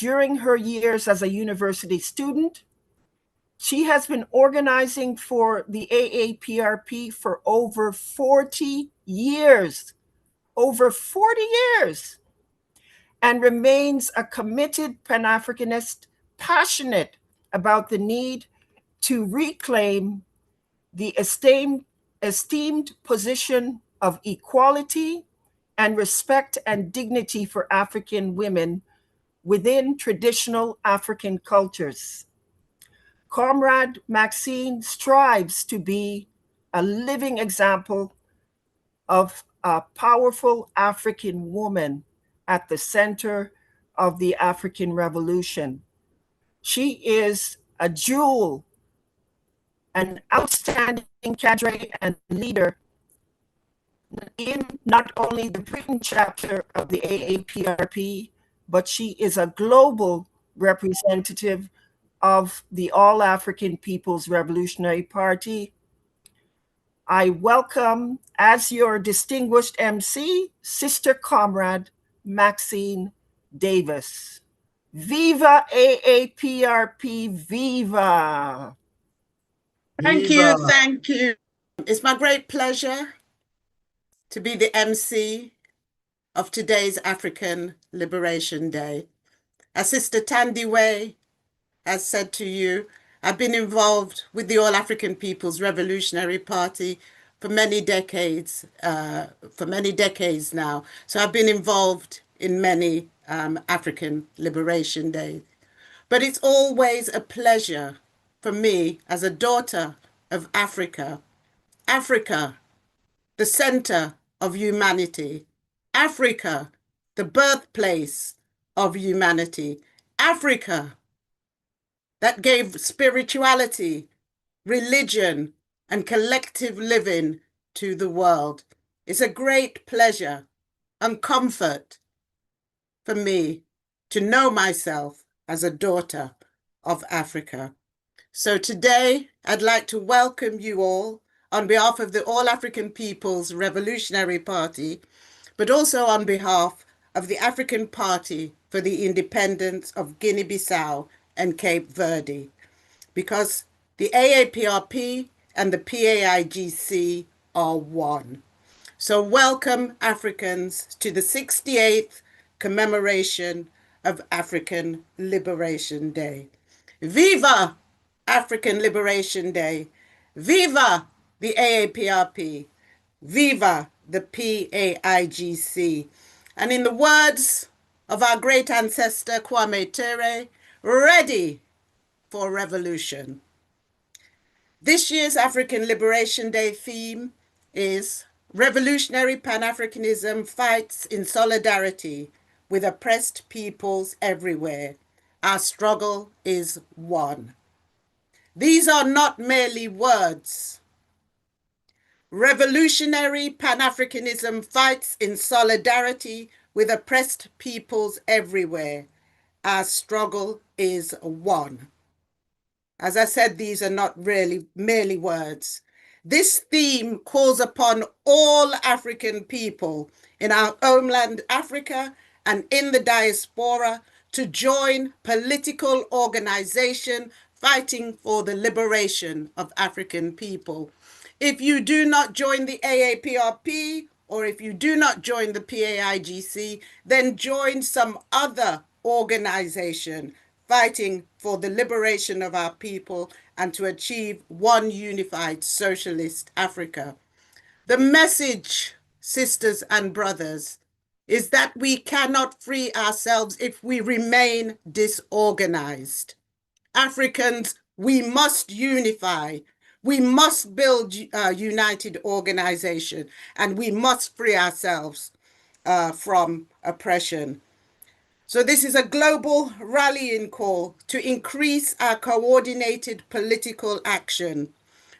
during her years as a university student. She has been organizing for the AAPRP for over 40 years, and remains a committed Pan-Africanist, passionate about the need to reclaim the esteemed position of equality and respect and dignity for African women within traditional African cultures. Comrade Maxine strives to be a living example of a powerful African woman at the center of the African Revolution. She is a jewel, an outstanding cadre and leader in not only the Britain chapter of the AAPRP, but she is a global representative of the All African People's Revolutionary Party. I welcome, as your distinguished MC, Sister Comrade Maxine Davis. Viva AAPRP, viva! Thank you. It's my great pleasure to be the MC of today's African Liberation Day. As Sister Tandy Way has said to you, I've been involved with the All African People's Revolutionary Party for many decades now. So I've been involved in many African Liberation Days. But it's always a pleasure for me as a daughter of Africa, the center of humanity, Africa, the birthplace of humanity, Africa, that gave spirituality, religion, and collective living to the world. It's a great pleasure and comfort for me to know myself as a daughter of Africa. So today, I'd like to welcome you all on behalf of the All African People's Revolutionary Party, but also on behalf of the African Party for the Independence of Guinea-Bissau and Cape Verde, because the AAPRP and the PAIGC are one. So welcome, Africans, to the 68th commemoration of African Liberation Day. Viva African Liberation Day! Viva the AAPRP! Viva the PAIGC! And in the words of our great ancestor Kwame Ture, ready for revolution. This year's African Liberation Day theme is Revolutionary Pan-Africanism Fights in Solidarity with Oppressed Peoples Everywhere. Our struggle is one. These are not merely words. Revolutionary Pan-Africanism fights in solidarity with oppressed peoples everywhere. Our struggle is one. As I said, these are not really merely words. This theme calls upon all African people in our homeland, Africa, and in the diaspora to join political organization fighting for the liberation of African people. If you do not join the AAPRP, or if you do not join the PAIGC, then join some other organization fighting for the liberation of our people and to achieve one unified socialist Africa. The message, sisters and brothers, is that we cannot free ourselves if we remain disorganized. Africans, we must unify. We must build a united organization, and we must free ourselves from oppression. So this is a global rallying call to increase our coordinated political action,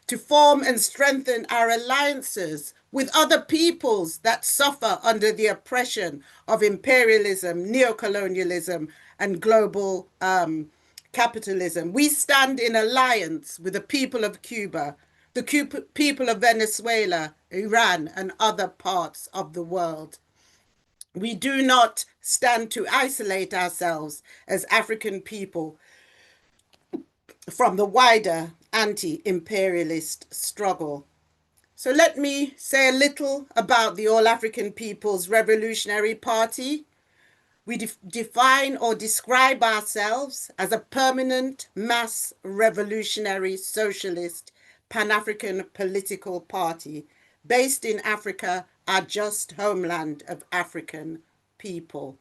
to form and strengthen our alliances with other peoples that suffer under the oppression of imperialism, neocolonialism, and global capitalism. We stand in alliance with the people of Cuba, the people of Venezuela, Iran, and other parts of the world. We do not stand to isolate ourselves as African people from the wider anti-imperialist struggle. So let me say a little about the All African People's Revolutionary Party. We define or describe ourselves as a permanent mass revolutionary socialist Pan-African political party based in Africa, our just homeland of African people.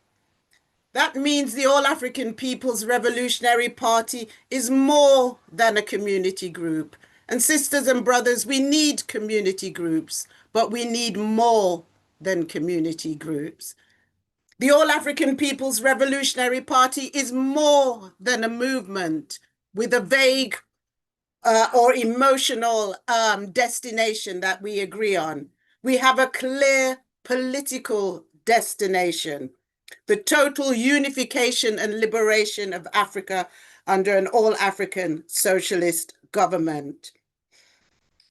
That means the All African People's Revolutionary Party is more than a community group. And sisters and brothers, we need community groups, but we need more than community groups. The All African People's Revolutionary Party is more than a movement with a vague or emotional destination that we agree on. We have a clear political destination: the total unification and liberation of Africa under an all-African socialist government.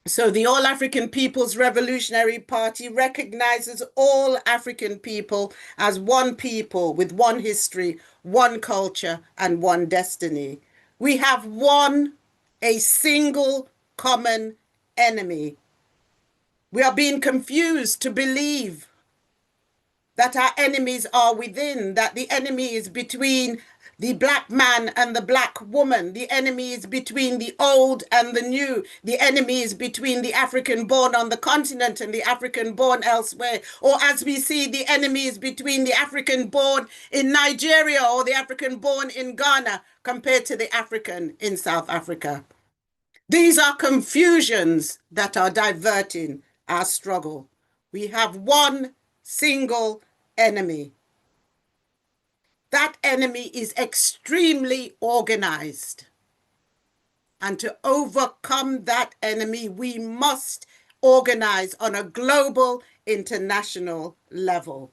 So the All African People's Revolutionary Party recognizes all African people as one people with one history, one culture, and one destiny. We have a single common enemy. We are being confused to believe that our enemies are within, that the enemy is between the black man and the black woman. The enemy is between the old and the new. The enemy is between the African born on the continent and the African born elsewhere. Or as we see, the enemy is between the African born in Nigeria or the African born in Ghana compared to the African in South Africa. These are confusions that are diverting our struggle. We have one single enemy. That enemy is extremely organized. And to overcome that enemy, we must organize on a global, international level.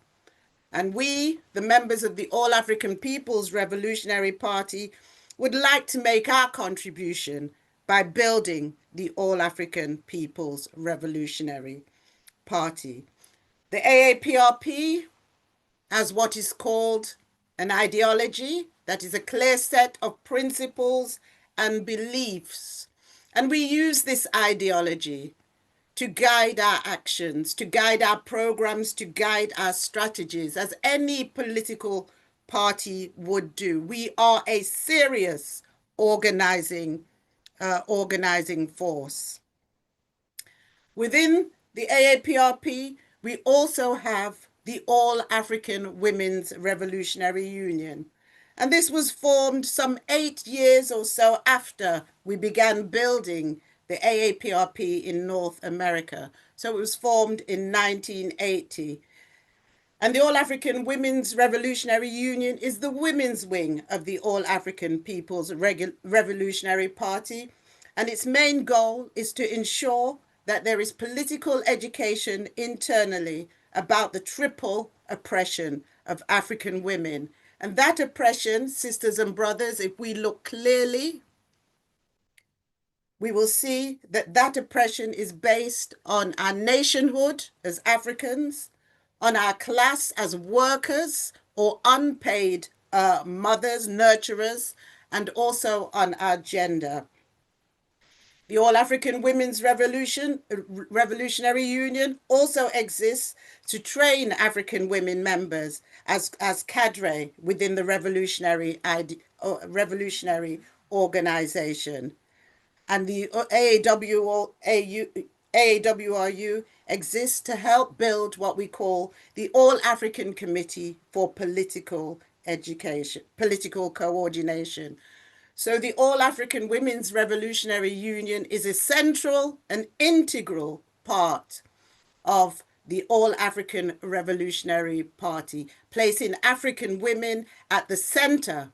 And we, the members of the All African People's Revolutionary Party, would like to make our contribution by building the All African People's Revolutionary Party. The AAPRP has what is called an ideology that is a clear set of principles and beliefs. And we use this ideology to guide our actions, to guide our programs, to guide our strategies, as any political party would do. We are a serious organizing force. Within the AAPRP, we also have the All African Women's Revolutionary Union. And this was formed some 8 years or so after we began building the AAPRP in North America. So it was formed in 1980. And the All African Women's Revolutionary Union is the women's wing of the All African People's Revolutionary Party. And its main goal is to ensure that there is political education internally about the triple oppression of African women. And that oppression, sisters and brothers, if we look clearly, we will see that that oppression is based on our nationhood as Africans, on our class as workers or unpaid mothers, nurturers, and also on our gender. The All African Women's Revolutionary Union also exists to train African women members as cadre within the revolutionary organization. And the AAWRU exists to help build what we call the All African Committee for Political Education, Political Coordination. So the All African Women's Revolutionary Union is a central and integral part of the All African Revolutionary Party, placing African women at the center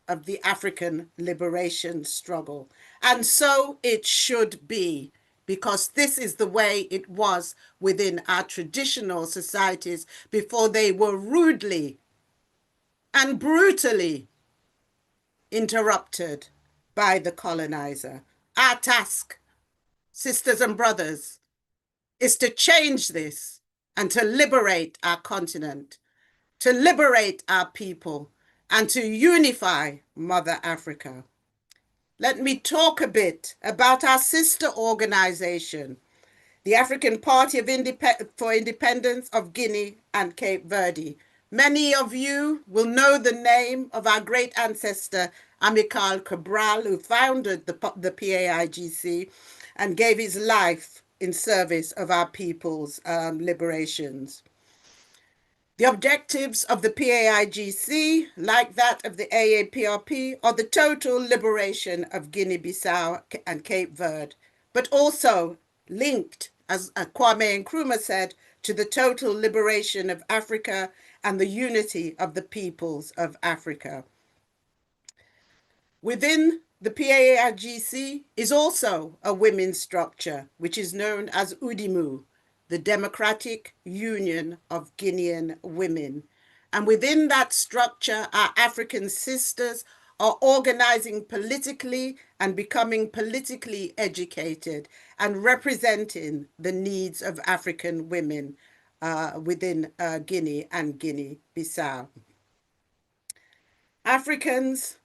of the African liberation struggle. And so it should be, because this is the way it was within our traditional societies before they were rudely and brutally interrupted by the colonizer. Our task, sisters and brothers, is to change this and to liberate our continent. to liberate our people, and to unify Mother Africa. Let me talk a bit about our sister organization, the African Party for Independence of Guinea and Cape Verde. Many of you will know the name of our great ancestor, Amilcar Cabral, who founded the PAIGC and gave his life in service of our people's liberations. The objectives of the PAIGC, like that of the AAPRP, are the total liberation of Guinea-Bissau and Cape Verde, but also linked, as Kwame Nkrumah said, to the total liberation of Africa and the unity of the peoples of Africa. Within the PAIGC is also a women's structure, which is known as UDIMU, the Democratic Union of Guinean Women. And within that structure, our African sisters are organizing politically and becoming politically educated and representing the needs of African women within Guinea and Guinea-Bissau. Africans,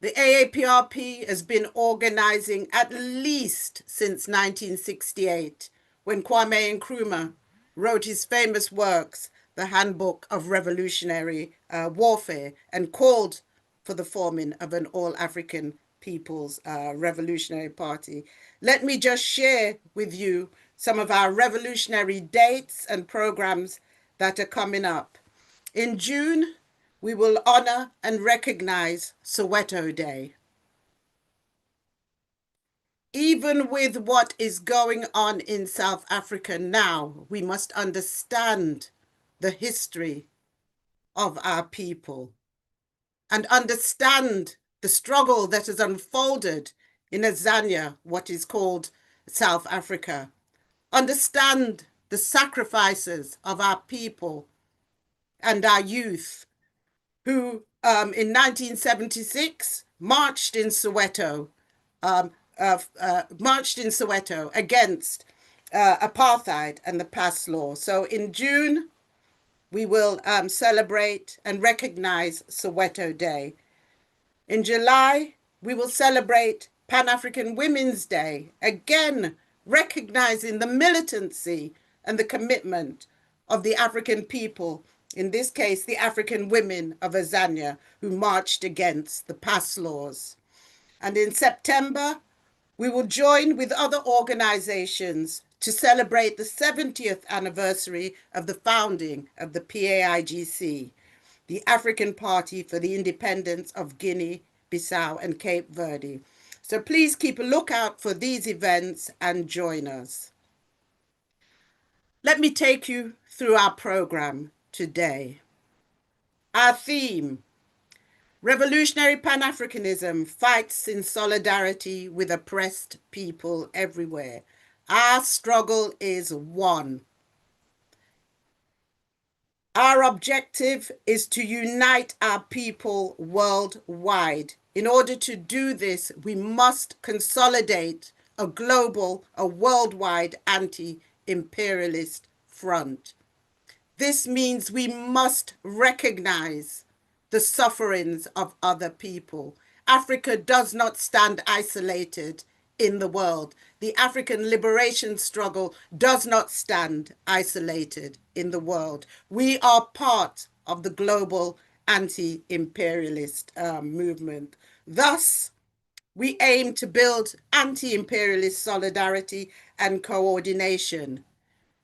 the AAPRP has been organizing at least since 1968, when Kwame Nkrumah wrote his famous works, The Handbook of Revolutionary Warfare, and called for the forming of an all-African People's Revolutionary Party. Let me just share with you some of our revolutionary dates and programs that are coming up. In June, we will honor and recognize Soweto Day. Even with what is going on in South Africa now, we must understand the history of our people and understand the struggle that has unfolded in Azania, what is called South Africa. Understand the sacrifices of our people and our youth who in 1976 marched in Soweto against apartheid and the Pass Law. So in June, we will celebrate and recognize Soweto Day. In July, we will celebrate Pan-African Women's Day, again recognizing the militancy and the commitment of the African people, in this case, the African women of Azania, who marched against the Pass Laws. And in September, we will join with other organizations to celebrate the 70th anniversary of the founding of the PAIGC, the African Party for the Independence of Guinea, Bissau, and Cape Verde. So please keep a lookout for these events and join us. Let me take you through our program today. Our theme: Revolutionary Pan-Africanism fights in solidarity with oppressed people everywhere. Our struggle is one. Our objective is to unite our people worldwide. In order to do this, we must consolidate a global, a worldwide anti-imperialist front. This means we must recognize the sufferings of other people. Africa does not stand isolated in the world. The African liberation struggle does not stand isolated in the world. We are part of the global anti-imperialist movement. Thus, we aim to build anti-imperialist solidarity and coordination.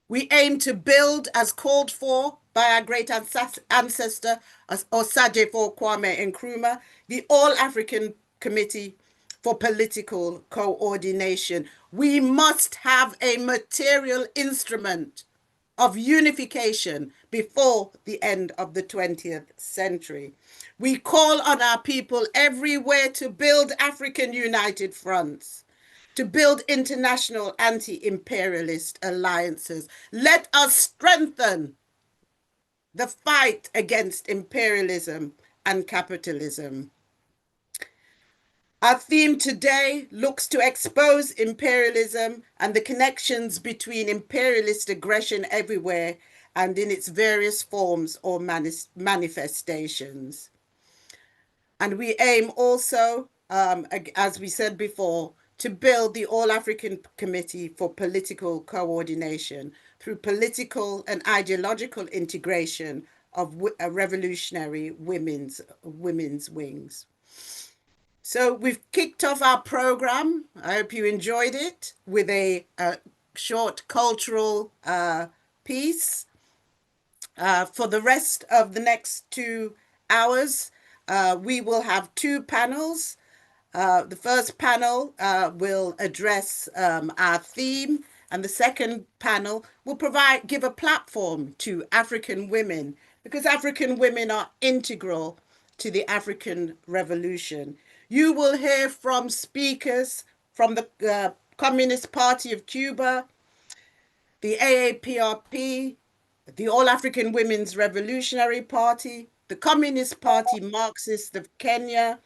We aim to build, as called for by our great ancestor, Osagyefo Kwame Nkrumah, the All-African Committee for Political Coordination. We must have a material instrument of unification before the end of the 20th century. We call on our people everywhere to build African united fronts, to build international anti-imperialist alliances. Let us strengthen the fight against imperialism and capitalism. Our theme today looks to expose imperialism and the connections between imperialist aggression everywhere and in its various forms or manifestations. And we aim also, as we said before, to build the All-African Committee for Political Coordination through political and ideological integration of revolutionary women's wings. So we've kicked off our program. I hope you enjoyed it with a short cultural piece. For the rest of the next 2 hours, we will have 2 panels. The first panel will address our theme, and the second panel will give a platform to African women, because African women are integral to the African Revolution. You will hear from speakers from the Communist Party of Cuba, the AAPRP, the All-African Women's Revolutionary Party, the Communist Party Marxist of Kenya,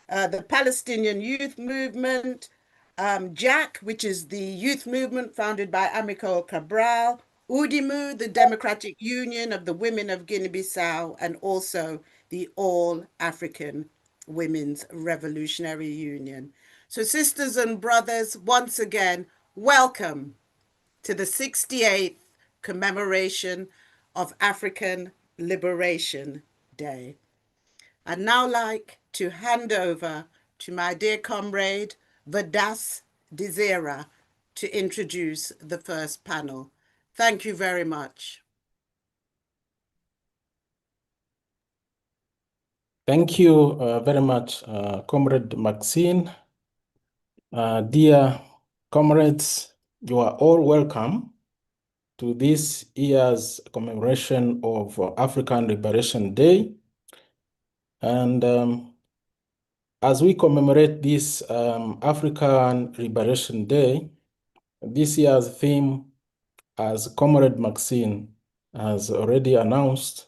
the Palestinian Youth Movement, JAC, which is the youth movement founded by Amilcar Cabral, UDIMU, the Democratic Union of the Women of Guinea-Bissau, and also the All-African Women's Revolutionary Union. So sisters and brothers, once again, welcome to the 68th commemoration of African Liberation Day. I'd now like to hand over to my dear comrade, Vadas Desira, to introduce the first panel. Thank you very much. Thank you very much, Comrade Maxine. Dear comrades, you are all welcome to this year's commemoration of African Liberation Day. And as we commemorate this African Liberation Day, this year's theme, as Comrade Maxine has already announced,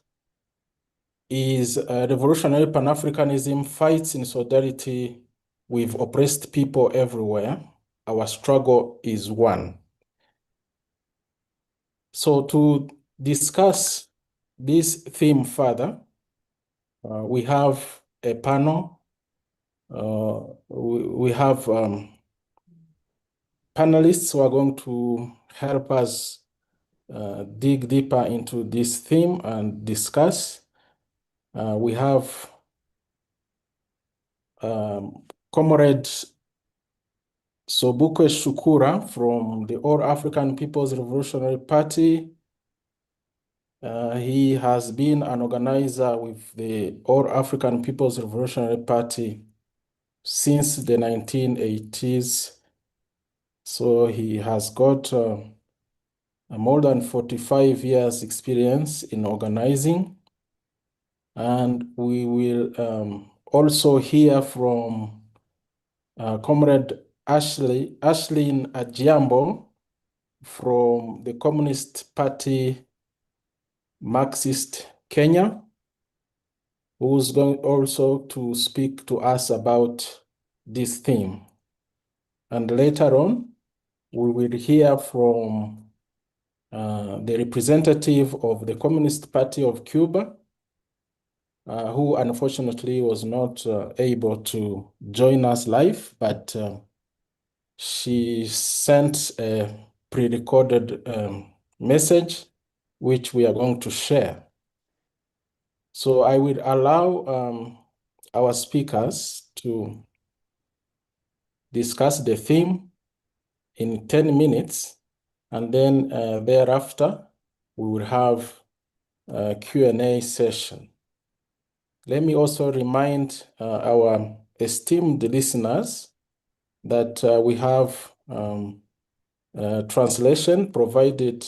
is revolutionary Pan-Africanism fights in solidarity with oppressed people everywhere. Our struggle is one. So to discuss this theme further, we have a panel. We have panelists who are going to help us dig deeper into this theme and discuss. We have Comrade Sobukwe Shukura from the All African People's Revolutionary Party. He has been an organizer with the All African People's Revolutionary Party since the 1980s. So he has got more than 45 years experience in organizing. And we will also hear from Comrade Ashlyn Ajiambo from the Communist Party Marxist Kenya, who's going also to speak to us about this theme. And later on, we will hear from the representative of the Communist Party of Cuba, who unfortunately was not able to join us live, but she sent a pre-recorded message, which we are going to share. So I will allow our speakers to discuss the theme in 10 minutes, and then thereafter, we will have a Q&A session. Let me also remind our esteemed listeners that we have translation provided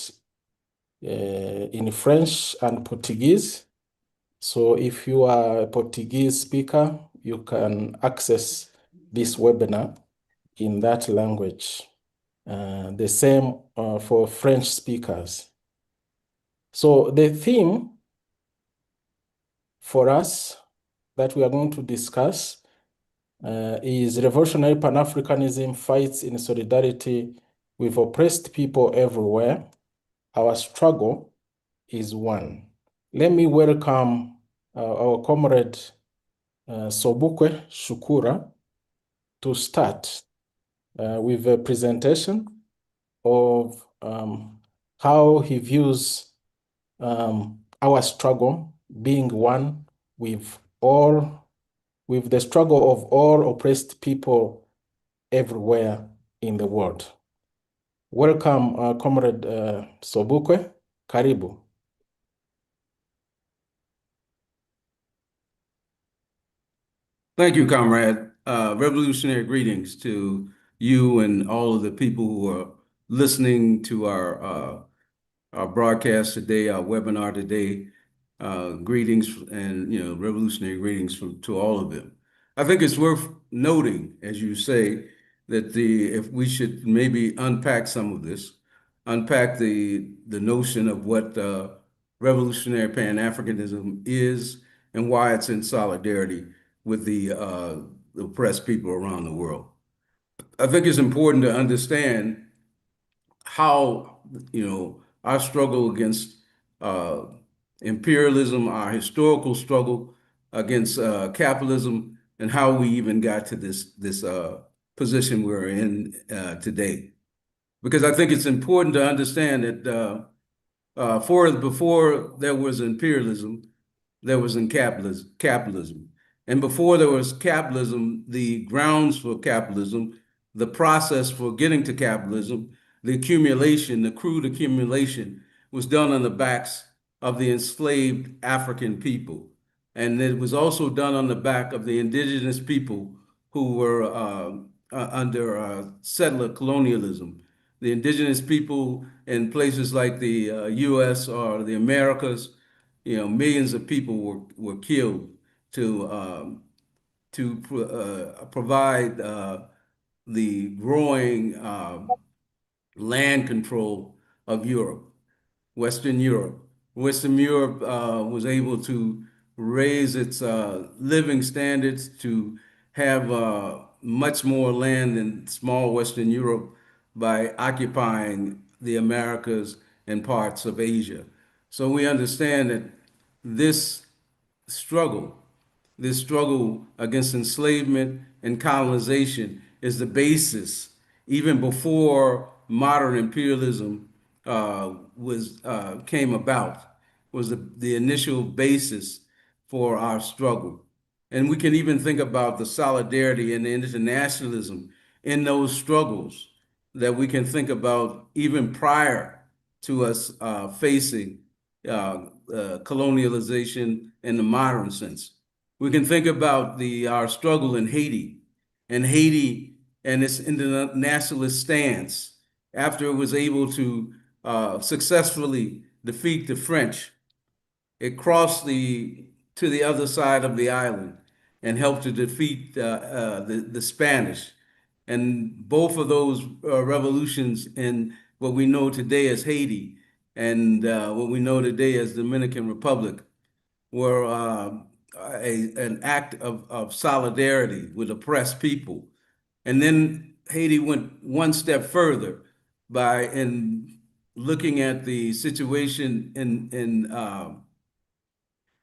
in French and Portuguese. So if you are a Portuguese speaker, you can access this webinar in that language. The same for French speakers. So the theme for us that we are going to discuss is revolutionary Pan-Africanism fights in solidarity with oppressed people everywhere, our struggle is one. Let me welcome our comrade Sobukwe Shukura to start with a presentation of how he views our struggle being one with the struggle of all oppressed people everywhere in the world. Welcome, Comrade Sobukwe. Karibu. Thank you, comrade. Revolutionary greetings to you and all of the people who are listening to our broadcast today, our webinar today. Greetings and revolutionary greetings to all of them. I think it's worth noting, as you say, that if we should maybe unpack some of this, unpack the notion of what revolutionary Pan-Africanism is and why it's in solidarity with the oppressed people around the world. I think it's important to understand how, our struggle against imperialism, our historical struggle against capitalism, and how we even got to this position we're in today. Because I think it's important to understand that before there was imperialism, there was capitalism. And before there was capitalism, the grounds for capitalism, the process for getting to capitalism, the crude accumulation was done on the backs of the enslaved African people. And it was also done on the back of the indigenous people who were under settler colonialism. The indigenous people in places like the US or the Americas, millions of people were killed to provide the growing land control of Europe, Western Europe. Western Europe was able to raise its living standards to have much more land than small Western Europe by occupying the Americas and parts of Asia. So we understand that this struggle, this struggle against enslavement and colonization is the basis, even before modern imperialism came about, was the initial basis for our struggle. And we can even think about the solidarity and the internationalism in those struggles that we can think about even prior to us facing colonialization in the modern sense. We can think about our struggle in Haiti and its internationalist stance after it was able to successfully defeat the French. It crossed to the other side of the island and helped to defeat the Spanish. And both of those revolutions in what we know today as Haiti and what we know today as Dominican Republic were an act of solidarity with oppressed people. And then Haiti went one step further in looking at the situation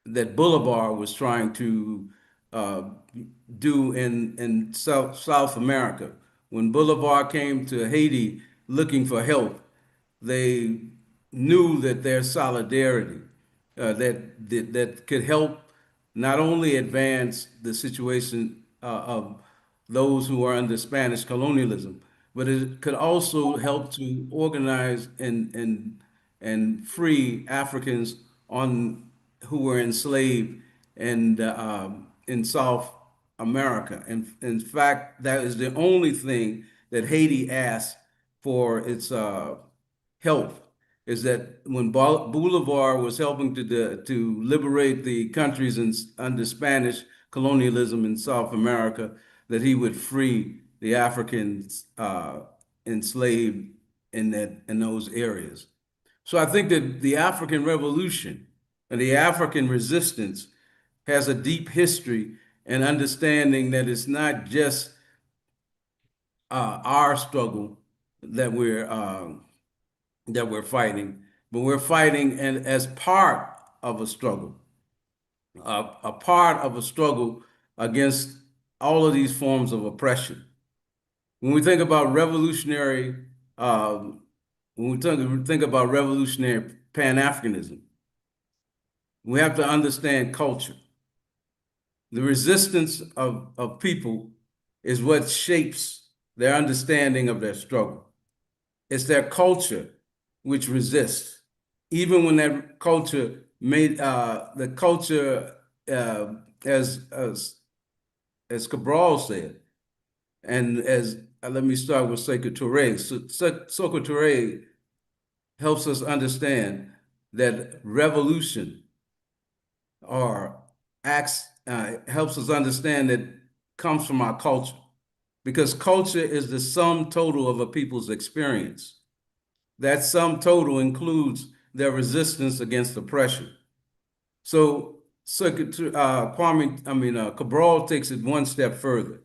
that Bolivar was trying to do in South America. When Bolivar came to Haiti looking for help, they knew that their solidarity that could help not only advance the situation of those who are under Spanish colonialism, but it could also help to organize and free Africans who were enslaved and in South America. And in fact, that is the only thing that Haiti asked for its help, is that when Bolivar was helping to liberate the countries under Spanish colonialism in South America, that he would free the Africans enslaved in those areas. So I think that the African Revolution and the African resistance has a deep history and understanding that it's not just our struggle that we're fighting, but we're fighting and as part of a struggle, a part of a struggle against all of these forms of oppression. When we think about revolutionary, when we think about revolutionary Pan-Africanism, we have to understand culture. The resistance of people is what shapes their understanding of their struggle. It's their culture which resists, even when that culture made the culture as Cabral said, and as let me start with Sekou Touré. So, Sekou Touré helps us understand that revolution or acts helps us understand that comes from our culture, because culture is the sum total of a people's experience. That sum total includes their resistance against oppression. So Cabral takes it one step further.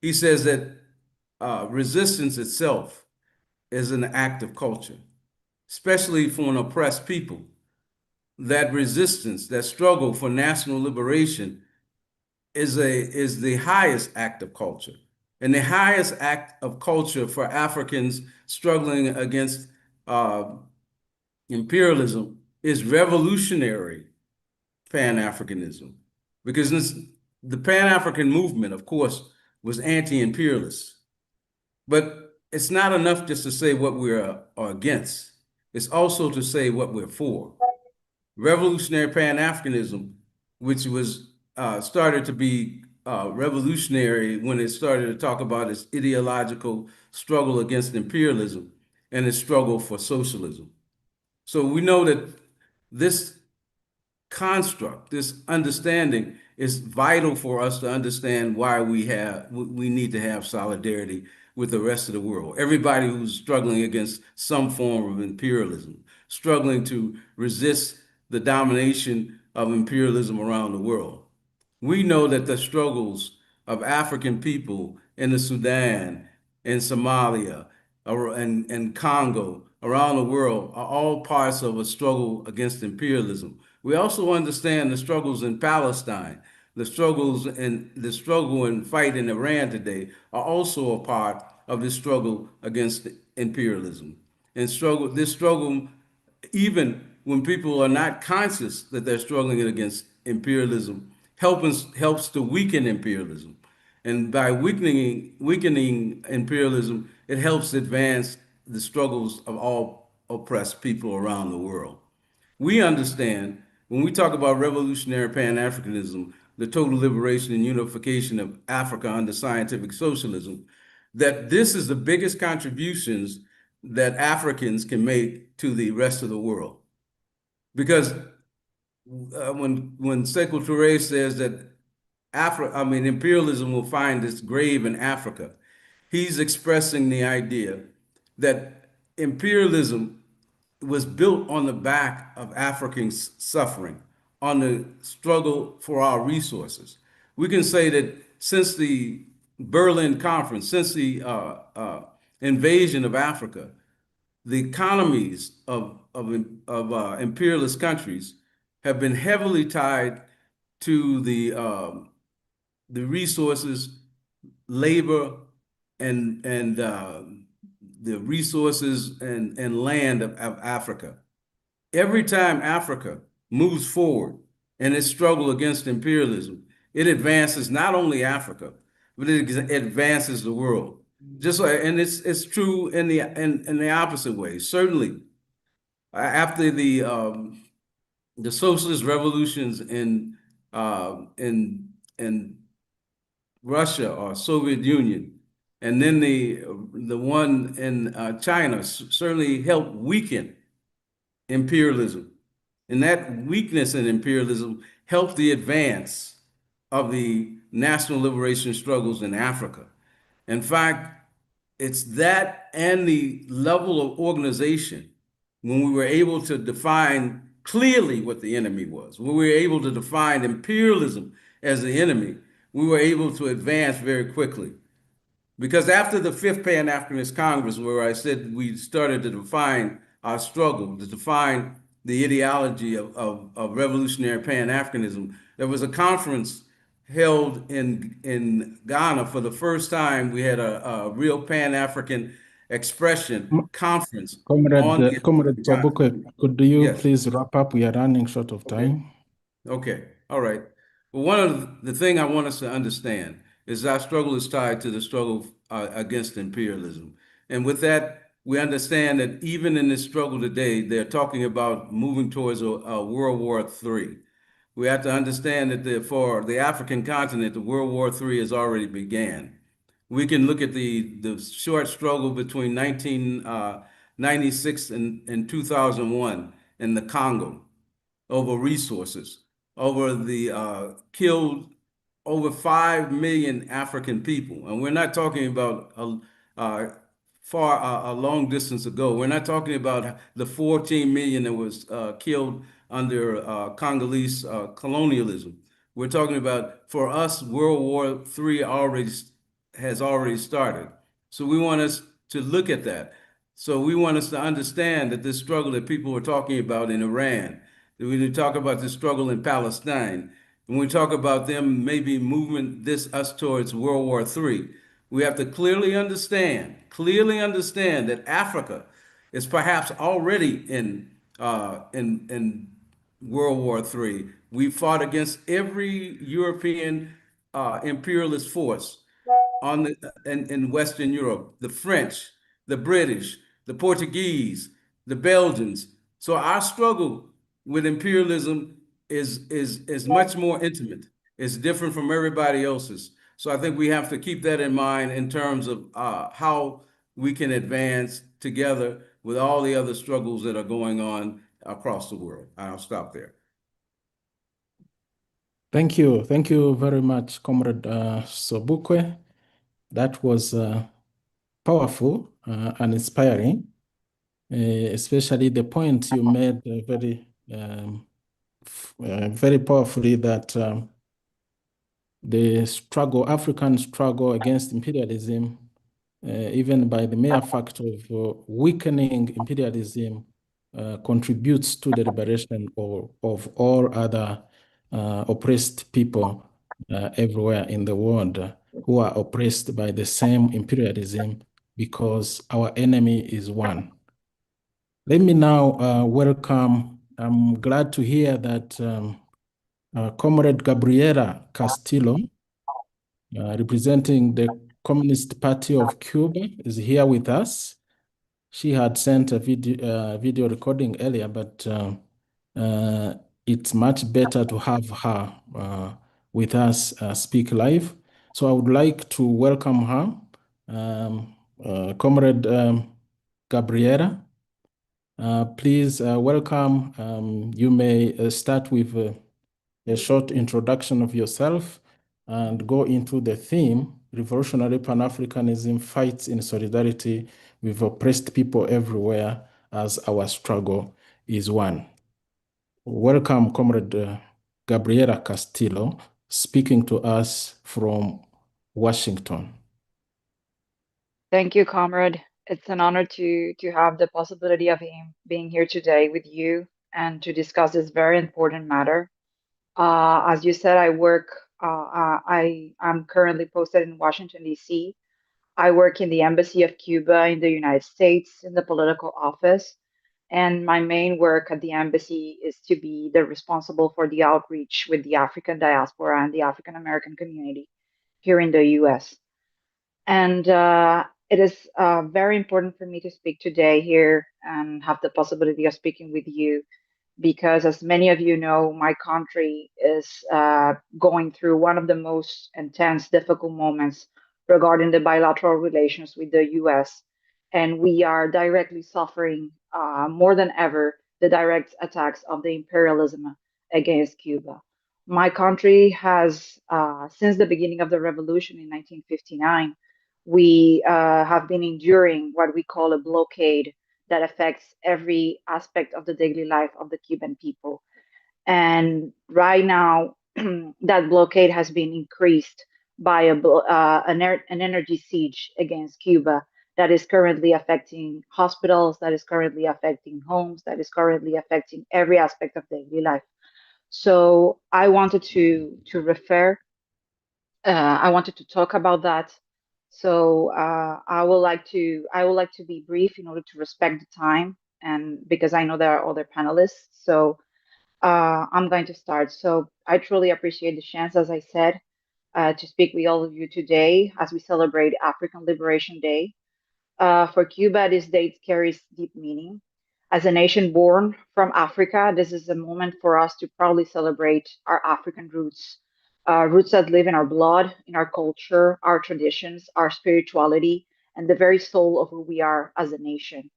He says that resistance itself is an act of culture, especially for an oppressed people. That resistance, that struggle for national liberation is the highest act of culture. And the highest act of culture for Africans struggling against imperialism is revolutionary Pan-Africanism. Because the Pan-African movement, of course, was anti-imperialist. But it's not enough just to say what we're against. It's also to say what we're for. Revolutionary Pan-Africanism, which was started to be revolutionary when it started to talk about its ideological struggle against imperialism and its struggle for socialism. So we know that this construct, this understanding is vital for us to understand why we need to have solidarity with the rest of the world. Everybody who's struggling against some form of imperialism, struggling to resist the domination of imperialism around the world. We know that the struggles of African people in the Sudan, in Somalia, and Congo, around the world, are all parts of a struggle against imperialism. We also understand the struggles in Palestine, the struggle and fight in Iran today are also a part of this struggle against imperialism. And this struggle, even when people are not conscious that they're struggling against imperialism, helps to weaken imperialism. And by weakening imperialism, it helps advance the struggles of all oppressed people around the world. We understand when we talk about revolutionary Pan-Africanism, the total liberation and unification of Africa under scientific socialism, that this is the biggest contributions that Africans can make to the rest of the world. Because when Sekou Touré says that imperialism will find its grave in Africa, he's expressing the idea that imperialism was built on the back of African suffering, on the struggle for our resources. We can say that since the Berlin Conference, since the invasion of Africa, the economies of imperialist countries have been heavily tied to the resources, labor, and the resources and land of Africa. Every time Africa moves forward in its struggle against imperialism, it advances not only Africa, but it advances the world. Just like, and it's true in the opposite way. Certainly, after the socialist revolutions in Russia or Soviet Union, and then the one in China certainly helped weaken imperialism. And that weakness in imperialism helped the advance of the national liberation struggles in Africa. In fact, it's that and the level of organization when we were able to define clearly what the enemy was, when we were able to define imperialism as the enemy, we were able to advance very quickly. Because after the Fifth Pan-Africanist Congress, where I said we started to define our struggle, to define the ideology of revolutionary Pan-Africanism. There was a conference held in Ghana for the first time. We had a real Pan-African expression conference on the Comrade Sobukwe, could you yes. please wrap up? We are running short of Okay. time. Okay. All right. Well, one of the thing I want us to understand is our struggle is tied to the struggle against imperialism. And with that, we understand that even in this struggle today, they're talking about moving towards a World War III. We have to understand that for the African continent, the World War III has already began. We can look at the short struggle between 1996 and 2001 in the Congo over resources, over the killed over 5 million African people. And we're not talking about a long distance ago. We're not talking about the 14 million that was killed under Congolese colonialism. We're talking about, for us, World War III has already started. So we want us to look at that. So we want us to understand that this struggle that people were talking about in Iran, that we talk about this struggle in Palestine, when we talk about them maybe moving us towards World War III, we have to clearly understand that Africa is perhaps already in World War III. We fought against every European imperialist force in Western Europe, the French, the British, the Portuguese, the Belgians. So our struggle with imperialism is much more intimate. It's different from everybody else's. So I think we have to keep that in mind in terms of how we can advance together with all the other struggles that are going on across the world. I'll stop there. Thank you. Thank you very much, Comrade Sobukwe. That was powerful and inspiring, especially the point you made very powerfully that the African struggle against imperialism, even by the mere fact of weakening imperialism, contributes to the liberation of all other oppressed people everywhere in the world who are oppressed by the same imperialism, because our enemy is one. Let me now welcome, I'm glad to hear that Comrade Gabriela Castillo, representing the Communist Party of Cuba, is here with us. She had sent a video recording earlier, but it's much better to have her with us speak live. So I would like to welcome her, Comrade Gabriela. Please welcome. You may start with a short introduction of yourself and go into the theme, Revolutionary Pan-Africanism Fights in Solidarity with Oppressed People Everywhere as Our Struggle is One. Welcome, Comrade Gabriela Castillo, speaking to us from Washington. Thank you, Comrade. It's an honor to have the possibility of being here today with you and to discuss this very important matter. As you said, I'm currently posted in Washington, D.C. I work in the Embassy of Cuba in the United States in the political office. And my main work at the embassy is to be the responsible for the outreach with the African diaspora and the African American community here in the US. And it is very important for me to speak today here and have the possibility of speaking with you, because as many of you know, my country is going through one of the most intense, difficult moments regarding the bilateral relations with the US. And we are directly suffering more than ever the direct attacks of the imperialism against Cuba. My country has, since the beginning of the revolution in 1959, we have been enduring what we call a blockade that affects every aspect of the daily life of the Cuban people. And right now, that blockade has been increased by an energy siege against Cuba that is currently affecting hospitals, that is currently affecting homes, that is currently affecting every aspect of daily life. So I wanted to refer, I wanted to talk about that. So I would like to be brief in order to respect the time, and because I know there are other panelists. So I'm going to start. So I truly appreciate the chance, as I said, to speak with all of you today as we celebrate African Liberation Day. For Cuba, this date carries deep meaning. As a nation born from Africa, this is a moment for us to proudly celebrate our African roots, roots that live in our blood, in our culture, our traditions, our spirituality, and the very soul of who we are as a nation.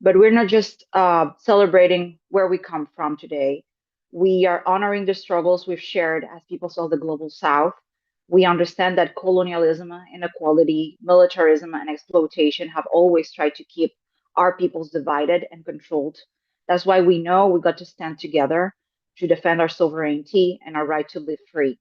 But we're not just celebrating where we come from today. We are honoring the struggles we've shared as peoples of the global South. We understand that colonialism, inequality, militarism, and exploitation have always tried to keep our peoples divided and controlled. That's why we know we got to stand together to defend our sovereignty and our right to live free.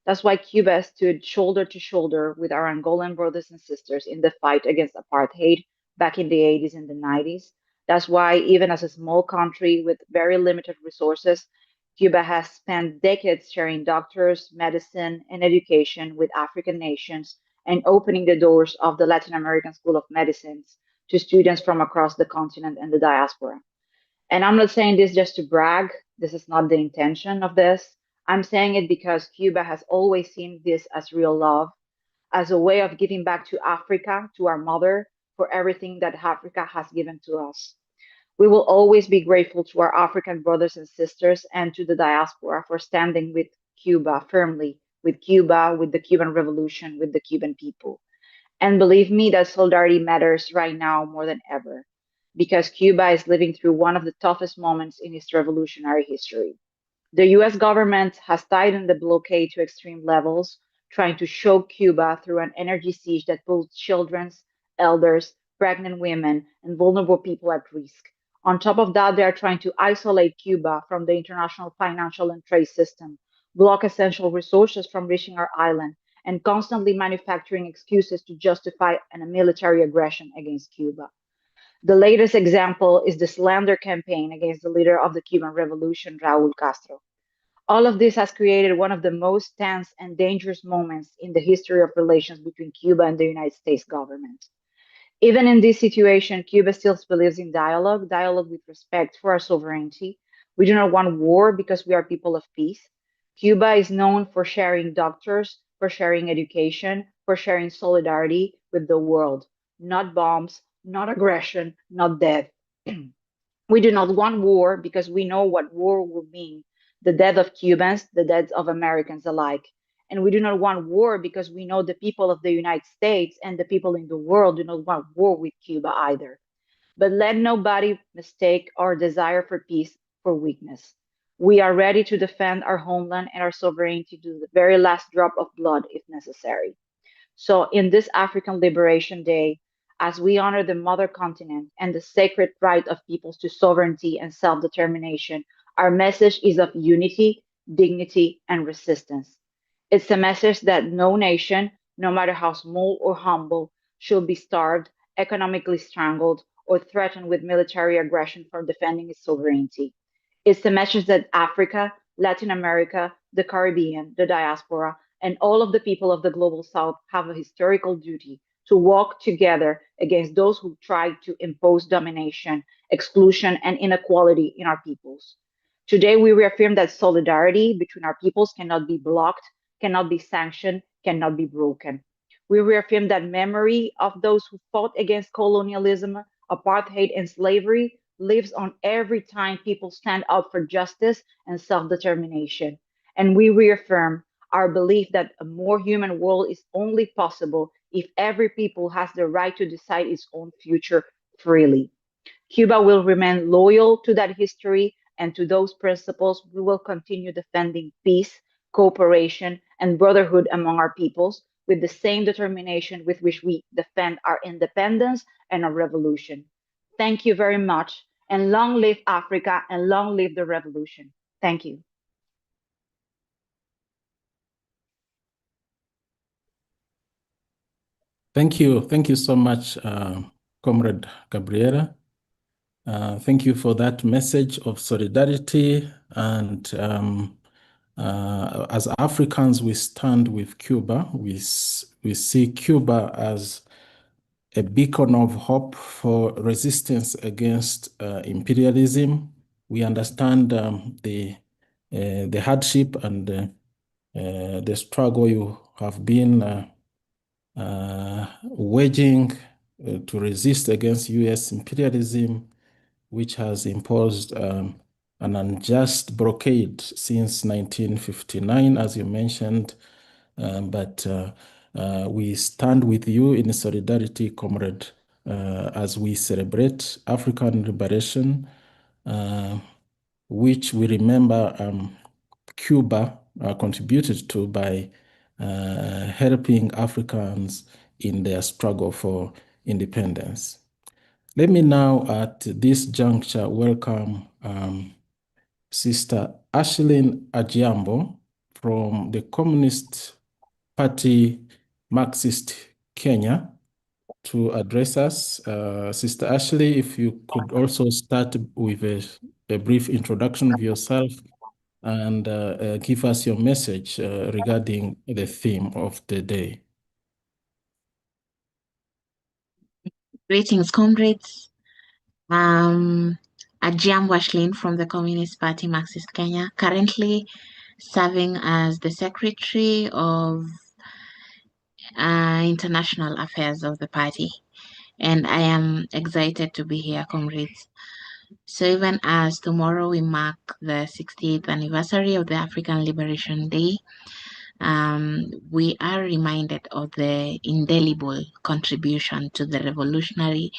That's why Cuba stood shoulder to shoulder with our Angolan brothers and sisters in the fight against apartheid back in the 80s and the 90s. That's why, even as a small country with very limited resources, Cuba has spent decades sharing doctors, medicine, and education with African nations and opening the doors of the Latin American School of Medicines to students from across the continent and the diaspora. And I'm not saying this just to brag. This is not the intention of this. I'm saying it because Cuba has always seen this as real love, as a way of giving back to Africa, to our mother, for everything that Africa has given to us. We will always be grateful to our African brothers and sisters and to the diaspora for standing with Cuba firmly, with Cuba, with the Cuban Revolution, with the Cuban people. And believe me, that solidarity matters right now more than ever because Cuba is living through one of the toughest moments in its revolutionary history. The US government has tightened the blockade to extreme levels, trying to choke Cuba through an energy siege that puts children, elders, pregnant women, and vulnerable people at risk. On top of that, they are trying to isolate Cuba from the international financial and trade system, block essential resources from reaching our island, and constantly manufacturing excuses to justify a military aggression against Cuba. The latest example is the slander campaign against the leader of the Cuban Revolution, Raul Castro. All of this has created one of the most tense and dangerous moments in the history of relations between Cuba and the United States government. Even in this situation, Cuba still believes in dialogue, dialogue with respect for our sovereignty. We do not want war because we are people of peace. Cuba is known for sharing doctors, for sharing education, for sharing solidarity with the world, not bombs, not aggression, not death. We do not want war because we know what war will mean, the death of Cubans, the death of Americans alike. And we do not want war because we know the people of the United States and the people in the world do not want war with Cuba either. But let nobody mistake our desire for peace for weakness. We are ready to defend our homeland and our sovereignty to the very last drop of blood if necessary. So, in this African Liberation Day, as we honor the mother continent and the sacred right of peoples to sovereignty and self determination, our message is of unity, dignity, and resistance. It's a message that no nation, no matter how small or humble, should be starved, economically strangled, or threatened with military aggression for defending its sovereignty. It's the message that Africa, Latin America, the Caribbean, the diaspora, and all of the people of the global south have a historical duty to walk together against those who try to impose domination, exclusion, and inequality in our peoples. Today, we reaffirm that solidarity between our peoples cannot be blocked, cannot be sanctioned, cannot be broken. We reaffirm that memory of those who fought against colonialism, apartheid, and slavery lives on every time people stand up for justice and self determination. And we reaffirm our belief that a more human world is only possible if every people has the right to decide its own future freely. Cuba will remain loyal to that history and to those principles. We will continue defending peace, cooperation, and brotherhood among our peoples with the same determination with which we defend our independence and our revolution. Thank you very much, and long live Africa and long live the revolution. Thank you. Thank you. Thank you so much, Comrade Gabriela. Thank you for that message of solidarity. And as Africans, we stand with Cuba. We see Cuba as a beacon of hope for resistance against imperialism. We understand the hardship and the struggle you have been waging to resist against US imperialism, which has imposed an unjust blockade since 1959, as you mentioned. But we stand with you in solidarity, comrade, as we celebrate African liberation, which we remember Cuba contributed to by helping Africans in their struggle for independence. Let me now, at this juncture, welcome Sister Ashlyn Ajiambo from the Communist Party Marxist Kenya to address us. Sister Ashley, if you could also start with a brief introduction of yourself and give us your message regarding the theme of the day. Greetings, comrades. Ajiam Washlin from the Communist Party Marxist Kenya, currently serving as the Secretary of International Affairs of the party. And I am excited to be here, comrades. So even as tomorrow we mark the 60th anniversary of the African Liberation Day, we are reminded of the indelible contribution to the revolutionary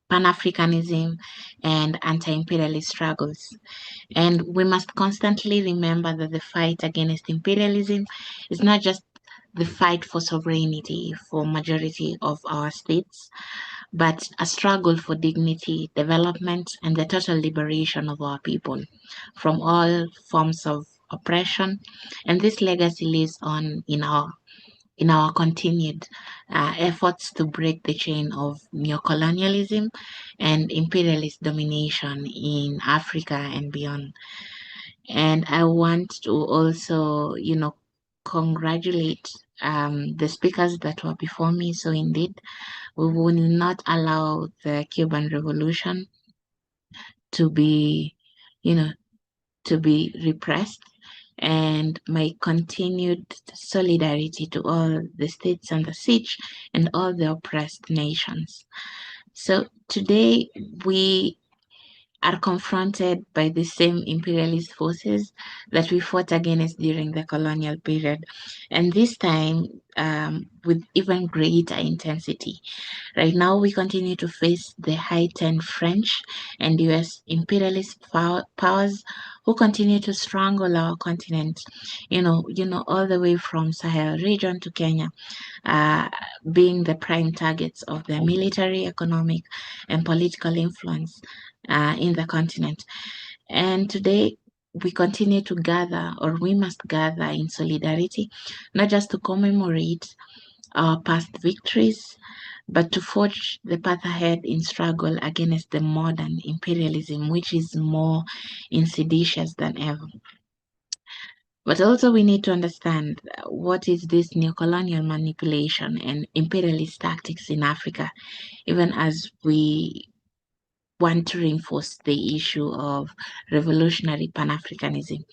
Pan-Africanism and anti-imperialist struggles. And we must constantly remember that the fight against imperialism is not just the fight for sovereignty for majority of our states, but a struggle for dignity, development, and the total liberation of our people from all forms of oppression. And this legacy lives on in our continued efforts to break the chain of neocolonialism and imperialist domination in Africa and beyond. And I want to also, congratulate the speakers that were before me. So indeed, we will not allow the Cuban Revolution to be, repressed, and my continued solidarity to all the states under siege and all the oppressed nations. So today we are confronted by the same imperialist forces that we fought against during the colonial period, and this time with even greater intensity. Right now, we continue to face the heightened French and US imperialist powers who continue to strangle our continent, all the way from Sahel region to Kenya, being the prime targets of their military, economic, and political influence in the continent. And today, we continue to gather, or we must gather in solidarity, not just to commemorate our past victories, but to forge the path ahead in struggle against the modern imperialism, which is more insidious than ever. But also we need to understand what is this neocolonial manipulation and imperialist tactics in Africa, even as we want to reinforce the issue of revolutionary Pan-Africanism.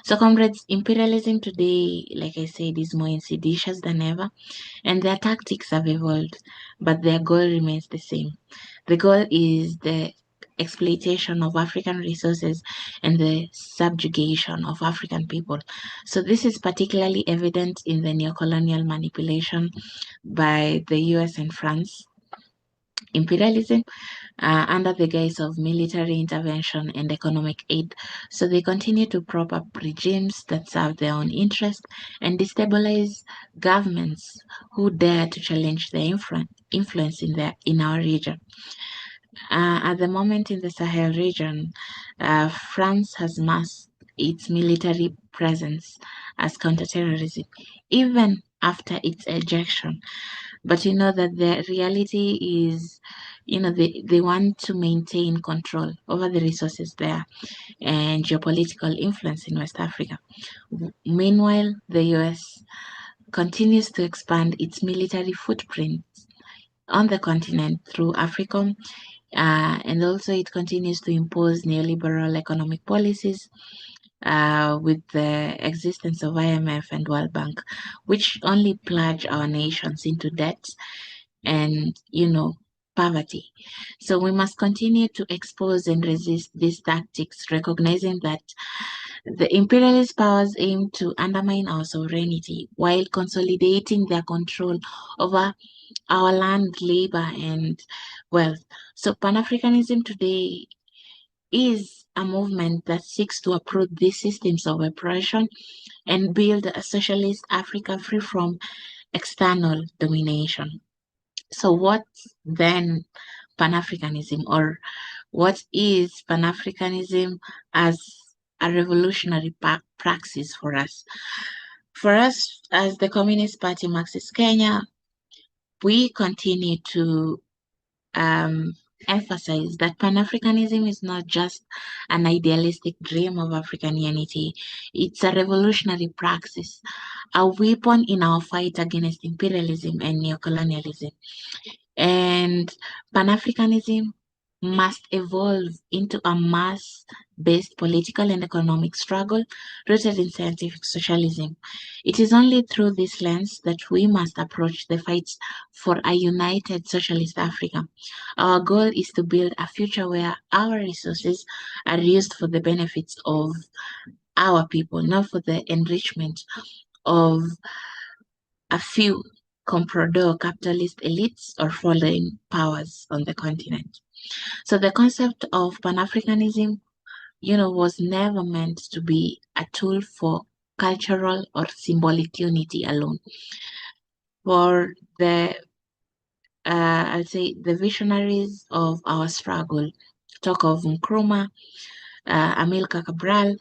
So comrades, imperialism today, like I said, is more insidious than ever, and their tactics have evolved, but their goal remains the same. The goal is the exploitation of African resources and the subjugation of African people. So this is particularly evident in the neocolonial manipulation by the US and France imperialism under the guise of military intervention and economic aid. So they continue to prop up regimes that serve their own interest and destabilize governments who dare to challenge their influence in our region. At the moment in the Sahel region, France has masked its military presence as counterterrorism, even after its ejection. But you know that the reality is, they want to maintain control over the resources there and geopolitical influence in West Africa. Meanwhile, the US continues to expand its military footprint on the continent through AFRICOM, and also it continues to impose neoliberal economic policies with the existence of IMF and World Bank, which only plunge our nations into debt and, poverty. So we must continue to expose and resist these tactics, recognizing that the imperialist powers aim to undermine our sovereignty while consolidating their control over our land, labor, and wealth. So Pan-Africanism today is a movement that seeks to uproot these systems of oppression and build a socialist Africa free from external domination. So what then Pan-Africanism, or what is Pan-Africanism as a revolutionary praxis for us? For us, as the Communist Party Marxist Kenya, we continue to emphasize that Pan-Africanism is not just an idealistic dream of African unity. It's a revolutionary praxis, a weapon in our fight against imperialism and neocolonialism. And Pan-Africanism must evolve into a mass-based political and economic struggle rooted in scientific socialism. It is only through this lens that we must approach the fight for a united socialist Africa. Our goal is to build a future where our resources are used for the benefits of our people, not for the enrichment of a few comprador capitalist elites or foreign powers on the continent. So the concept of Pan-Africanism, was never meant to be a tool for cultural or symbolic unity alone. For the, I'd say, the visionaries of our struggle, talk of Nkrumah, Amilcar Cabral,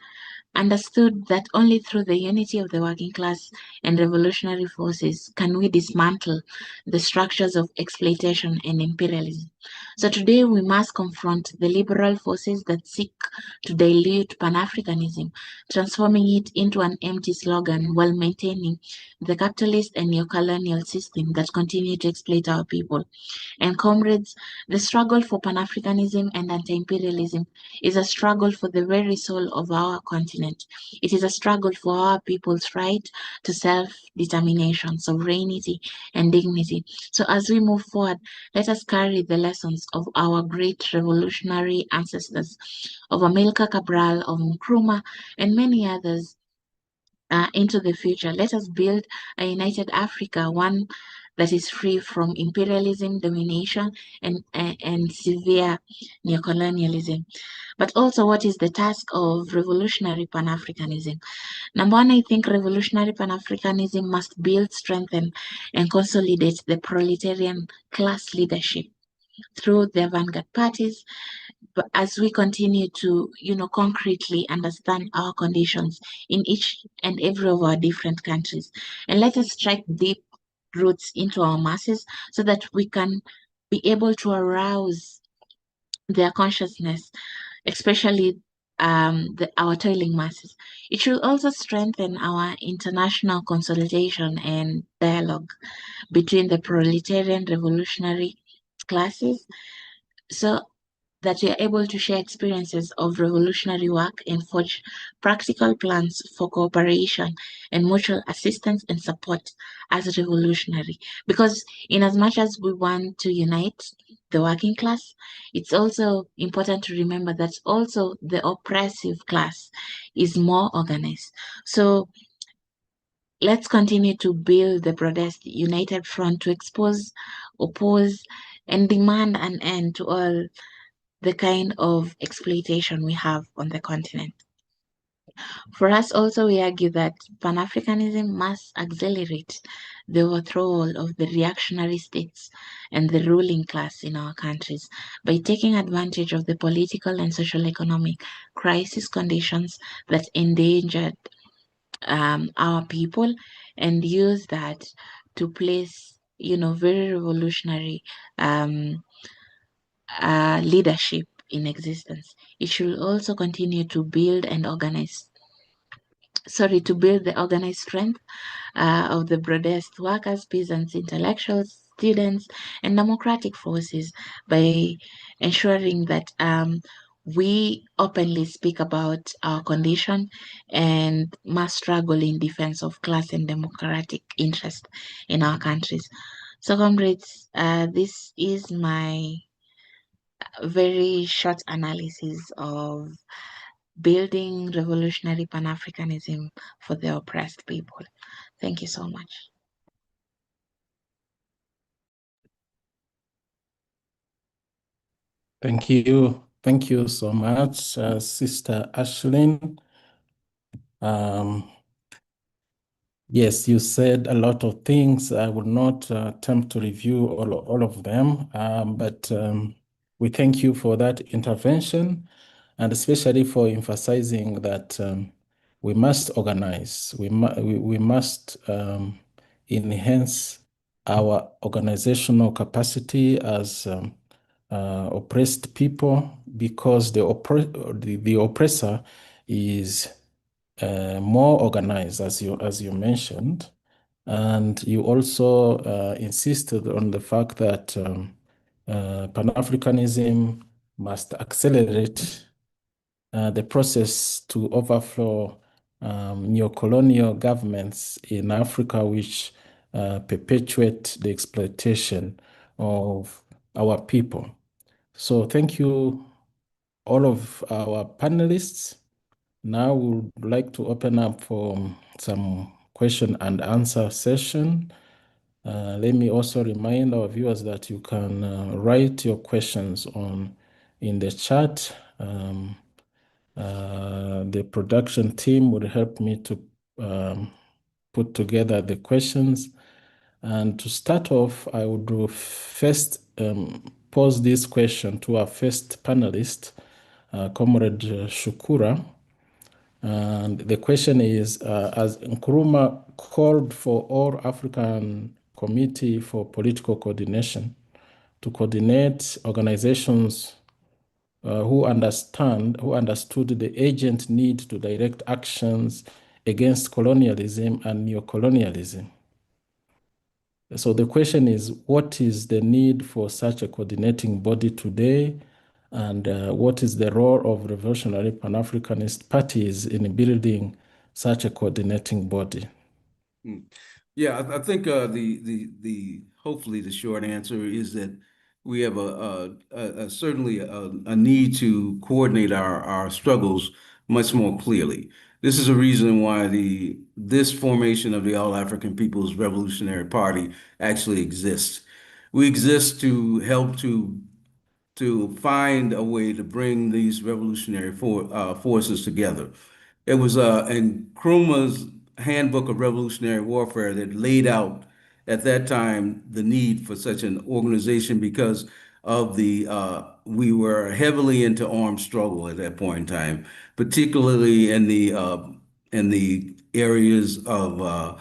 understood that only through the unity of the working class and revolutionary forces can we dismantle the structures of exploitation and imperialism. So today we must confront the liberal forces that seek to dilute Pan-Africanism, transforming it into an empty slogan while maintaining the capitalist and neocolonial system that continue to exploit our people. And comrades, the struggle for Pan-Africanism and anti-imperialism is a struggle for the very soul of our continent. It is a struggle for our people's right to self-determination, sovereignty, and dignity. So as we move forward, let us carry the lessons of our great revolutionary ancestors, of Amilcar Cabral, of Nkrumah, and many others into the future. Let us build a united Africa, one that is free from imperialism, domination, and severe neocolonialism. But also, what is the task of revolutionary Pan-Africanism? Number one, I think revolutionary Pan-Africanism must build, strengthen, and consolidate the proletarian class leadership through the vanguard parties, but as we continue to, concretely understand our conditions in each and every of our different countries. And let us strike deep roots into our masses so that we can be able to arouse their consciousness, especially our toiling masses. It should also strengthen our international consolidation and dialogue between the proletarian revolutionary classes, so that we are able to share experiences of revolutionary work and forge practical plans for cooperation and mutual assistance and support as revolutionary. Because in as much as we want to unite the working class, it's also important to remember that also the oppressive class is more organized. So let's continue to build the broadest united front to expose, oppose, and demand an end to all the kind of exploitation we have on the continent. For us also, we argue that Pan-Africanism must accelerate the overthrow of the reactionary states and the ruling class in our countries by taking advantage of the political and social economic crisis conditions that endangered our people and use that to place, very revolutionary leadership in existence. It should also continue to build and to build the organized strength of the broadest workers, peasants, intellectuals, students, and democratic forces by ensuring that we openly speak about our condition and must struggle in defense of class and democratic interest in our countries. So, comrades, this is my very short analysis of building revolutionary Pan-Africanism for the oppressed people. Thank you so much. Thank you. Thank you so much, Sister Ashlyn. Yes, you said a lot of things. I will not attempt to review all of them, but we thank you for that intervention, and especially for emphasizing that we must organize. We must enhance our organizational capacity as oppressed people, because the oppressor is more organized, as you mentioned, and you also insisted on the fact that Pan-Africanism must accelerate the process to overthrow neo-colonial governments in Africa, which perpetuate the exploitation of our people. So thank you, all of our panelists. Now we would like to open up for some question and answer session. Let me also remind our viewers that you can write your questions in the chat. The production team would help me to put together the questions. And to start off, I would first pose this question to our first panelist, Comrade Shukura. And the question is, as Nkrumah called for all African Committee for Political Coordination to coordinate organizations who understood the urgent need to direct actions against colonialism and neocolonialism. So the question is, what is the need for such a coordinating body today? And what is the role of revolutionary Pan-Africanist parties in building such a coordinating body? Yeah, I think the hopefully the short answer is that we have certainly a need to coordinate our struggles much more clearly. This is a reason why this formation of the All African People's Revolutionary Party actually exists. We exist to help to find a way to bring these revolutionary forces together. It was in Nkrumah's Handbook of Revolutionary Warfare that laid out at that time the need for such an organization because of we were heavily into armed struggle at that point in time, particularly in the areas of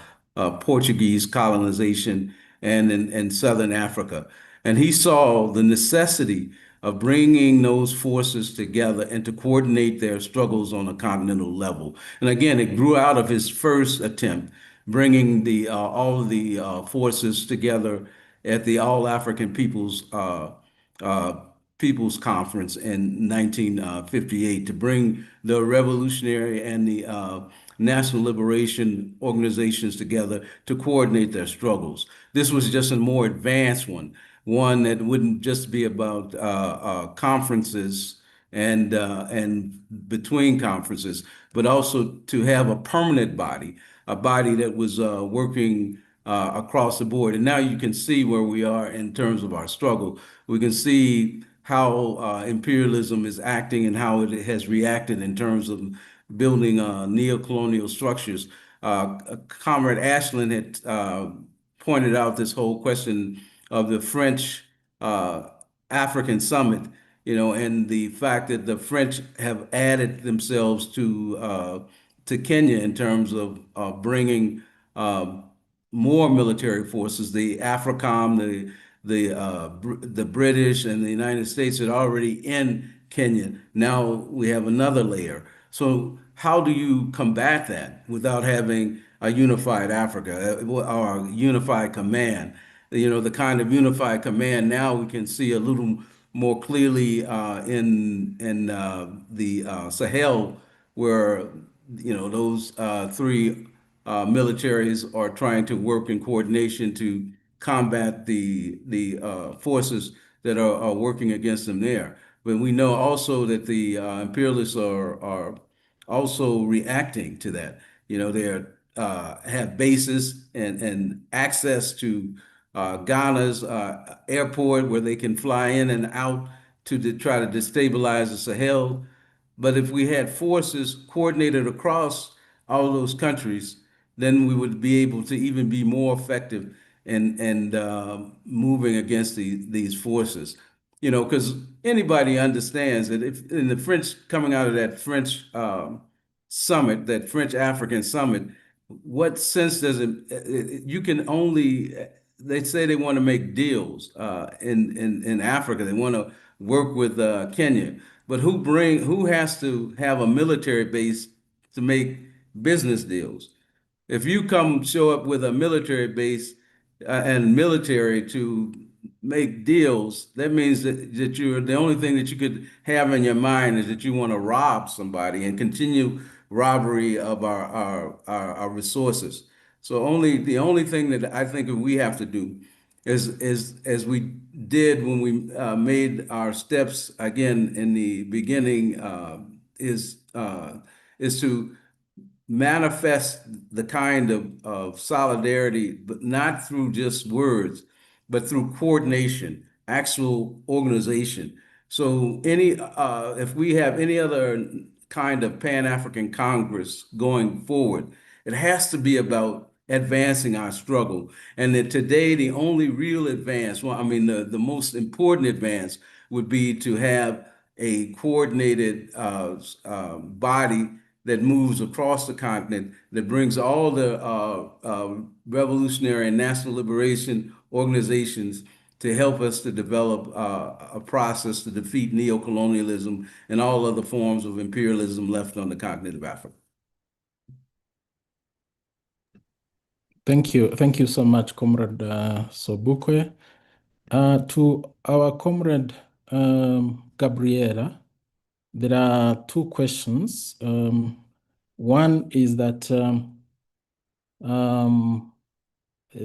Portuguese colonization and in Southern Africa. And he saw the necessity of bringing those forces together and to coordinate their struggles on a continental level. And again, it grew out of his first attempt, bringing all of the forces together at the All African People's Conference in 1958 to bring the revolutionary and the national liberation organizations together to coordinate their struggles. This was just a more advanced one that wouldn't just be about conferences and between conferences, but also to have a permanent body, a body that was working across the board. And now you can see where we are in terms of our struggle. We can see how imperialism is acting and how it has reacted in terms of building neo-colonial structures. Comrade Ashland had pointed out this whole question of the French African Summit, and the fact that the French have added themselves to to Kenya in terms of bringing more military forces. The AFRICOM, the British and the United States are already in Kenya. Now we have another layer. So how do you combat that without having a unified Africa or a unified command? You know, the kind of unified command now we can see a little more clearly in the Sahel, where you know those three militaries are trying to work in coordination to combat the forces that are working against them there. But we know also that the imperialists are also reacting to that. You know, they have bases and access to Ghana's airport where they can fly in and out to try to destabilize the Sahel. But if we had forces coordinated across all those countries, then we would be able to even be more effective in moving against these forces. You know, because anybody understands that if in the French coming out of that French summit, that French African summit, what sense does it? You can only they say they want to make deals in Africa. They want to work with Kenya, but who has to have a military base to make business deals? If you come show up with a military base and military to make deals, that means that you're the only thing that you could have in your mind is that you want to rob somebody and continue robbery of our resources. So the only thing that I think we have to do is as we did when we made our steps again in the beginning is to manifest the kind of solidarity, but not through just words, but through coordination, actual organization. So if we have any other kind of Pan-African Congress going forward, it has to be about advancing our struggle. And that today, the only real advance, well, I mean, the most important advance would be to have a coordinated body that moves across the continent, that brings all the revolutionary and national liberation organizations to help us to develop a process to defeat neocolonialism and all other forms of imperialism left on the continent of Africa. Thank you. Thank you so much, Comrade Sobukwe. To our comrade Gabriela, there are two questions. One is that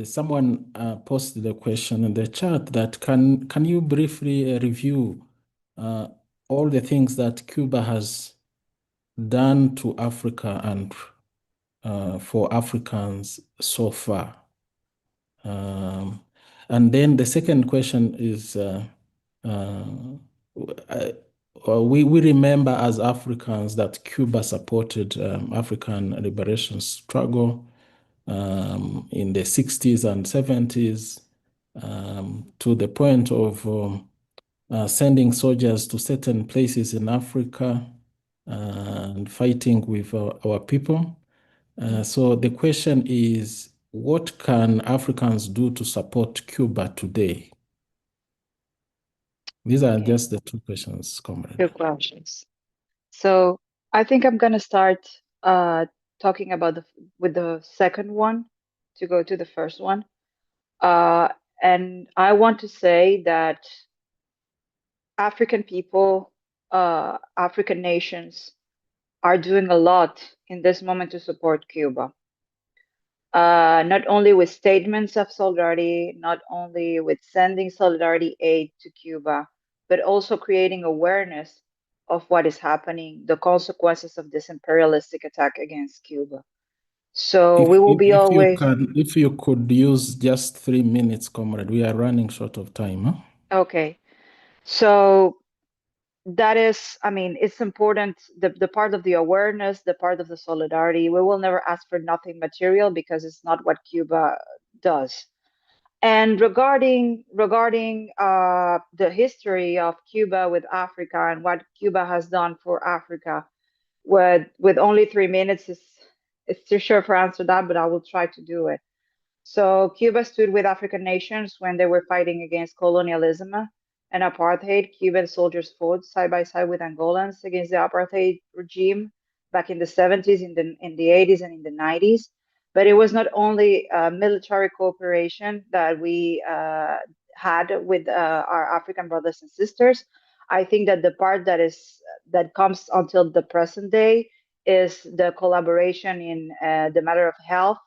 someone posted a question in the chat that can you briefly review all the things that Cuba has done to Africa and for Africans so far? And then the second question is, we remember as Africans that Cuba supported African liberation struggle in the 60s and 70s to the point of sending soldiers to certain places in Africa and fighting with our people. So the question is, what can Africans do to support Cuba today? These are just the two questions, comrade. Good questions. So I think I'm gonna start talking about with the second one to go to the first one. And I want to say that African people, African nations are doing a lot in this moment to support Cuba. Not only with statements of solidarity, not only with sending solidarity aid to Cuba, but also creating awareness of what is happening, the consequences of this imperialistic attack against Cuba. So we will be always. If you could use just 3 minutes, comrade, we are running short of time. Huh? Okay. So that is, I mean, it's important, the part of the awareness, the part of the solidarity. We will never ask for nothing material because it's not what Cuba does. And regarding the history of Cuba with Africa and what Cuba has done for Africa, with only 3 minutes, it's too short for answer that, but I will try to do it. So Cuba stood with African nations when they were fighting against colonialism and apartheid. Cuban soldiers fought side by side with Angolans against the apartheid regime back in the 70s, in the 80s, and in the 90s. But it was not only military cooperation that we had with our African brothers and sisters. I think that the part that comes until the present day is the collaboration in the matter of health,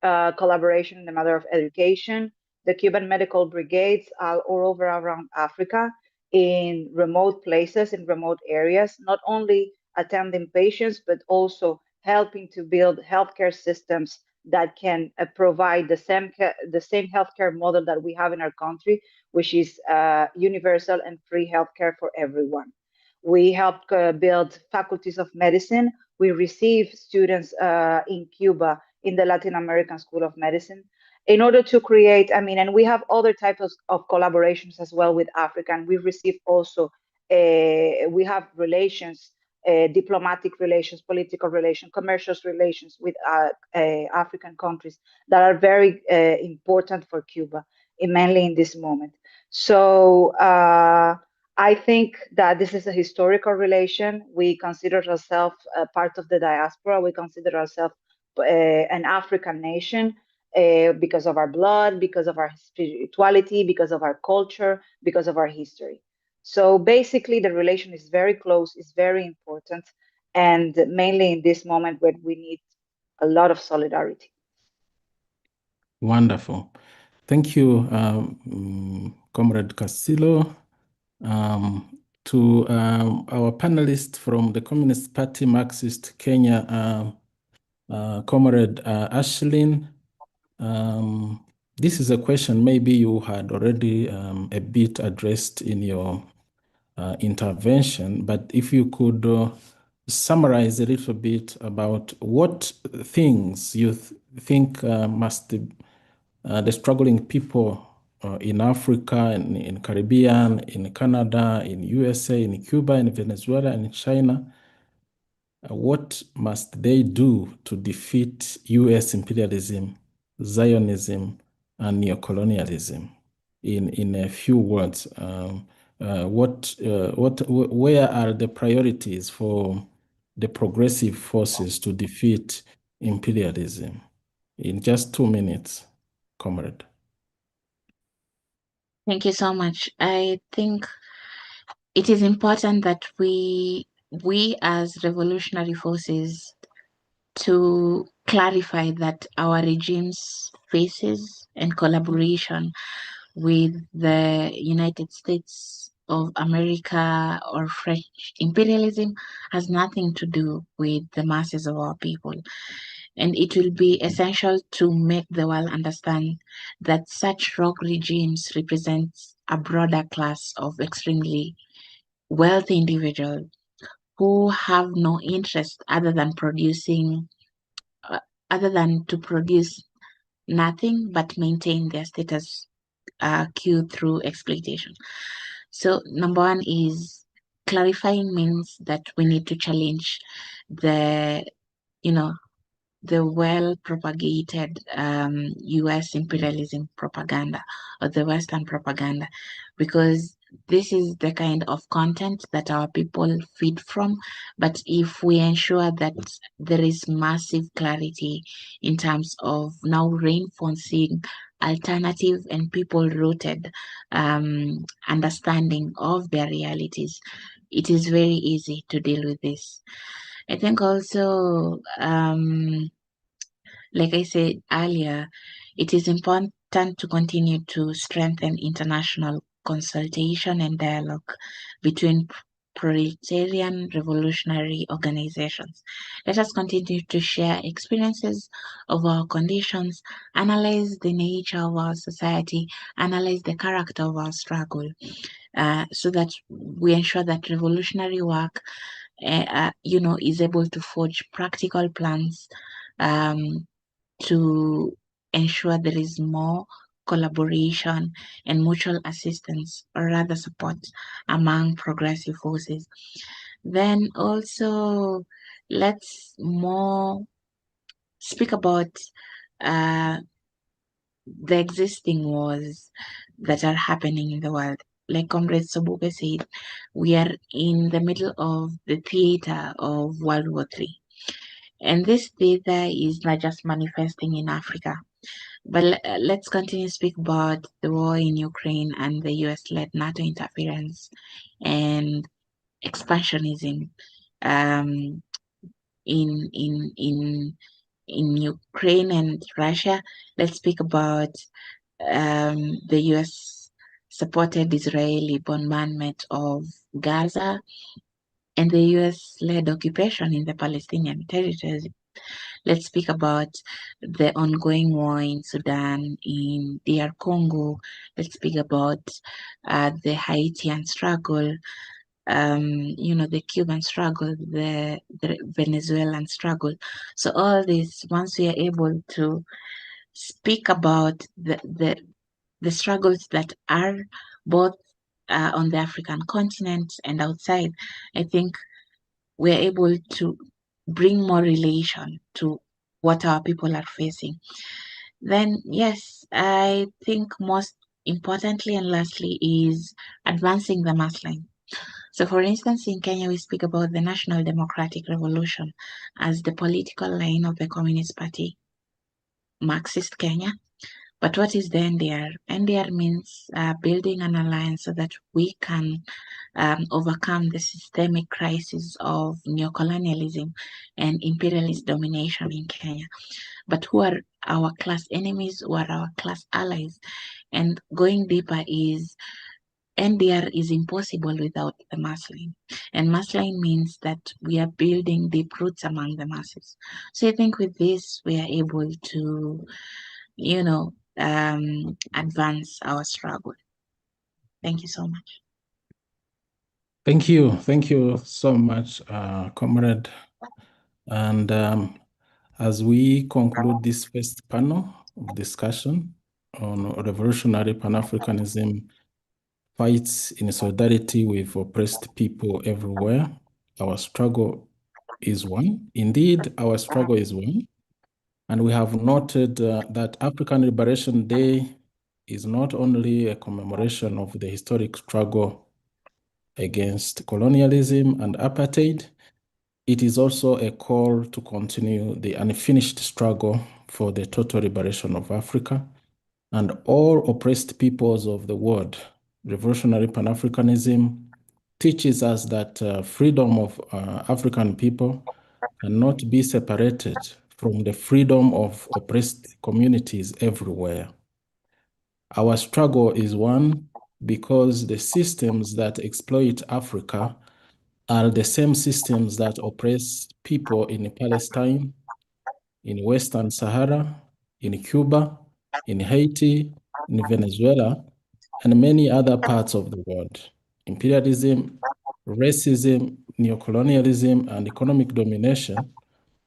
collaboration in the matter of education. The Cuban medical brigades are all over around Africa in remote places, in remote areas, not only attending patients, but also helping to build healthcare systems that can provide the same healthcare model that we have in our country, which is universal and free healthcare for everyone. We help build faculties of medicine. We receive students in Cuba in the Latin American School of Medicine in order to create, I mean, and we have other types of collaborations as well with Africa. And we receive also, we have relations, diplomatic relations, political relations, commercial relations with African countries that are very important for Cuba, mainly in this moment. So I think that this is a historical relation. We consider ourselves part of the diaspora. We consider ourselves an African nation because of our blood, because of our spirituality, because of our culture, because of our history. So basically, the relation is very close, is very important, and mainly in this moment when we need a lot of solidarity. Wonderful. Thank you, Comrade Castillo. To our panelist from the Communist Party Marxist Kenya, Comrade Ashlyn. This is a question maybe you had already a bit addressed in your intervention, but if you could summarize a little bit about what things you think must the struggling people in Africa, in Caribbean, in Canada, in USA, in Cuba, in Venezuela, and in China, what must they do to defeat US imperialism, Zionism, and neocolonialism? In a few words, where are the priorities for the progressive forces to defeat imperialism? In just 2 minutes, comrade. Thank you so much. I think it is important that we as revolutionary forces to clarify that our regime's faces and collaboration with the United States of America or French imperialism has nothing to do with the masses of our people. And it will be essential to make the world understand that such rogue regimes represent a broader class of extremely wealthy individuals who have no interest other than to produce nothing but maintain their status quo through exploitation. So number one is clarifying means that we need to challenge the well-propagated US imperialism propaganda or the Western propaganda, because this is the kind of content that our people feed from. But if we ensure that there is massive clarity in terms of now reinforcing alternative and people-rooted understanding of their realities, it is very easy to deal with this. I think also, like I said earlier, it is important to continue to strengthen international consultation and dialogue between proletarian revolutionary organizations. Let us continue to share experiences of our conditions, analyze the nature of our society, analyze the character of our struggle, so that we ensure that revolutionary work is able to forge practical plans to ensure there is more collaboration and mutual assistance, or rather support, among progressive forces. Then also, let's more speak about uh, the existing wars that are happening in the world. Like Comrade Sobuke said, we are in the middle of the theater of World War III. And this theater is not just manifesting in Africa. But let's continue to speak about the war in Ukraine and the US-led NATO interference and expansionism um, in Ukraine and Russia. Let's speak about the US supported Israeli bombardment of Gaza and the US led occupation in the Palestinian territories. Let's speak about the ongoing war in Sudan, in DR Congo. Let's speak about the Haitian struggle, the Cuban struggle, the Venezuelan struggle. So all this, once we are able to speak about the struggles that are both on the African continent and outside, I think we're able to bring more relation to what our people are facing. Then, yes, I think most importantly and lastly is advancing the mass line. So, for instance, in Kenya, we speak about the National Democratic Revolution as the political line of the Communist Party, Marxist Kenya. But what is the NDR? NDR means building an alliance so that we can overcome the systemic crisis of neocolonialism and imperialist domination in Kenya. But who are our class enemies? Who are our class allies? And going deeper is NDR is impossible without the mass line. And mass line means that we are building deep roots among the masses. So I think with this, we are able to, advance our struggle. Thank you so much. Thank you. Thank you so much, Comrade. And as we conclude this first panel of discussion on revolutionary Pan-Africanism fights in solidarity with oppressed people everywhere, our struggle is one. Indeed, our struggle is one. And we have noted that African Liberation Day is not only a commemoration of the historic struggle against colonialism and apartheid, it is also a call to continue the unfinished struggle for the total liberation of Africa and all oppressed peoples of the world. Revolutionary Pan-Africanism teaches us that freedom of African people cannot be separated from the freedom of oppressed communities everywhere. Our struggle is one because the systems that exploit Africa are the same systems that oppress people in Palestine, in Western Sahara, in Cuba, in Haiti, in Venezuela, and many other parts of the world. Imperialism, racism, neocolonialism, and economic domination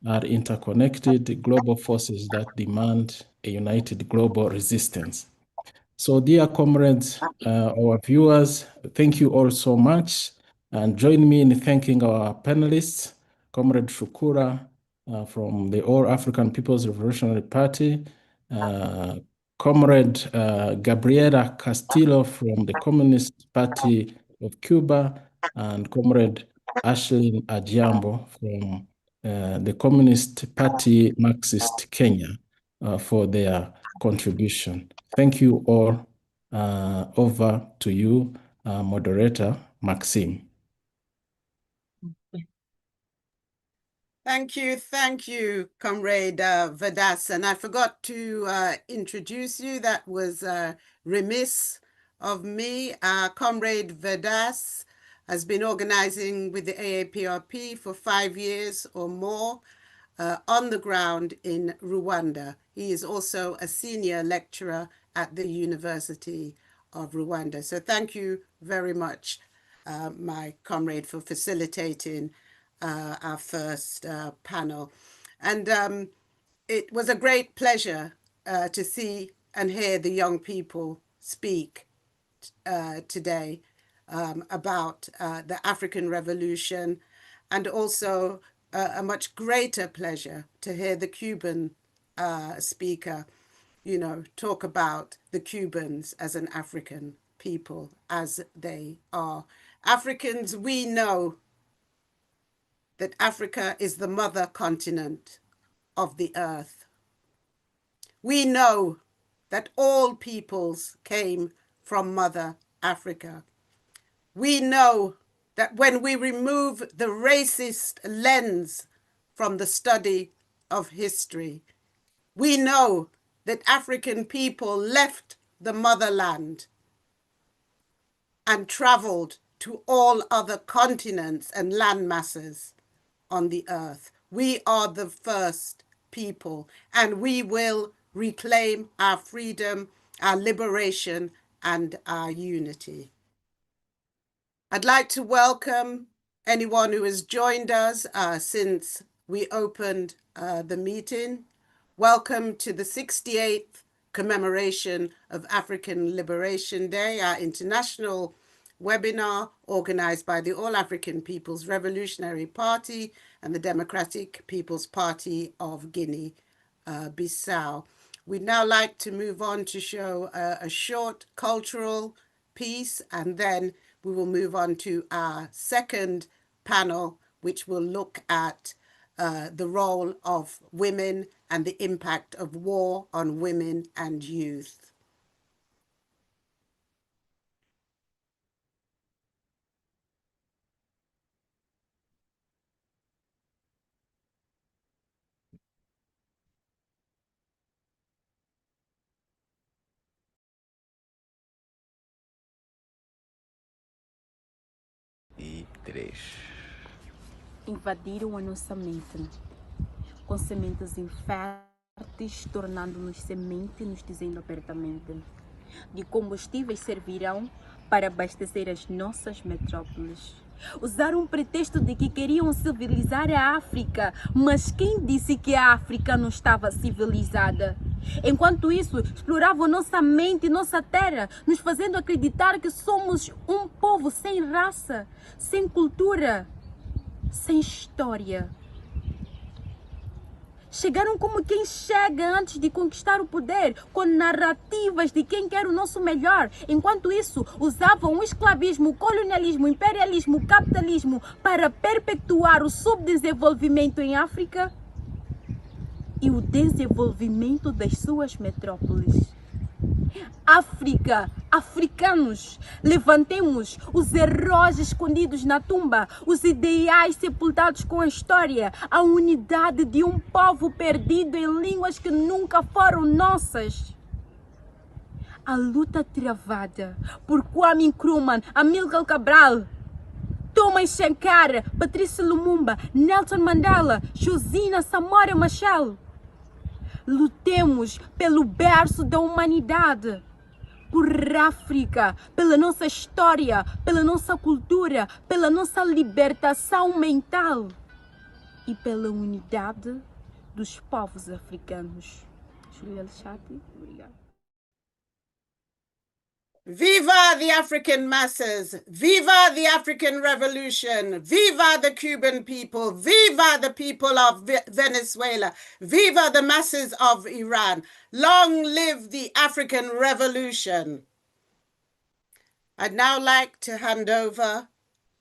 are interconnected global forces that demand a united global resistance. So, dear comrades, our viewers, thank you all so much. And join me in thanking our panelists, Comrade Shukura from the All African People's Revolutionary Party, Comrade Gabriela Castillo from the Communist Party of Cuba, and Comrade Ashlyn Ajiambo from the Communist Party Marxist Kenya for their contribution. Thank you all. Over to you, moderator Maxime. Thank you, Comrade Vadas. And I forgot to introduce you. That was remiss of me. Comrade Vadas has been organizing with the AAPRP for 5 years or more on the ground in Rwanda. He is also a senior lecturer at the University of Rwanda. So thank you very much, my comrade, for facilitating our first panel. And it was a great pleasure to see and hear the young people speak today about the African Revolution, and also a much greater pleasure to hear the Cuban speaker, you know, talk about the Cubans as an African people, as they are. Africans, we know that Africa is the mother continent of the earth. We know that all peoples came from Mother Africa. We know that when we remove the racist lens from the study of history, we know that African people left the motherland and traveled to all other continents and land masses on the earth. We are the first people, and we will reclaim our freedom, our liberation, and our unity. I'd like to welcome anyone who has joined us since we opened the meeting. Welcome to the 68th commemoration of African Liberation Day, our international webinar organized by the All African People's Revolutionary Party and the Democratic People's Party of Guinea-Bissau. We'd now like to move on to show a short cultural piece, and then we will move on to our second panel, which will look at the role of women and the impact of war on women and youth. E 3. Invadiram a nossa mente com sementes inférteis, tornando-nos semente, nos dizendo abertamente: de combustíveis servirão para abastecer as nossas metrópoles. Usaram um pretexto de que queriam civilizar a África, mas quem disse que a África não estava civilizada? Enquanto isso, exploravam nossa mente e nossa terra, nos fazendo acreditar que somos um povo sem raça, sem cultura, sem história. Chegaram como quem chega antes de conquistar o poder, com narrativas de quem quer o nosso melhor. Enquanto isso, usavam o escravismo, o colonialismo, o imperialismo, o capitalismo para perpetuar o subdesenvolvimento em África e o desenvolvimento das suas metrópoles. África, africanos, levantemos os heróis escondidos na tumba, os ideais sepultados com a história, a unidade de um povo perdido em línguas que nunca foram nossas. A luta travada por Kwame Nkrumah, Amílcar Cabral, Thomas Sankara, Patrice Lumumba, Nelson Mandela, Josina Samora Machel. Lutemos pelo berço da humanidade, por África, pela nossa história, pela nossa cultura, pela nossa libertação mental e pela unidade dos povos africanos. Julia Alchati, obrigada. Viva the African masses! Viva the African Revolution! Viva the Cuban people! Viva the people of Venezuela! Viva the masses of Iran! Long live the African Revolution! I'd now like to hand over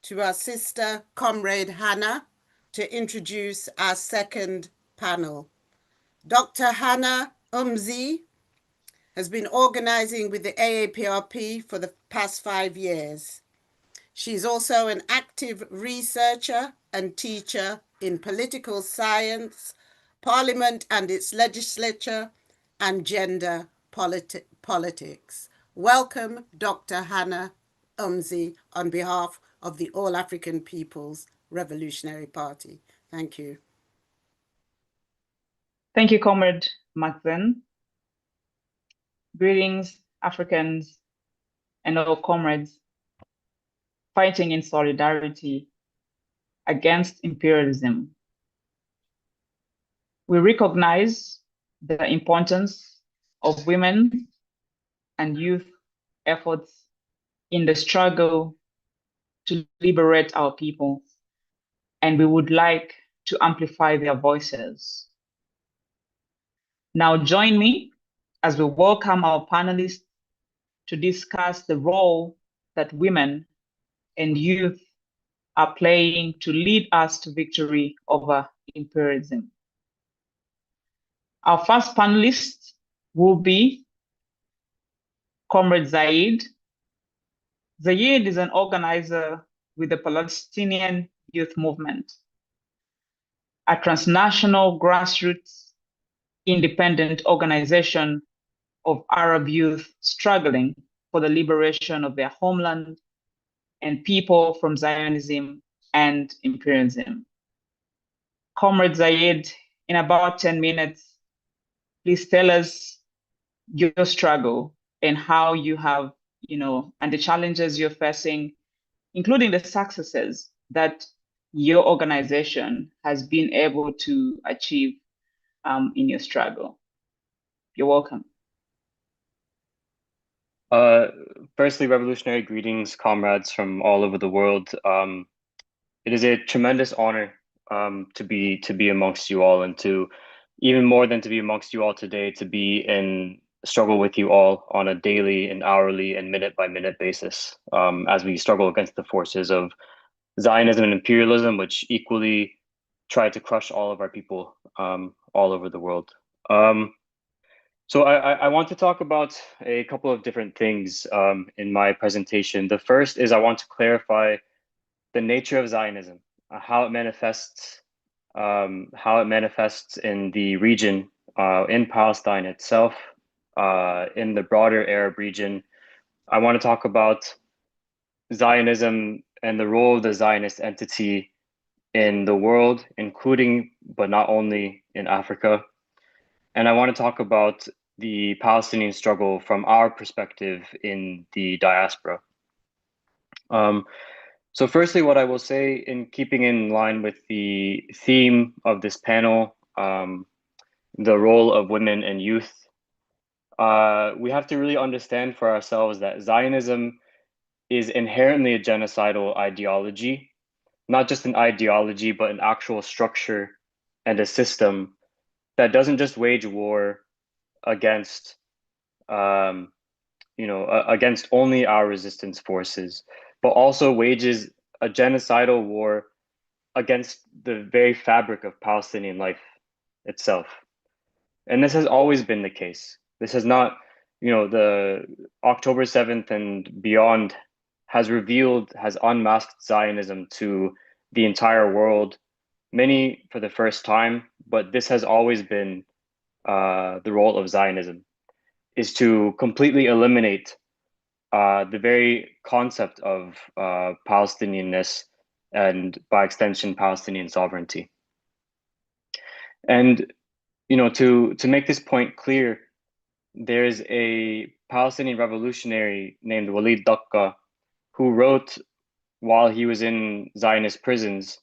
to our sister, Comrade Hannah, to introduce our second panel. Dr. Hannah Umzi has been organizing with the AAPRP for the past 5 years. She's also an active researcher and teacher in political science, parliament and its legislature, and gender politics. Welcome, Dr. Hannah Umzi, on behalf of the All African People's Revolutionary Party. Thank you. Thank you, Comrade Maxen. Greetings, Africans and all comrades fighting in solidarity against imperialism. We recognize the importance of women and youth efforts in the struggle to liberate our people. And we would like to amplify their voices. Now join me as we welcome our panelists to discuss the role that women and youth are playing to lead us to victory over imperialism. Our first panelist will be Comrade Zaid. Zaid is an organizer with the Palestinian Youth Movement, a transnational grassroots independent organization of Arab youth struggling for the liberation of their homeland and people from Zionism and imperialism. Comrade Zaid, in about 10 minutes, please tell us your struggle and how you have, and the challenges you're facing, including the successes that your organization has been able to achieve in your struggle. You're welcome. Firstly, revolutionary greetings, comrades from all over the world. It is a tremendous honor to be amongst you all, and to, even more than to be amongst you all today, to be in struggle with you all on a daily and hourly and minute by minute basis as we struggle against the forces of Zionism and imperialism, which equally try to crush all of our people all over the world. So I want to talk about a couple of different things in my presentation. The first is I want to clarify the nature of Zionism, how it manifests in the region, in Palestine itself, in the broader Arab region. I want to talk about Zionism and the role of the Zionist entity in the world, including, but not only, in Africa. And I want to talk about the Palestinian struggle from our perspective in the diaspora. So firstly, what I will say, in keeping in line with the theme of this panel, the role of women and youth, we have to really understand for ourselves that Zionism is inherently a genocidal ideology, not just an ideology, but an actual structure and a system that doesn't just wage war against, against only our resistance forces, but also wages a genocidal war against the very fabric of Palestinian life itself. And this has always been the case. This has not, the October 7th and beyond has unmasked Zionism to the entire world, many for the first time, but this has always been the role of Zionism, is to completely eliminate the very concept of Palestinianness and, by extension, Palestinian sovereignty. And to make this point clear, there's a Palestinian revolutionary named Walid Daqqa who wrote while he was in Zionist prisons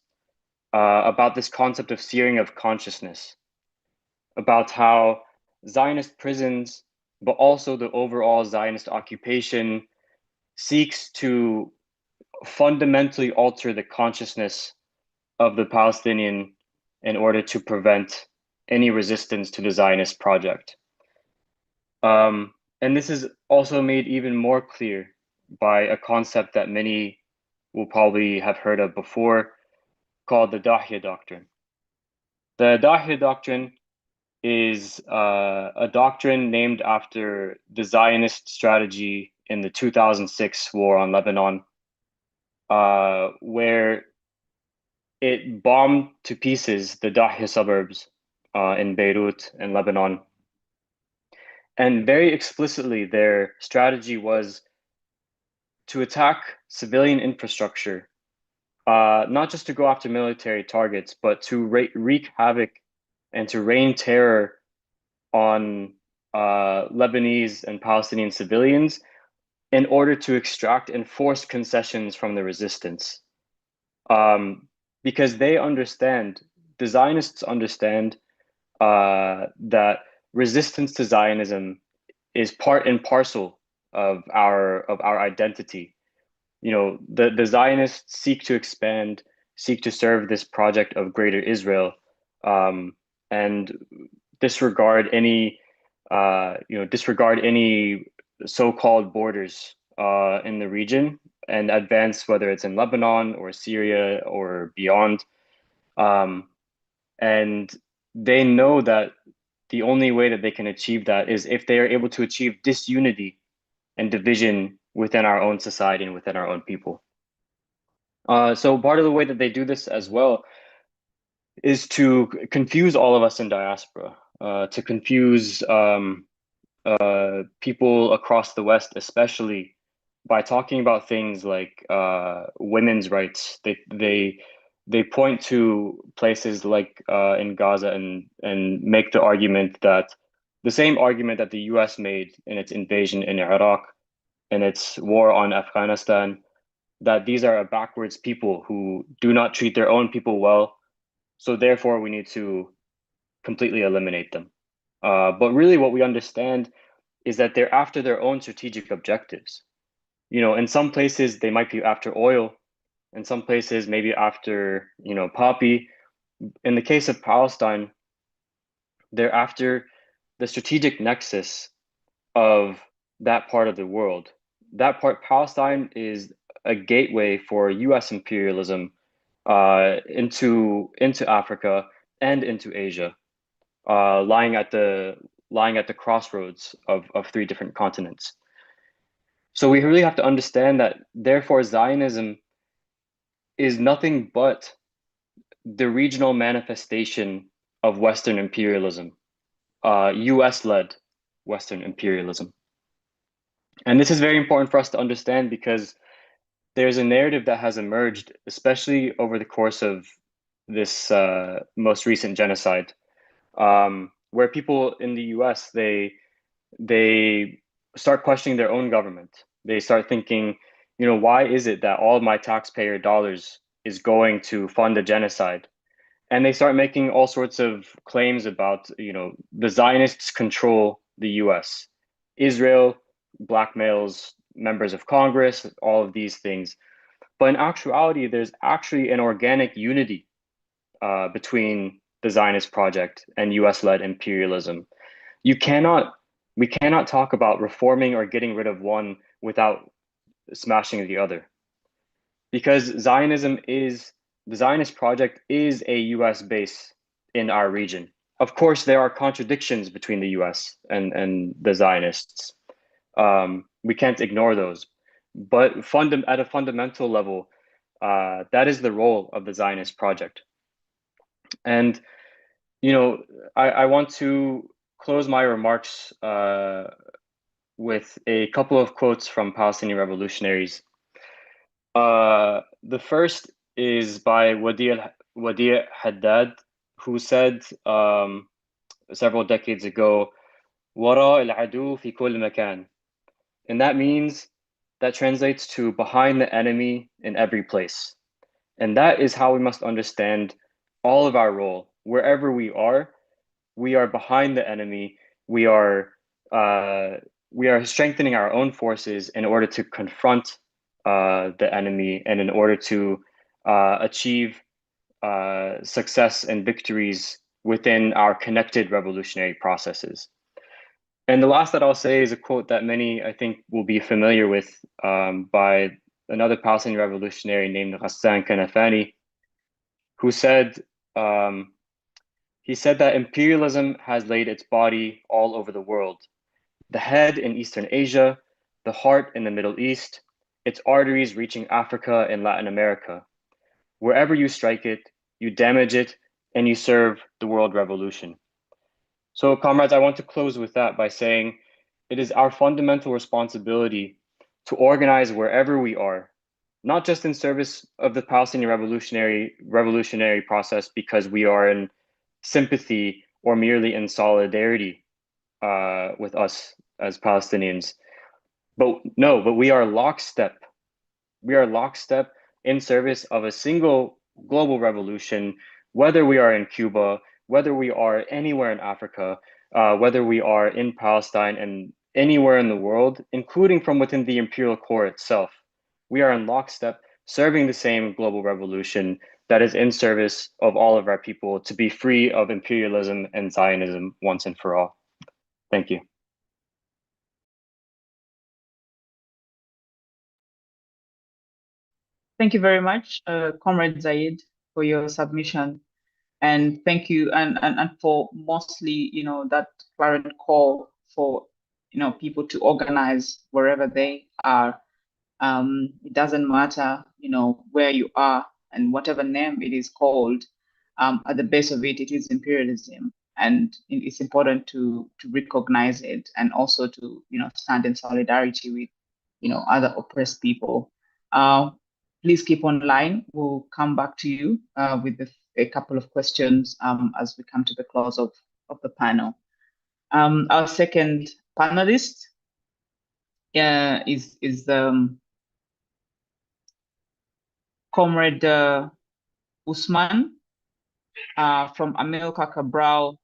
about this concept of searing of consciousness, about how Zionist prisons, but also the overall Zionist occupation, seeks to fundamentally alter the consciousness of the Palestinian in order to prevent any resistance to the Zionist project. And this is also made even more clear by a concept that many will probably have heard of before, called the Dahya Doctrine. The Dahya Doctrine is a doctrine named after the Zionist strategy in the 2006 war on Lebanon, where it bombed to pieces the Dahya suburbs in Beirut and Lebanon. And very explicitly, their strategy was to attack civilian infrastructure, not just to go after military targets, but to wreak havoc and to rain terror on Lebanese and Palestinian civilians in order to extract and force concessions from the resistance. Because they understand, the Zionists understand that resistance to Zionism is part and parcel of our identity. The Zionists seek to expand, seek to serve this project of Greater Israel, and disregard any so-called borders in the region, and advance, whether it's in Lebanon or Syria or beyond. And they know that the only way that they can achieve that is if they are able to achieve disunity and division within our own society and within our own people. So part of the way that they do this as well is to confuse all of us in diaspora, to confuse people across the West, especially by talking about things like women's rights. They point to places like in Gaza and make the argument that the same argument that the US made in its invasion in Iraq and its war on Afghanistan, that these are a backwards people who do not treat their own people well, so therefore we need to completely eliminate them. But really what we understand is that they're after their own strategic objectives. In some places they might be after oil, in some places maybe after, poppy. In the case of Palestine, they're after the strategic nexus of that part of the world. That part, Palestine, is a gateway for US imperialism into Africa and into Asia, lying at the crossroads of 3 different continents. So we really have to understand that, therefore, Zionism is nothing but the regional manifestation of Western imperialism, US-led Western imperialism. And this is very important for us to understand, because there's a narrative that has emerged, especially over the course of this most recent genocide, where people in the US, they start questioning their own government. They start thinking, why is it that all of my taxpayer dollars is going to fund a genocide? And they start making all sorts of claims about, the Zionists control the US. Israel blackmails members of Congress, all of these things. But in actuality, there's actually an organic unity between the Zionist project and US-led imperialism. We cannot talk about reforming or getting rid of one without smashing the other. Because the Zionist project is a US base in our region. Of course, there are contradictions between the US and the Zionists. We can't ignore those. But at a fundamental level, that is the role of the Zionist project. And, I want to close my remarks with a couple of quotes from Palestinian revolutionaries. The first is by Wadi Haddad, who said several decades ago, "Wara al-adu fi kull makan." And that translates to behind the enemy in every place. And that is how we must understand all of our role. Wherever we are behind the enemy. We are strengthening our own forces in order to confront the enemy, and in order to achieve success and victories within our connected revolutionary processes. And the last that I'll say is a quote that many, I think, will be familiar with, by another Palestinian revolutionary named Ghassan Kanafani, who said, he said that imperialism has laid its body all over the world, the head in Eastern Asia, the heart in the Middle East, its arteries reaching Africa and Latin America. Wherever you strike it, you damage it, and you serve the world revolution. So, comrades, I want to close with that by saying it is our fundamental responsibility to organize wherever we are, not just in service of the Palestinian revolutionary process because we are in sympathy or merely in solidarity with us as Palestinians. But we are lockstep. We are lockstep in service of a single global revolution, whether we are in Cuba, whether we are anywhere in Africa, whether we are in Palestine and anywhere in the world, including from within the imperial core itself. We are in lockstep serving the same global revolution that is in service of all of our people to be free of imperialism and Zionism once and for all. Thank you. Thank you very much, Comrade Zaid, for your submission. And thank you and for mostly, that clarion call for, people to organize wherever they are. It doesn't matter, where you are and whatever name it is called, at the base of it, it is imperialism. And it's important to recognize it and also to, stand in solidarity with, other oppressed people. Please keep online. We'll come back to you with a couple of questions as we come to the close of the panel. Our second panelist is Comrade Usman from Amilcar Cabral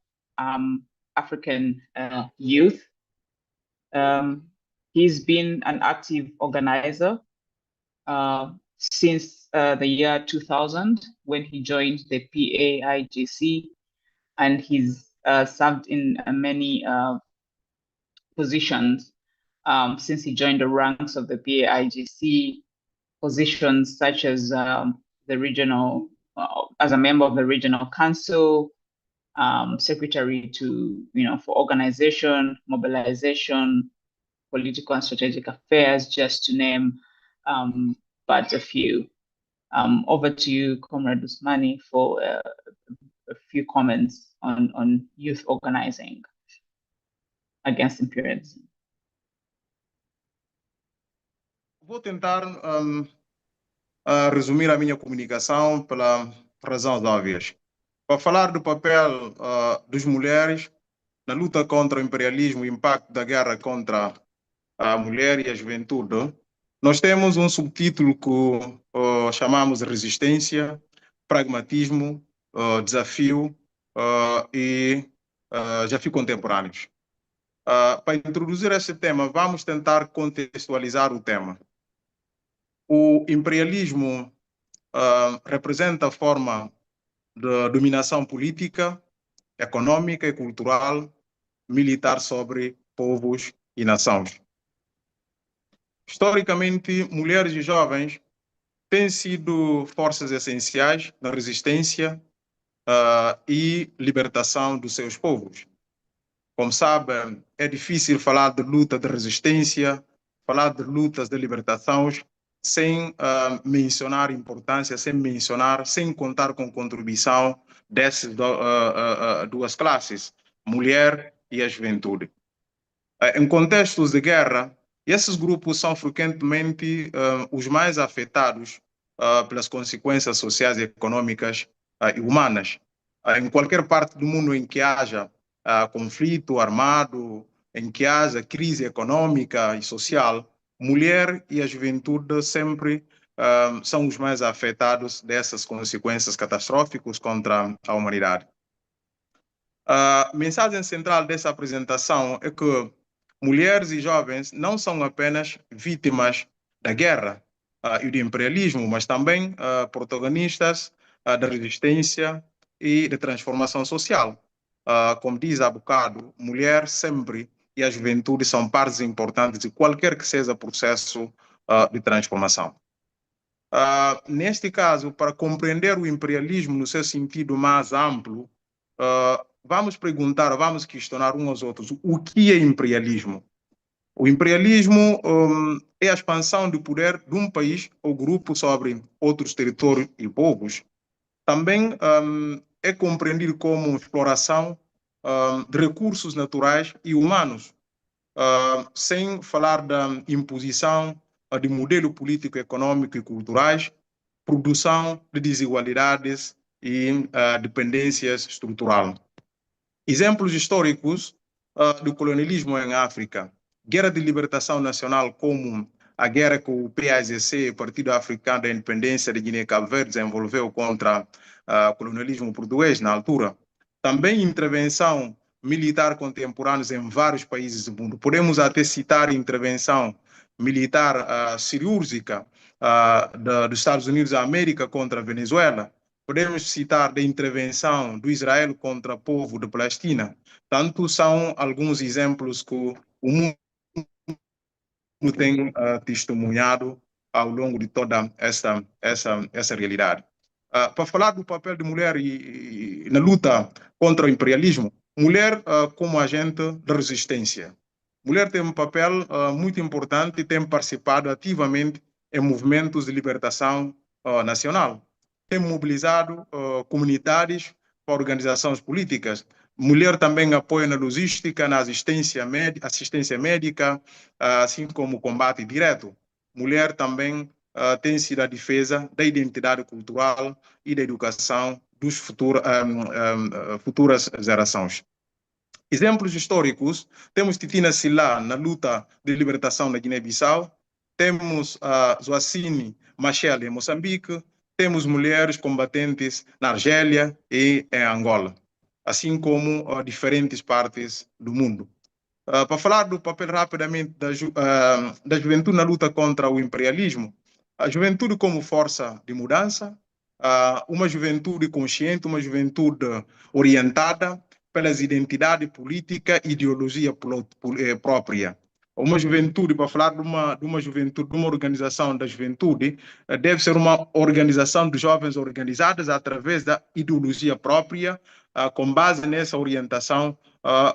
African Youth. He's been an active organizer since the year 2000 when he joined the PAIGC, and he's served in many positions since he joined the ranks of the PAIGC, positions such as the regional, as a member of the regional council, secretary to, for organization, mobilization, political and strategic affairs, just to name but a few. Over to you, Comrade Usmani, for a few comments on youth organizing against imperialism. Vou tentar resumir a minha comunicação pela razões óbvias. Para falar do papel das mulheres na luta contra o imperialismo e o impacto da guerra contra a mulher e a juventude, nós temos um subtítulo que chamamos de resistência, pragmatismo, desafio e desafio contemporâneos. Para introduzir este tema, vamos tentar contextualizar o tema. O imperialismo representa a forma de dominação política, econômica e cultural, militar sobre povos e nações. Historicamente, mulheres e jovens têm sido forças essenciais na resistência e libertação dos seus povos. Como sabem, é difícil falar de luta de resistência, falar de lutas de libertações, sem mencionar importância, sem contar com contribuição dessas duas classes, mulher e a juventude. Em contextos de guerra, esses grupos são frequentemente os mais afetados pelas consequências sociais e econômicas e humanas. Em qualquer parte do mundo em que haja conflito armado, em que haja crise econômica e social, mulher e a juventude sempre são os mais afetados dessas consequências catastróficas contra a humanidade. A mensagem central dessa apresentação é que mulheres e jovens não são apenas vítimas da guerra e do imperialismo, mas também protagonistas da resistência e da transformação social. Como diz há bocado, mulher sempre e a juventude são partes importantes de qualquer que seja processo de transformação. Neste caso, para compreender o imperialismo no seu sentido mais amplo, vamos perguntar, vamos questionar uns aos outros o que é imperialismo. O imperialismo é a expansão do poder de um país ou grupo sobre outros territórios e povos. Também é compreendido como exploração de recursos naturais e humanos, sem falar da imposição de modelo político, econômico e culturais, produção de desigualdades e dependências estruturais. Exemplos históricos do colonialismo em África: guerra de libertação nacional, como a guerra que o PAIGC, Partido Africano da Independência de Guiné e Cabo Verde, desenvolveu contra o colonialismo português na altura. Também intervenção militar contemporânea em vários países do mundo. Podemos até citar a intervenção militar cirúrgica dos Estados Unidos da América contra a Venezuela, podemos citar da intervenção do Israel contra o povo da Palestina. Tanto são alguns exemplos que o mundo tem testemunhado ao longo de toda essa realidade. Para falar do papel de mulher na luta contra o imperialismo, mulher como agente de resistência. Mulher tem um papel muito importante e tem participado ativamente em movimentos de libertação nacional. Tem mobilizado comunidades para organizações políticas. Mulher também apoia na logística, na assistência médica, assim como o combate direto. Mulher também tem sido a defesa da identidade cultural e da educação dos futuras gerações. Exemplos históricos, temos Titina Sila na luta de libertação da Guiné-Bissau, temos Joacine Machel em Moçambique, temos mulheres combatentes na Argélia e em Angola, assim como diferentes partes do mundo. Para falar do papel rapidamente da juventude na luta contra o imperialismo, a juventude como força de mudança, uma juventude consciente, uma juventude orientada pelas identidades políticas e ideologia própria. Uma juventude, para falar de uma juventude, de uma organização da juventude, deve ser uma organização de jovens organizadas através da ideologia própria, com base nessa orientação,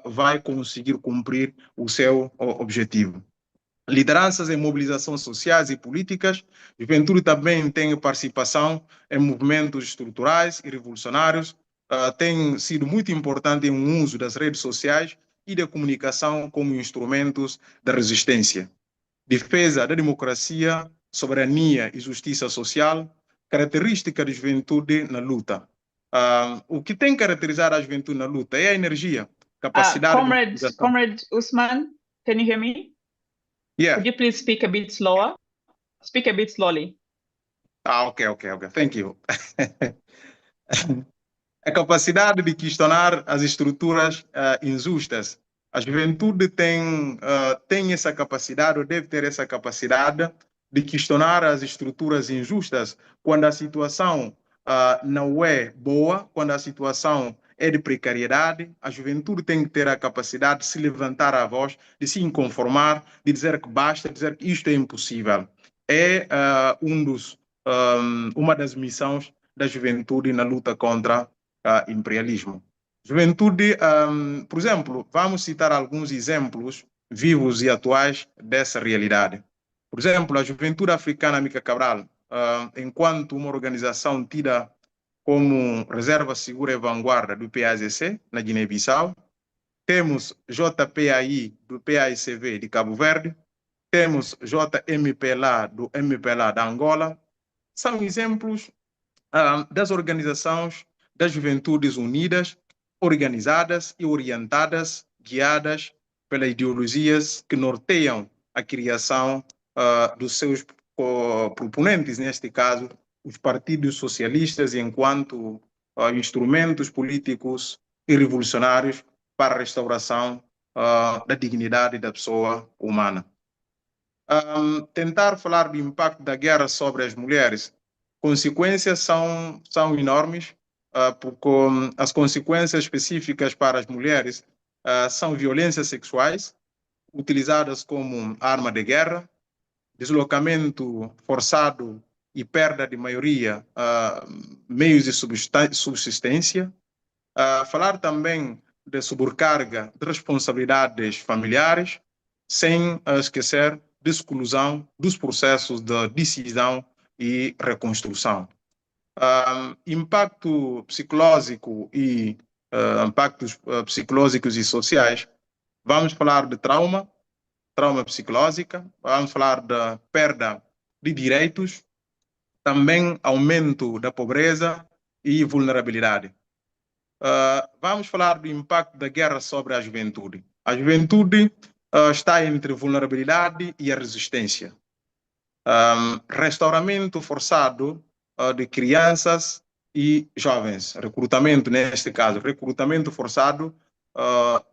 vai conseguir cumprir o seu objetivo. Lideranças em mobilizações sociais e políticas, juventude também tem participação em movimentos estruturais e revolucionários, tem sido muito importante em uso das redes sociais e da comunicação como instrumentos de resistência. Defesa da democracia, soberania e justiça social, característica da juventude na luta. O que tem caracterizado a juventude na luta é a energia, capacidade de... Comrade Usman, can you hear me? Yeah. Could you please speak a bit slower? Speak a bit slowly. Okay. Thank you. A capacidade de questionar as estruturas injustas. A juventude tem essa capacidade, ou deve ter essa capacidade de questionar as estruturas injustas quando a situação não é boa, quando a situação é de precariedade. A juventude tem que ter a capacidade de se levantar a voz, de se inconformar, de dizer que basta, de dizer que isto é impossível. É uma das missões da juventude na luta contra imperialismo. Juventude, por exemplo, vamos citar alguns exemplos vivos e atuais dessa realidade. Por exemplo, a Juventude Africana Mica Cabral, enquanto uma organização tida como reserva segura e vanguarda do PAGC na Guiné-Bissau, temos JPAI do PAICV de Cabo Verde, temos JMPLA do MPLA da Angola. São exemplos das organizações das Juventudes Unidas, organizadas e orientadas, guiadas pelas ideologias que norteiam a criação dos seus proponentes, neste caso, os partidos socialistas, enquanto instrumentos políticos e revolucionários para a restauração da dignidade da pessoa humana. Tentar falar do impacto da guerra sobre as mulheres, consequências são enormes, porque as consequências específicas para as mulheres são violências sexuais, utilizadas como arma de guerra, deslocamento forçado e perda de maioria meios de subsistência, falar também de sobrecarga de responsabilidades familiares, sem esquecer de exclusão dos processos de decisão e reconstrução. Impacto psicológico e impactos psicológicos e sociais. Vamos falar de trauma psicológica, vamos falar da perda de direitos, também aumento da pobreza e vulnerabilidade. Vamos falar do impacto da guerra sobre a juventude. A juventude está entre vulnerabilidade e a resistência. Restauramento forçado de crianças e jovens. Recrutamento, neste caso, recrutamento forçado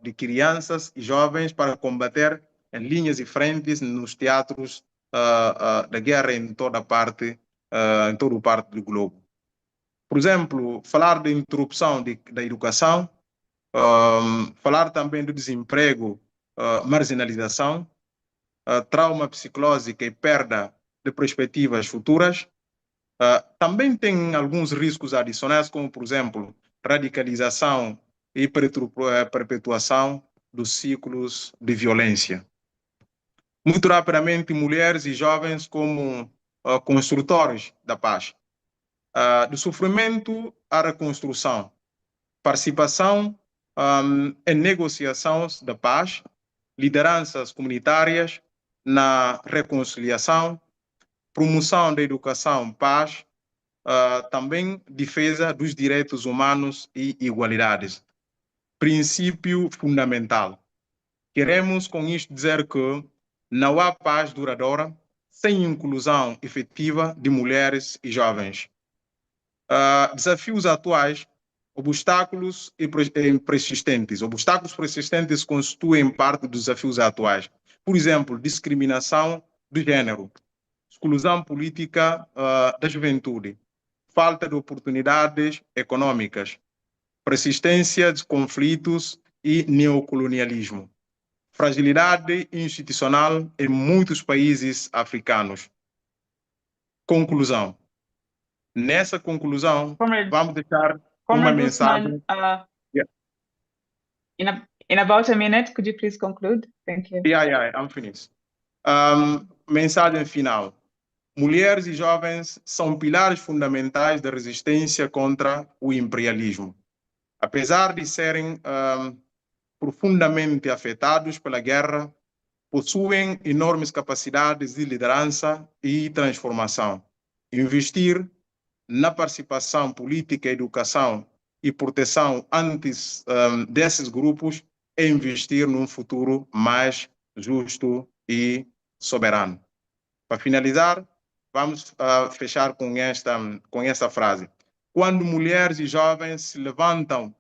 de crianças e jovens para combater em linhas e frentes nos teatros da guerra em toda parte do globo. Por exemplo, falar de interrupção da educação, falar também do desemprego, marginalização, trauma psicológico e perda de perspectivas futuras. Também tem alguns riscos adicionais, como, por exemplo, radicalização e perpetuação dos ciclos de violência. Muito rapidamente, mulheres e jovens como construtores da paz. Do sofrimento à reconstrução, participação em negociações da paz, lideranças comunitárias na reconciliação, promoção da educação, paz, também defesa dos direitos humanos e igualdades. Princípio fundamental. Queremos com isto dizer que não há paz duradoura sem inclusão efetiva de mulheres e jovens. Desafios atuais, obstáculos persistentes. Obstáculos persistentes constituem parte dos desafios atuais. Por exemplo, discriminação de gênero, exclusão política da juventude, falta de oportunidades econômicas, persistência de conflitos e neocolonialismo, fragilidade institucional em muitos países africanos. Conclusão. Nessa conclusão, vamos deixar uma mensagem. Usman, in about a minute, could you please conclude? Thank you. Yeah, I'm finished. Mensagem final. Mulheres e jovens são pilares fundamentais da resistência contra o imperialismo. Apesar de serem profundamente afetados pela guerra, possuem enormes capacidades de liderança e transformação. Investir na participação política, educação e proteção antes desses grupos é investir num futuro mais justo e soberano. Para finalizar, vamos fechar com esta frase. Quando mulheres e jovens se levantam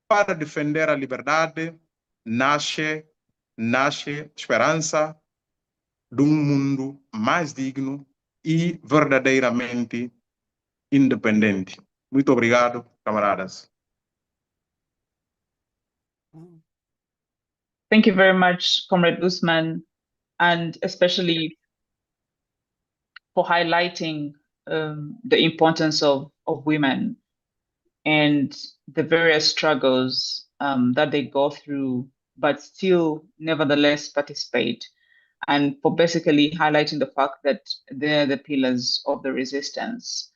para defender a liberdade, nasce esperança de um mundo mais digno e verdadeiramente independente. Muito obrigado, camaradas. Thank you very much, Comrade Usman, and especially for highlighting the importance of women and the various struggles that they go through, but still nevertheless participate, and for basically highlighting the fact that they're the pillars of the resistance.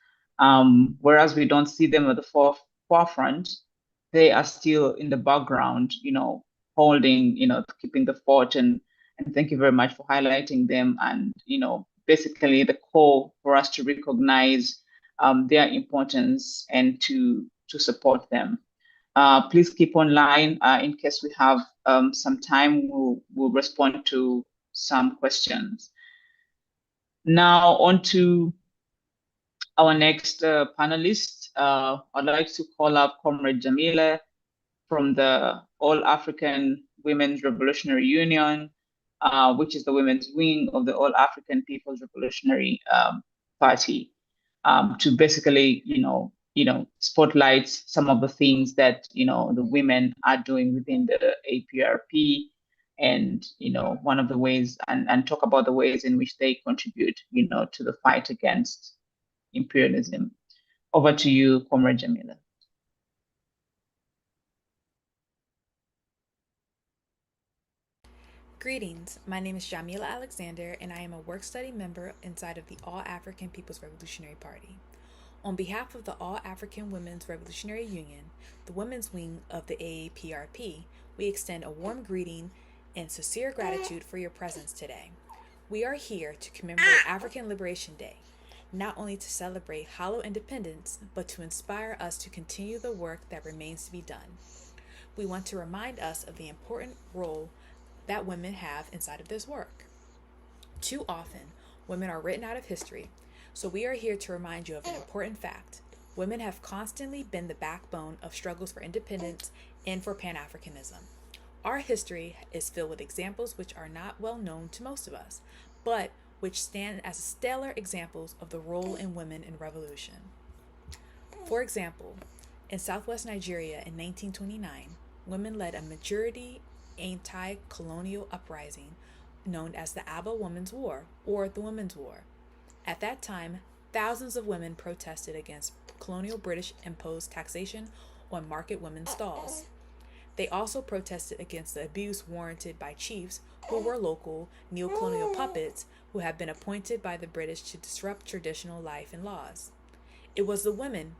Whereas we don't see them at the forefront, they are still in the background, holding, keeping the fort. And thank you very much for highlighting them. And, basically the call for us to recognize their importance and to support them. Please keep online. In case we have some time, we'll respond to some questions. Now on to our next panelist. I'd like to call up Comrade Jamila from the All African Women's Revolutionary Union, which is the women's wing of the All African People's Revolutionary Party, to basically, spotlight some of the things that, the women are doing within the APRP, and, one of the ways, and talk about the ways in which they contribute, to the fight against imperialism. Over to you, Comrade Jamila. Greetings, my name is Jamila Alexander, and I am a work-study member inside of the All African People's Revolutionary Party. On behalf of the All African Women's Revolutionary Union, the women's wing of the AAPRP, we extend a warm greeting and sincere gratitude for your presence today. We are here to commemorate African Liberation Day, not only to celebrate hollow independence, but to inspire us to continue the work that remains to be done. We want to remind us of the important role that women have inside of this work. Too often, women are written out of history, so we are here to remind you of an important fact. Women have constantly been the backbone of struggles for independence and for Pan-Africanism. Our history is filled with examples which are not well known to most of us, but which stand as stellar examples of the role in women in revolution. For example, in southwest Nigeria in 1929, women led a majority anti-colonial uprising known as the Aba Women's War or the Women's War. At that time, thousands of women protested against colonial British imposed taxation on market women's stalls. They also protested against the abuse warranted by chiefs who were local neo-colonial puppets who had been appointed by the British to disrupt traditional life and laws. It was the women,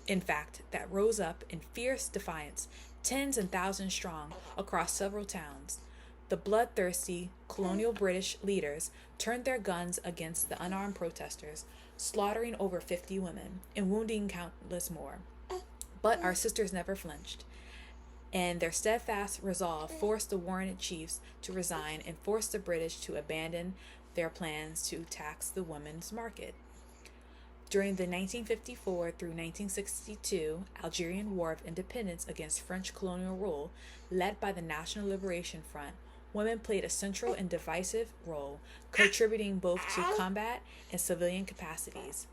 in fact, that rose up in fierce defiance, tens and thousands strong, across several towns. The bloodthirsty colonial British leaders turned their guns against the unarmed protesters, slaughtering over 50 women and wounding countless more. But our sisters never flinched, and their steadfast resolve forced the warrented chiefs to resign and forced the British to abandon their plans to tax the women's market. During the 1954 through 1962 Algerian War of Independence against French colonial rule, led by the National Liberation Front, women played a central and decisive role, contributing both to combat and civilian capacities.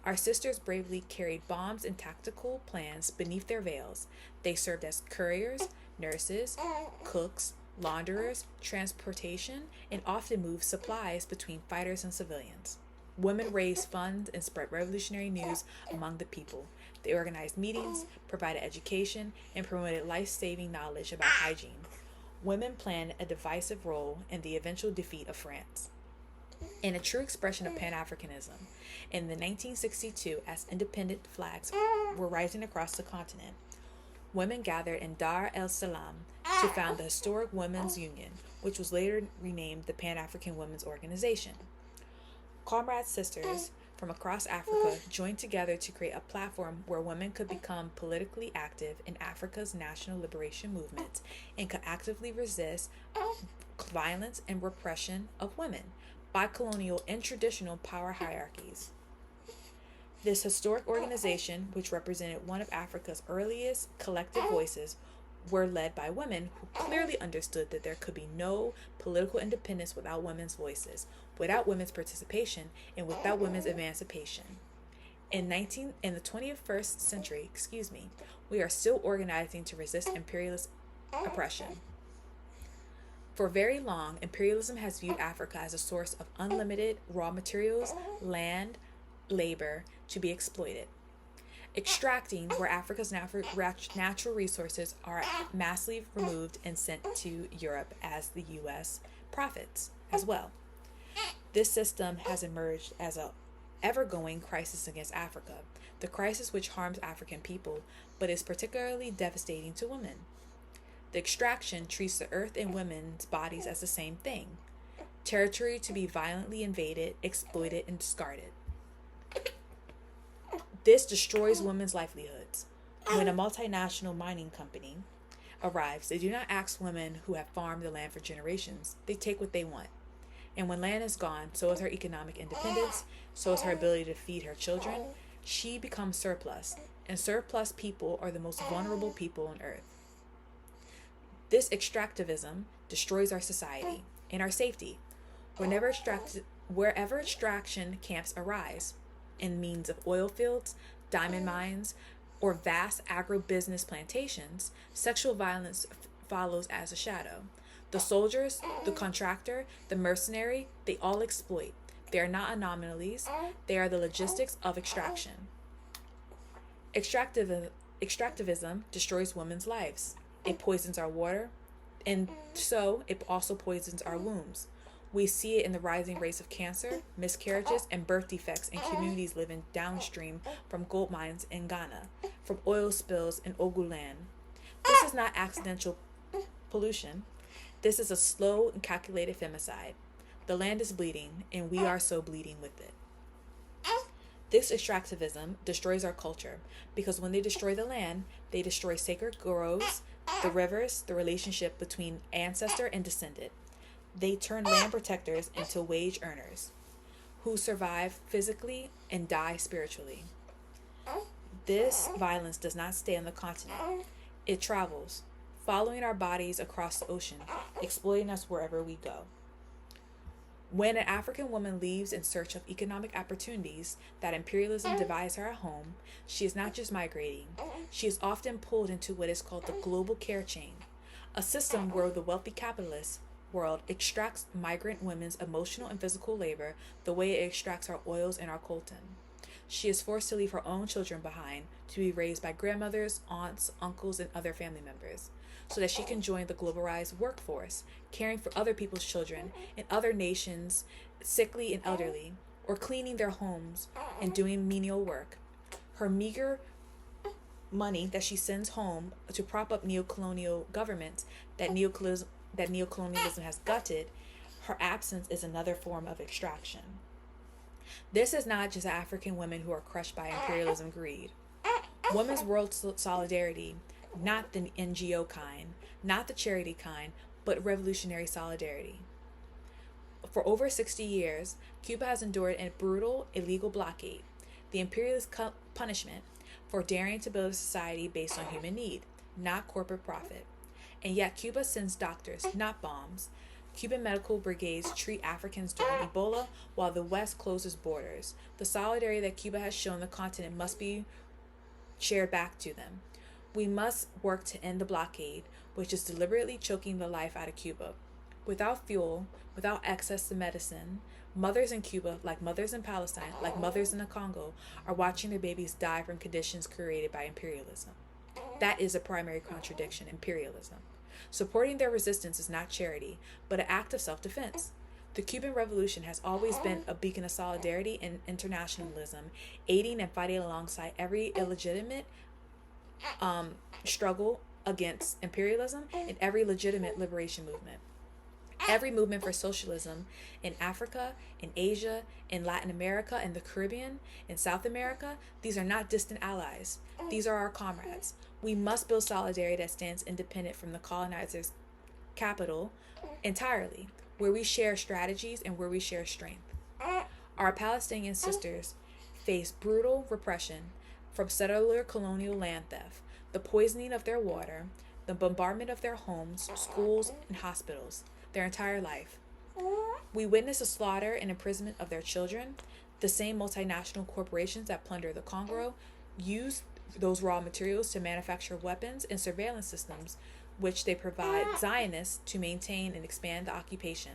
Our sisters bravely carried bombs and tactical plans beneath their veils. They served as couriers, nurses, cooks, launderers, transportation, and often moved supplies between fighters and civilians. Women raised funds and spread revolutionary news among the people. They organized meetings, provided education, and promoted life-saving knowledge about hygiene. Women played a decisive role in the eventual defeat of France. In a true expression of Pan-Africanism, in the 1962, as independent flags were rising across the continent, women gathered in Dar es Salaam to found the historic Women's Union, which was later renamed the Pan-African Women's Organization. Comrade sisters from across Africa joined together to create a platform where women could become politically active in Africa's national liberation movement and could actively resist violence and repression of women by colonial and traditional power hierarchies. This historic organization, which represented one of Africa's earliest collective voices, were led by women who clearly understood that there could be no political independence without women's voices, without women's participation, and without women's emancipation. In the 21st century, we are still organizing to resist imperialist oppression. For very long, imperialism has viewed Africa as a source of unlimited raw materials, land, labor to be exploited. Extracting where Africa's natural resources are massively removed and sent to Europe as the U.S. profits as well. This system has emerged as an ever-going crisis against Africa, the crisis which harms African people, but is particularly devastating to women. The extraction treats the earth and women's bodies as the same thing, territory to be violently invaded, exploited, and discarded. This destroys women's livelihoods. When a multinational mining company arrives, they do not ask women who have farmed the land for generations. They take what they want. And when land is gone, so is her economic independence, so is her ability to feed her children. She becomes surplus, and surplus people are the most vulnerable people on earth. This extractivism destroys our society and our safety. Wherever extraction camps arise, in means of oil fields, diamond mines, or vast agribusiness plantations, sexual violence follows as a shadow. The soldiers, the contractor, the mercenary, they all exploit. They are not anomalies. They are the logistics of extraction. Extractivism destroys women's lives. It poisons our water, and so it also poisons our wombs. We see it in the rising rates of cancer, miscarriages, and birth defects in communities living downstream from gold mines in Ghana, from oil spills in Oguland. This is not accidental pollution. This is a slow and calculated femicide. The land is bleeding, and we are so bleeding with it. This extractivism destroys our culture, because when they destroy the land, they destroy sacred groves, the rivers, the relationship between ancestor and descendant. They turn land protectors into wage earners who survive physically and die spiritually. This violence does not stay on the continent. It travels, following our bodies across the ocean, exploiting us wherever we go. When an African woman leaves in search of economic opportunities that imperialism divides her at home, she is not just migrating, she is often pulled into what is called the global care chain, a system where the wealthy capitalist world extracts migrant women's emotional and physical labor the way it extracts our oils and our coltan. She is forced to leave her own children behind to be raised by grandmothers, aunts, uncles, and other family members, so that she can join the globalized workforce, caring for other people's children in other nations, sickly and elderly, or cleaning their homes and doing menial work. Her meager money that she sends home to prop up neocolonial governments that neocolonialism has gutted, her absence is another form of extraction. This is not just African women who are crushed by imperialism greed. Women's World Solidarity, not the NGO kind, not the charity kind, but revolutionary solidarity. For over 60 years, Cuba has endured a brutal, illegal blockade, the imperialist punishment for daring to build a society based on human need, not corporate profit. And yet Cuba sends doctors, not bombs. Cuban medical brigades treat Africans during Ebola, while the West closes borders. The solidarity that Cuba has shown the continent must be shared back to them. We must work to end the blockade, which is deliberately choking the life out of Cuba. Without fuel, without access to medicine, mothers in Cuba, like mothers in Palestine, like mothers in the Congo, are watching their babies die from conditions created by imperialism. That is a primary contradiction, imperialism. Supporting their resistance is not charity, but an act of self-defense. The Cuban Revolution has always been a beacon of solidarity and internationalism, aiding and fighting alongside every illegitimate struggle against imperialism and every legitimate liberation movement. Every movement for socialism in Africa, in Asia, in Latin America, in the Caribbean, in South America, these are not distant allies. These are our comrades. We must build solidarity that stands independent from the colonizer's capital entirely, where we share strategies and where we share strength. Our Palestinian sisters face brutal repression from settler colonial land theft, the poisoning of their water, the bombardment of their homes, schools, and hospitals, their entire life. We witness the slaughter and imprisonment of their children. The same multinational corporations that plunder the Congo use those raw materials to manufacture weapons and surveillance systems, which they provide Zionists to maintain and expand the occupation.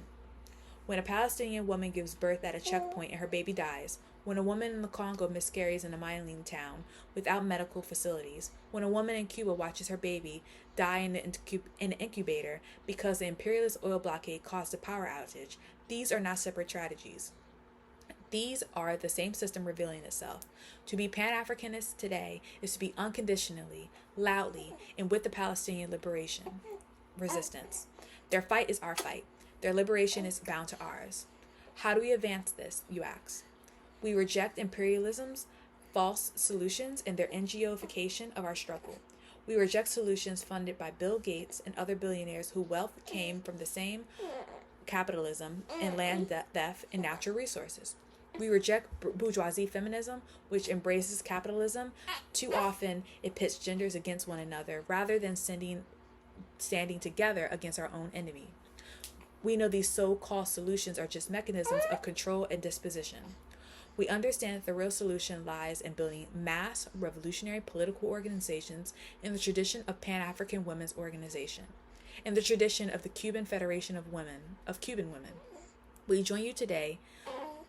When a Palestinian woman gives birth at a checkpoint and her baby dies, when a woman in the Congo miscarries in a mining town without medical facilities, when a woman in Cuba watches her baby die in an incubator because the imperialist oil blockade caused a power outage, these are not separate tragedies. These are the same system revealing itself. To be Pan-Africanist today is to be unconditionally, loudly, and with the Palestinian liberation resistance. Their fight is our fight. Their liberation is bound to ours. How do we advance this, you ask? We reject imperialism's false solutions and their NGOification of our struggle. We reject solutions funded by Bill Gates and other billionaires whose wealth came from the same capitalism and land theft and natural resources. We reject bourgeoisie feminism, which embraces capitalism. Too often, it pits genders against one another rather than standing together against our own enemy. We know these so-called solutions are just mechanisms of control and disposition. We understand that the real solution lies in building mass revolutionary political organizations in the tradition of Pan-African Women's Organization, in the tradition of the Cuban Federation of Cuban Women. We join you today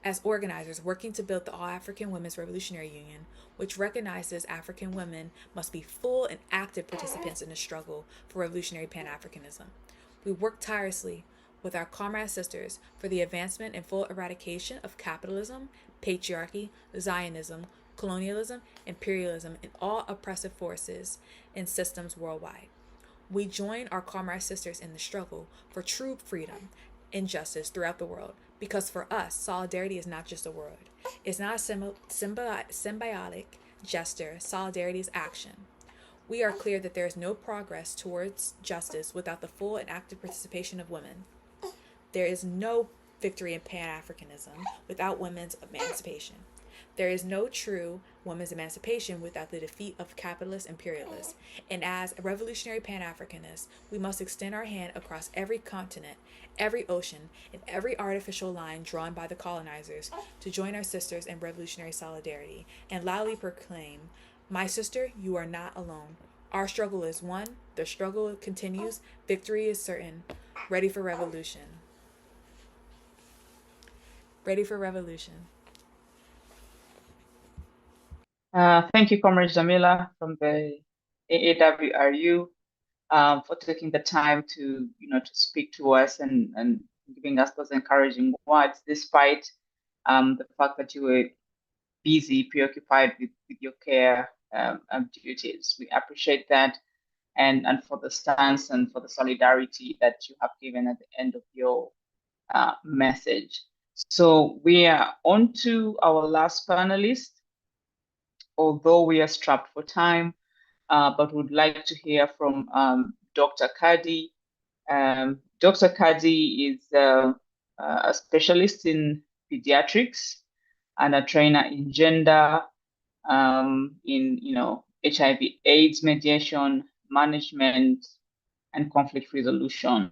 as organizers working to build the All-African Women's Revolutionary Union, which recognizes African women must be full and active participants in the struggle for revolutionary Pan-Africanism. We work tirelessly with our comrade sisters for the advancement and full eradication of capitalism, patriarchy, Zionism, colonialism, imperialism, and all oppressive forces and systems worldwide. We join our comrade sisters in the struggle for true freedom and justice throughout the world, because for us, solidarity is not just a word. It's not a symbiotic gesture. Solidarity is action. We are clear that there is no progress towards justice without the full and active participation of women. There is no victory in Pan-Africanism without women's emancipation. There is no true women's emancipation without the defeat of capitalist imperialists. And as revolutionary Pan-Africanists, we must extend our hand across every continent, every ocean, and every artificial line drawn by the colonizers to join our sisters in revolutionary solidarity and loudly proclaim, "My sister, you are not alone. Our struggle is one. The struggle continues. Victory is certain. Ready for revolution." Ready for revolution. Thank you, Comrade Jamila from the AAWRU, for taking the time to speak to us and giving us those encouraging words, despite the fact that you were busy, preoccupied with your care duties. We appreciate that, and for the stance and for the solidarity that you have given at the end of your message. So we are on to our last panelist, although we are strapped for time, but would like to hear from Dr. Kadi. Dr. Kadi is a specialist in pediatrics and a trainer in gender, in HIV/AIDS mediation, management, and conflict resolution.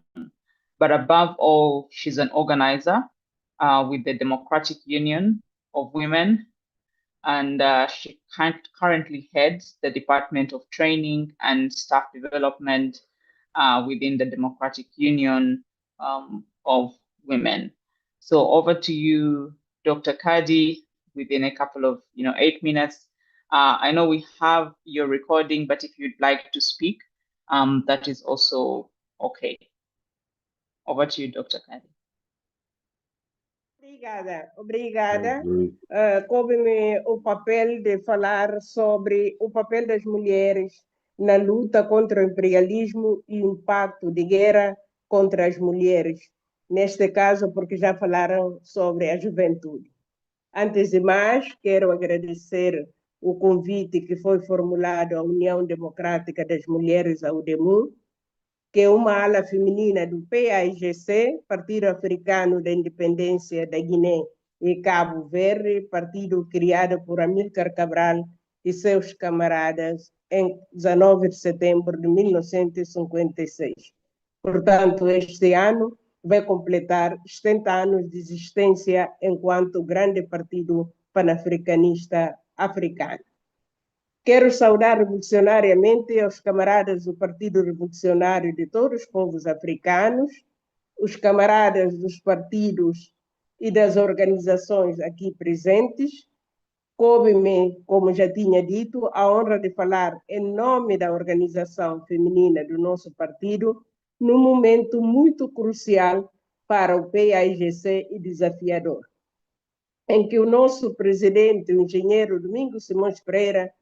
But above all, she's an organizer with the Democratic Union of Women, and she currently heads the Department of Training and Staff Development within the Democratic Union of Women. So over to you, Dr. Kadi, within a couple of 8 minutes. I know we have your recording, but if you'd like to speak, that is also okay. Over to you, Dr. Kadi. Obrigada. Coube-me o papel de falar sobre o papel das mulheres na luta contra o imperialismo e o impacto de guerra contra as mulheres, neste caso porque já falaram sobre a juventude. Antes de mais, quero agradecer o convite que foi formulado à União Democrática das Mulheres, a UDEMU, que é uma ala feminina do PAIGC, Partido Africano da Independência da Guiné e Cabo Verde, partido criado por Amílcar Cabral e seus camaradas em 19 de setembro de 1956. Portanto, este ano vai completar 70 anos de existência enquanto grande partido panafricanista africano. Quero saudar revolucionariamente aos camaradas do Partido Revolucionário de todos os povos africanos, os camaradas dos partidos e das organizações aqui presentes. Coube-me, como já tinha dito, a honra de falar em nome da organização feminina do nosso partido, num momento muito crucial para o PAIGC e desafiador, em que o nosso presidente, o engenheiro Domingos Simões Pereira,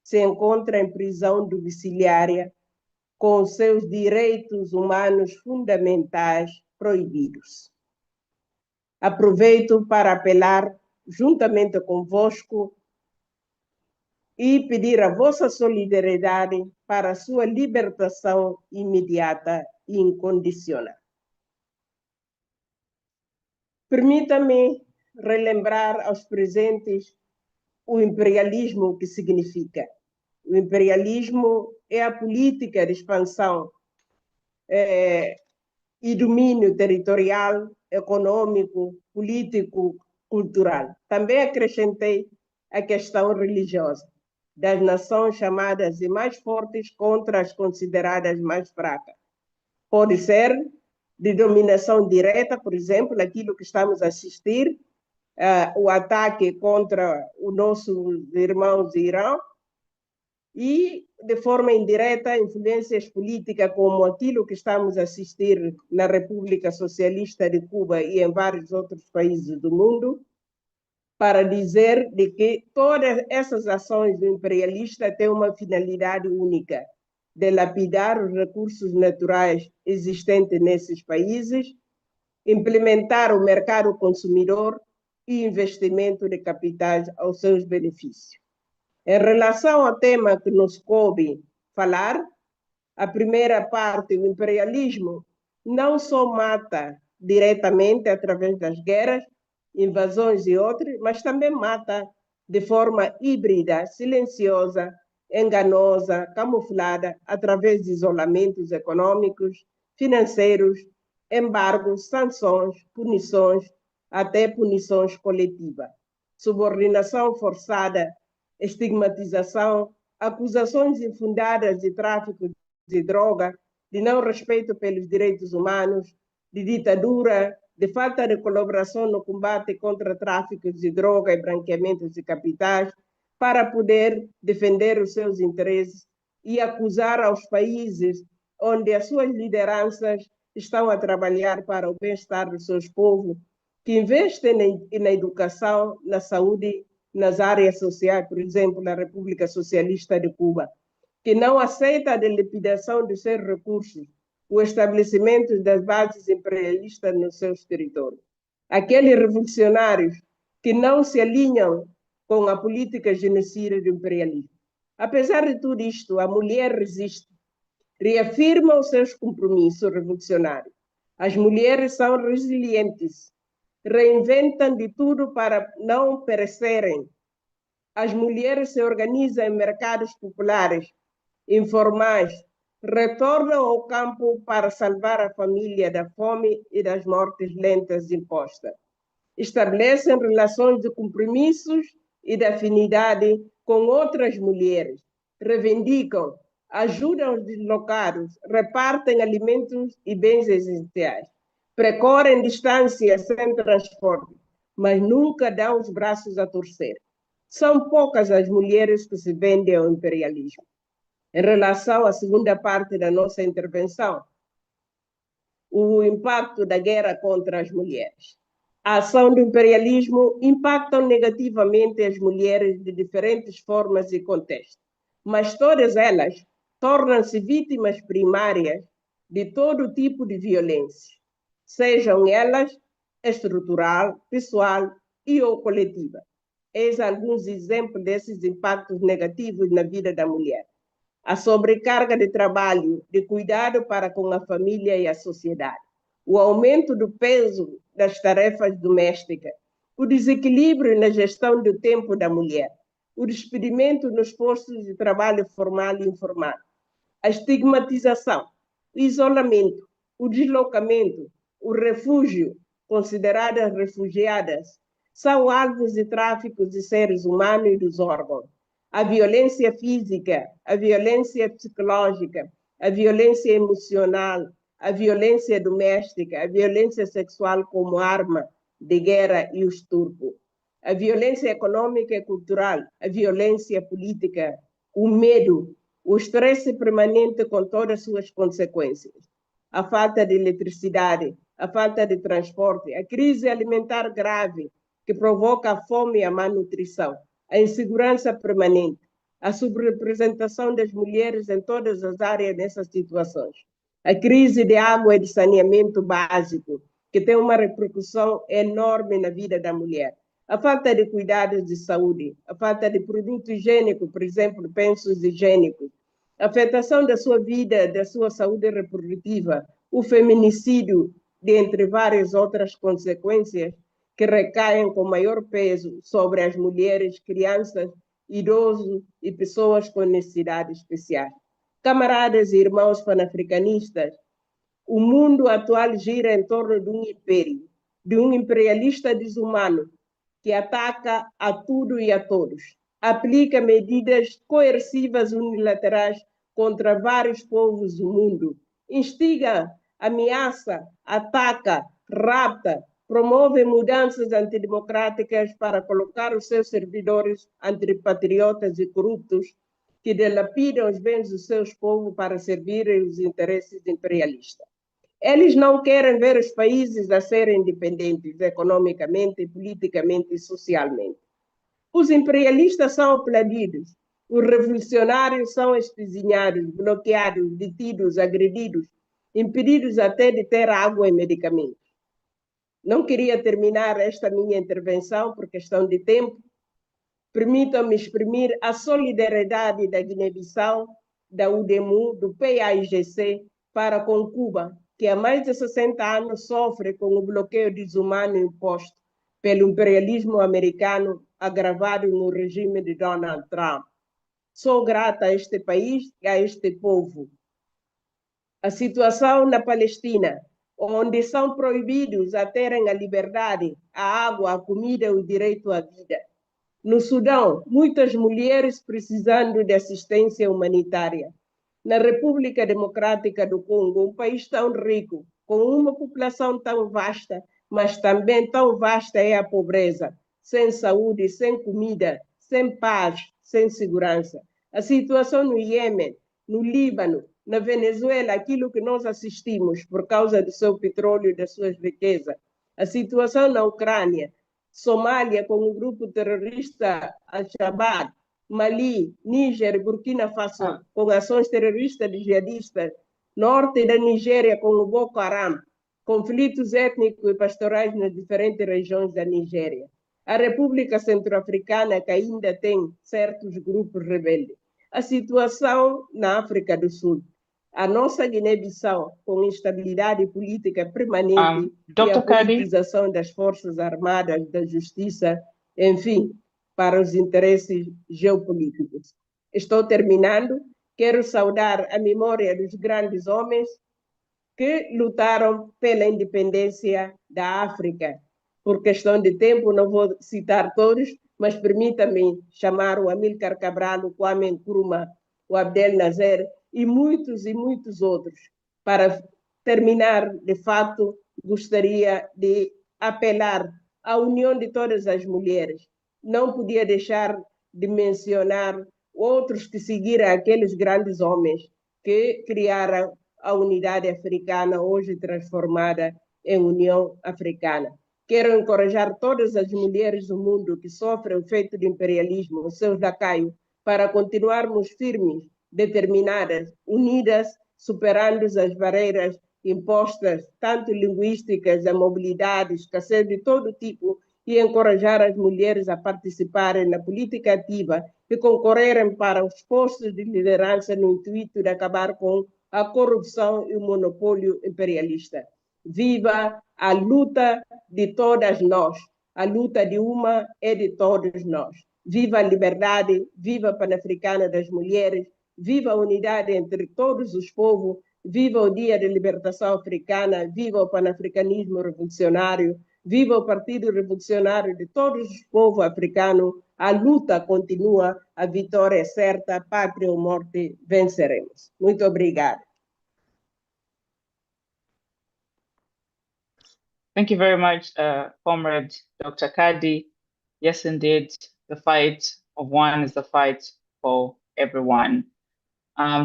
se encontra em prisão domiciliária com seus direitos humanos fundamentais proibidos. Aproveito para apelar, juntamente convosco, e pedir a vossa solidariedade para a sua libertação imediata e incondicional. Permita-me relembrar aos presentes o imperialismo, o que significa. O imperialismo é a política de expansão e domínio territorial, econômico, político, cultural. Também acrescentei a questão religiosa, das nações chamadas de mais fortes contra as consideradas mais fracas. Pode ser de dominação direta, por exemplo, aquilo que estamos a assistir, o ataque contra os nossos irmãos do Irã, e, de forma indireta, influências políticas como aquilo que estamos a assistir na República Socialista de Cuba e em vários outros países do mundo, para dizer de que todas essas ações do imperialista têm uma finalidade única, de lapidar os recursos naturais existentes nesses países, implementar o mercado consumidor e investimento de capitais aos seus benefícios. Em relação ao tema que nos coube falar, a primeira parte, o imperialismo, não só mata diretamente através das guerras, invasões e outros, mas também mata de forma híbrida, silenciosa, enganosa, camuflada através de isolamentos econômicos, financeiros, embargos, sanções, punições, até punições coletivas, subordinação forçada, estigmatização, acusações infundadas de tráfico de droga, de não respeito pelos direitos humanos, de ditadura, de falta de colaboração no combate contra tráfico de droga e branqueamento de capitais, para poder defender os seus interesses e acusar aos países onde as suas lideranças estão a trabalhar para o bem-estar dos seus povos, que investem na educação, na saúde, nas áreas sociais, por exemplo, na República Socialista de Cuba, que não aceita a dilapidação de seus recursos, o estabelecimento das bases imperialistas nos seus territórios. Aqueles revolucionários que não se alinham com a política genocida do imperialismo. Apesar de tudo isto, a mulher resiste, reafirma os seus compromissos revolucionários. As mulheres são resilientes, reinventam de tudo para não perecerem. As mulheres se organizam em mercados populares, informais, retornam ao campo para salvar a família da fome e das mortes lentas impostas. Estabelecem relações de compromissos e de afinidade com outras mulheres, reivindicam, ajudam os deslocados, repartem alimentos e bens essenciais, percorrem distâncias sem transporte, mas nunca dão os braços a torcer. São poucas as mulheres que se vendem ao imperialismo. Em relação à segunda parte da nossa intervenção, o impacto da guerra contra as mulheres. A ação do imperialismo impacta negativamente as mulheres de diferentes formas e contextos, mas todas elas tornam-se vítimas primárias de todo tipo de violência, sejam elas estrutural, pessoal e ou coletiva. Eis alguns exemplos desses impactos negativos na vida da mulher. A sobrecarga de trabalho, de cuidado para com a família e a sociedade, o aumento do peso das tarefas domésticas, o desequilíbrio na gestão do tempo da mulher, o despedimento nos postos de trabalho formal e informal, a estigmatização, o isolamento, o deslocamento, o refúgio, consideradas refugiadas, são alvos de tráfico de seres humanos e dos órgãos. A violência física, a violência psicológica, a violência emocional, a violência doméstica, a violência sexual como arma de guerra e o estupro, a violência econômica e cultural, a violência política, o medo, o estresse permanente com todas as suas consequências, a falta de eletricidade, a falta de transporte, a crise alimentar grave que provoca a fome e a má nutrição, a insegurança permanente, a subrepresentação das mulheres em todas as áreas dessas situações, a crise de água e de saneamento básico, que tem uma repercussão enorme na vida da mulher, a falta de cuidados de saúde, a falta de produto higiênico, por exemplo, pensos higiênicos, a afetação da sua vida, da sua saúde reprodutiva, o feminicídio, dentre várias outras consequências que recaem com maior peso sobre as mulheres, crianças, idosos e pessoas com necessidades especiais. Camaradas e irmãos panafricanistas, o mundo atual gira em torno de um império, de um imperialista desumano que ataca a tudo e a todos, aplica medidas coercivas unilaterais contra vários povos do mundo, instiga, ameaça, ataca, rapta, promove mudanças antidemocráticas para colocar os seus servidores antipatriotas e corruptos que dilapidam os bens dos seus povos para servirem os interesses imperialistas. Eles não querem ver os países a serem independentes economicamente, politicamente e socialmente. Os imperialistas são aplaudidos, os revolucionários são espezinhados, bloqueados, detidos, agredidos, impedidos até de ter água e medicamentos. Não queria terminar esta minha intervenção por questão de tempo. Permitam-me exprimir a solidariedade da Guiné-Bissau, da UDEMU, do PAIGC para com Cuba, que há mais de 60 anos sofre com o bloqueio desumano imposto pelo imperialismo americano agravado no regime de Donald Trump. Sou grata a este país e a este povo. A situação na Palestina, onde são proibidos a terem a liberdade, a água, a comida e o direito à vida. No Sudão, muitas mulheres precisando de assistência humanitária. Na República Democrática do Congo, um país tão rico, com uma população tão vasta, mas também tão vasta é a pobreza, sem saúde, sem comida, sem paz, sem segurança. A situação no Iêmen, no Líbano, na Venezuela, aquilo que nós assistimos por causa do seu petróleo e das suas riquezas. A situação na Ucrânia, Somália com o grupo terrorista Al-Shabaab, Mali, Níger e Burkina Faso com ações terroristas e jihadistas, norte da Nigéria com o Boko Haram, conflitos étnicos e pastorais nas diferentes regiões da Nigéria. A República Centro-Africana, que ainda tem certos grupos rebeldes. A situação na África do Sul. A nossa Guiné-Bissau, com instabilidade política permanente e a politização das Forças Armadas, da Justiça, enfim, para os interesses geopolíticos. Estou terminando. Quero saudar a memória dos grandes homens que lutaram pela independência da África. Por questão de tempo, não vou citar todos, mas permita-me chamar o Amílcar Cabral, o Kwame Nkrumah, o Abdel Nasser e muitos outros. Para terminar, de fato, gostaria de apelar à união de todas as mulheres. Não podia deixar de mencionar outros que seguiram aqueles grandes homens que criaram a unidade africana, hoje transformada em União Africana. Quero encorajar todas as mulheres do mundo que sofrem o efeito do imperialismo, os seus lacaios, para continuarmos firmes, determinadas, unidas, superando as barreiras impostas, tanto linguísticas, a mobilidade, escassez de todo tipo, e encorajar as mulheres a participarem na política ativa e concorrerem para os postos de liderança no intuito de acabar com a corrupção e o monopólio imperialista. Viva a luta de todas nós, a luta de uma é de todos nós. Viva a liberdade, viva a Pan-Africana das Mulheres, viva a unidade entre todos os povos, viva o Dia da Libertação Africana, viva o Pan-Africanismo Revolucionário, viva o Partido Revolucionário de todos os povos africanos. A luta continua, a vitória é certa, pátria ou morte, venceremos. Muito obrigada. Thank you very much, Comrade Dr. Kadi. Yes, indeed, the fight of one is the fight for everyone.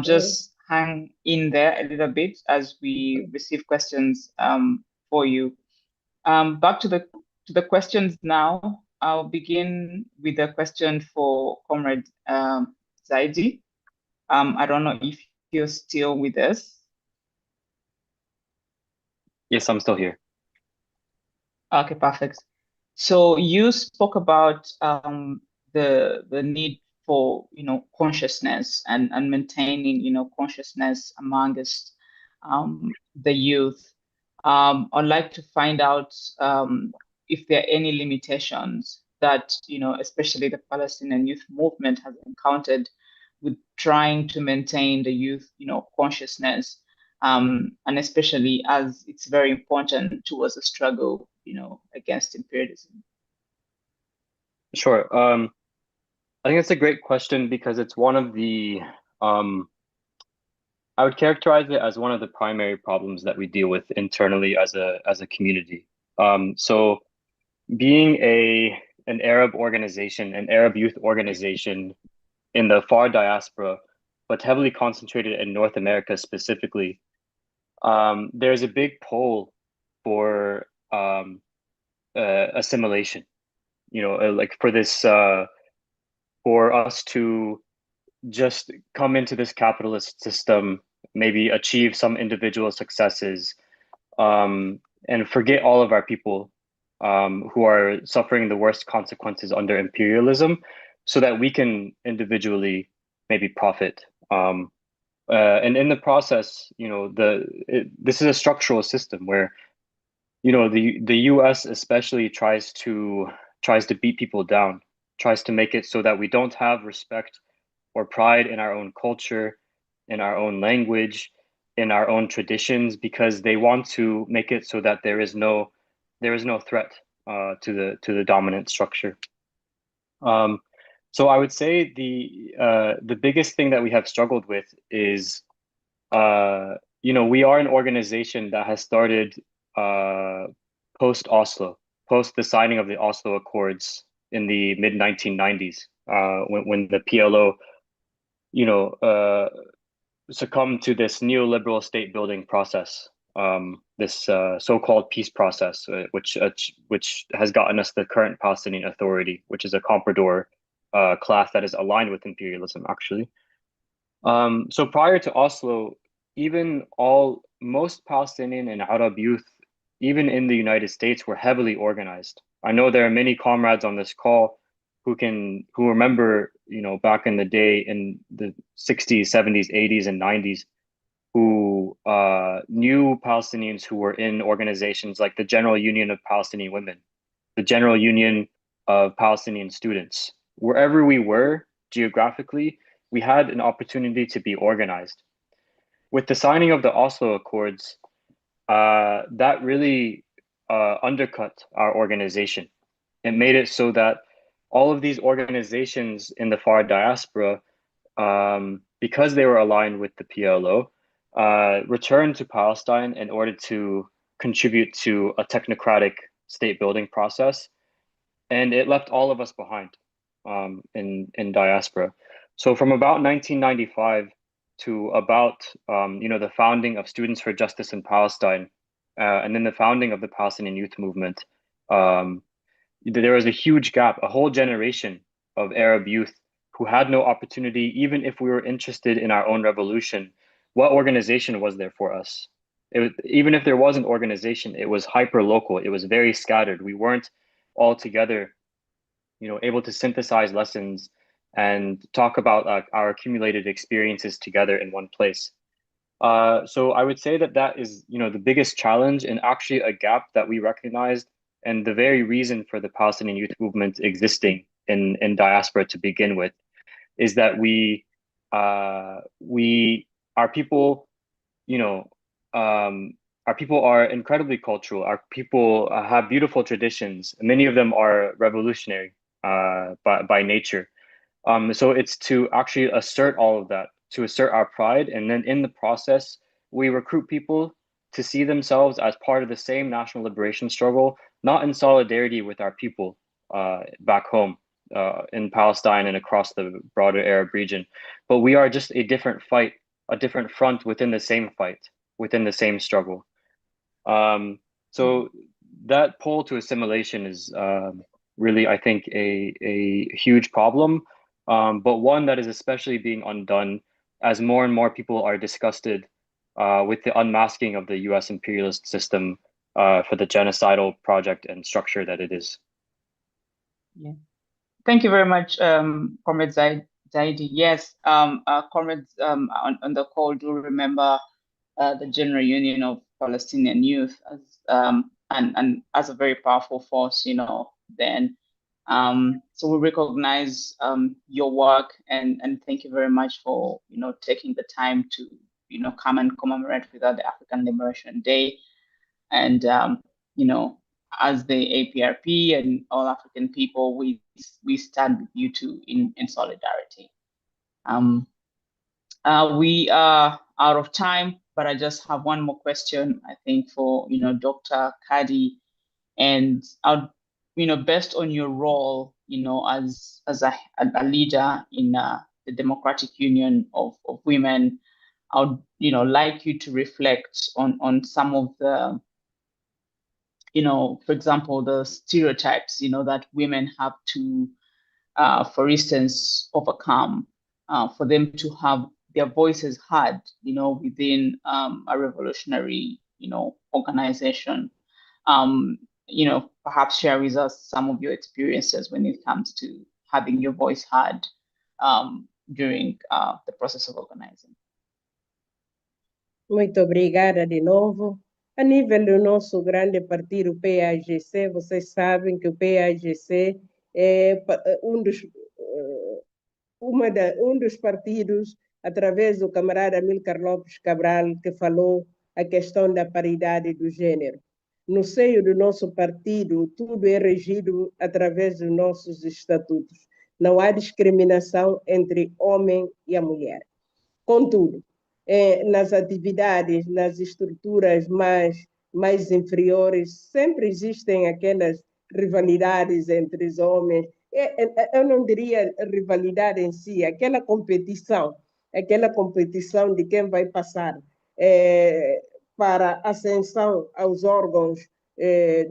Just hang in there a little bit as we receive questions for you. Back to the questions now. I'll begin with a question for Comrade Zaidi. I don't know if you're still with us. Yes, I'm still here. Okay, perfect. So you spoke about the need for consciousness and maintaining consciousness amongst the youth. I'd like to find out if there are any limitations that especially the Palestinian youth movement has encountered with trying to maintain the youth consciousness, and especially as it's very important towards the struggle against imperialism. Sure. I think it's a great question because it's one of the I would characterize it as one of the primary problems that we deal with internally as a community. So being an Arab organization, an Arab youth organization in the far diaspora, but heavily concentrated in North America specifically, there's a big pull for assimilation, like for this, for us to just come into this capitalist system, maybe achieve some individual successes, and forget all of our people who are suffering the worst consequences under imperialism, so that we can individually maybe profit. And in the process, this is a structural system where, the U.S. especially tries to beat people down tries to make it so that we don't have respect or pride in our own culture, in our own language, in our own traditions, because they want to make it so that there is no threat to the dominant structure. So I would say the biggest thing that we have struggled with is, we are an organization that has started post-Oslo, post the signing of the Oslo Accords in the mid-1990s, when the PLO, succumbed to this neoliberal state building process, this so-called peace process, which has gotten us the current Palestinian Authority, which is a comprador class that is aligned with imperialism, actually. So prior to Oslo, most Palestinian and Arab youth, even in the United States, were heavily organized. I know there are many comrades on this call who remember, back in the day in the 60s, 70s, 80s, and 90s, who knew Palestinians who were in organizations like the General Union of Palestinian Women, the General Union of Palestinian Students. Wherever we were geographically, we had an opportunity to be organized. With the signing of the Oslo Accords, that really undercut our organization. It made it so that all of these organizations in the far diaspora, because they were aligned with the PLO, returned to Palestine in order to contribute to a technocratic state building process. And it left all of us behind in diaspora. So from about 1995 to about the founding of Students for Justice in Palestine, and then the founding of the Palestinian Youth Movement, there was a huge gap, a whole generation of Arab youth who had no opportunity, even if we were interested in our own revolution. What organization was there for us? Even if there was an organization, it was hyper local. It was very scattered. We weren't all together, able to synthesize lessons and talk about our accumulated experiences together in one place. So I would say that is, the biggest challenge, and actually a gap that we recognized, and the very reason for the Palestinian Youth Movement existing in diaspora to begin with, is that our people, our people are incredibly cultural. Our people have beautiful traditions. Many of them are revolutionary by nature. So it's to actually assert all of that, to assert our pride. And then in the process, we recruit people to see themselves as part of the same national liberation struggle, not in solidarity with our people back home in Palestine and across the broader Arab region, but we are just a different fight, a different front within the same fight, within the same struggle. So that pull to assimilation is really, I think, a huge problem, but one that is especially being undone as more and more people are disgusted with the unmasking of the US imperialist system for the genocidal project and structure that it is. Yeah. Thank you very much, Comrade Zaidi. Yes, comrades on the call do remember the General Union of Palestinian Youth as and as a very powerful force, then. So we recognize your work and thank you very much for taking the time to come and commemorate with us the African Liberation Day, and as the APRP and all African people, we stand with you too in solidarity. We are out of time, but I just have one more question, I think, for Dr. Kadi, and based on your role, as a leader in the Democratic Union of Women, I would like you to reflect on some of the for example, the stereotypes, that women have to, for instance, overcome for them to have their voices heard, within a revolutionary, organization. Perhaps share with us some of your experiences when it comes to having your voice heard during the process of organizing. Muito obrigada de novo. A nível do nosso grande partido PAGC, vocês sabem que o PAGC é um dos partidos, através do camarada Amílcar Lopes Cabral, que falou a questão da paridade do gênero. No seio do nosso partido, tudo é regido através dos nossos estatutos. Não há discriminação entre homem e a mulher. Contudo, nas atividades, nas estruturas mais inferiores, sempre existem aquelas rivalidades entre os homens. Eu não diria rivalidade em si, aquela competição de quem vai passar para ascensão aos órgãos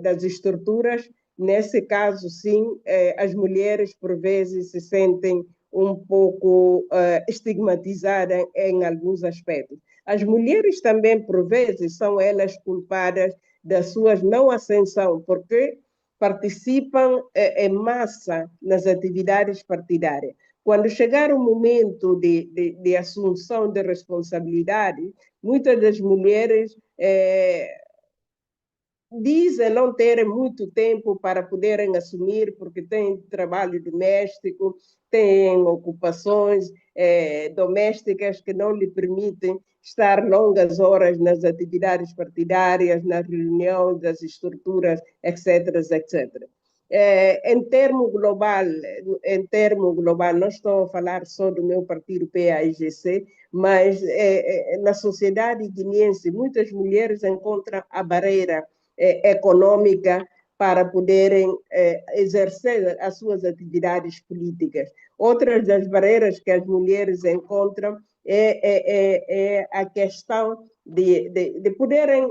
das estruturas. Nesse caso, sim, as mulheres, por vezes, se sentem um pouco estigmatizada em alguns aspectos. As mulheres também, por vezes, são elas culpadas das suas não ascensão, porque participam em massa nas atividades partidárias. Quando chegar o momento de assunção de responsabilidade, muitas das mulheres dizem não terem muito tempo para poderem assumir, porque têm trabalho doméstico, têm ocupações domésticas que não lhe permitem estar longas horas nas atividades partidárias, nas reuniões das estruturas, etc., etc. Em termo global, não estou a falar só do meu partido PAIGC, mas na sociedade guineense, muitas mulheres encontram a barreira econômica para poderem exercer as suas atividades políticas. Outras das barreiras que as mulheres encontram é a questão de poderem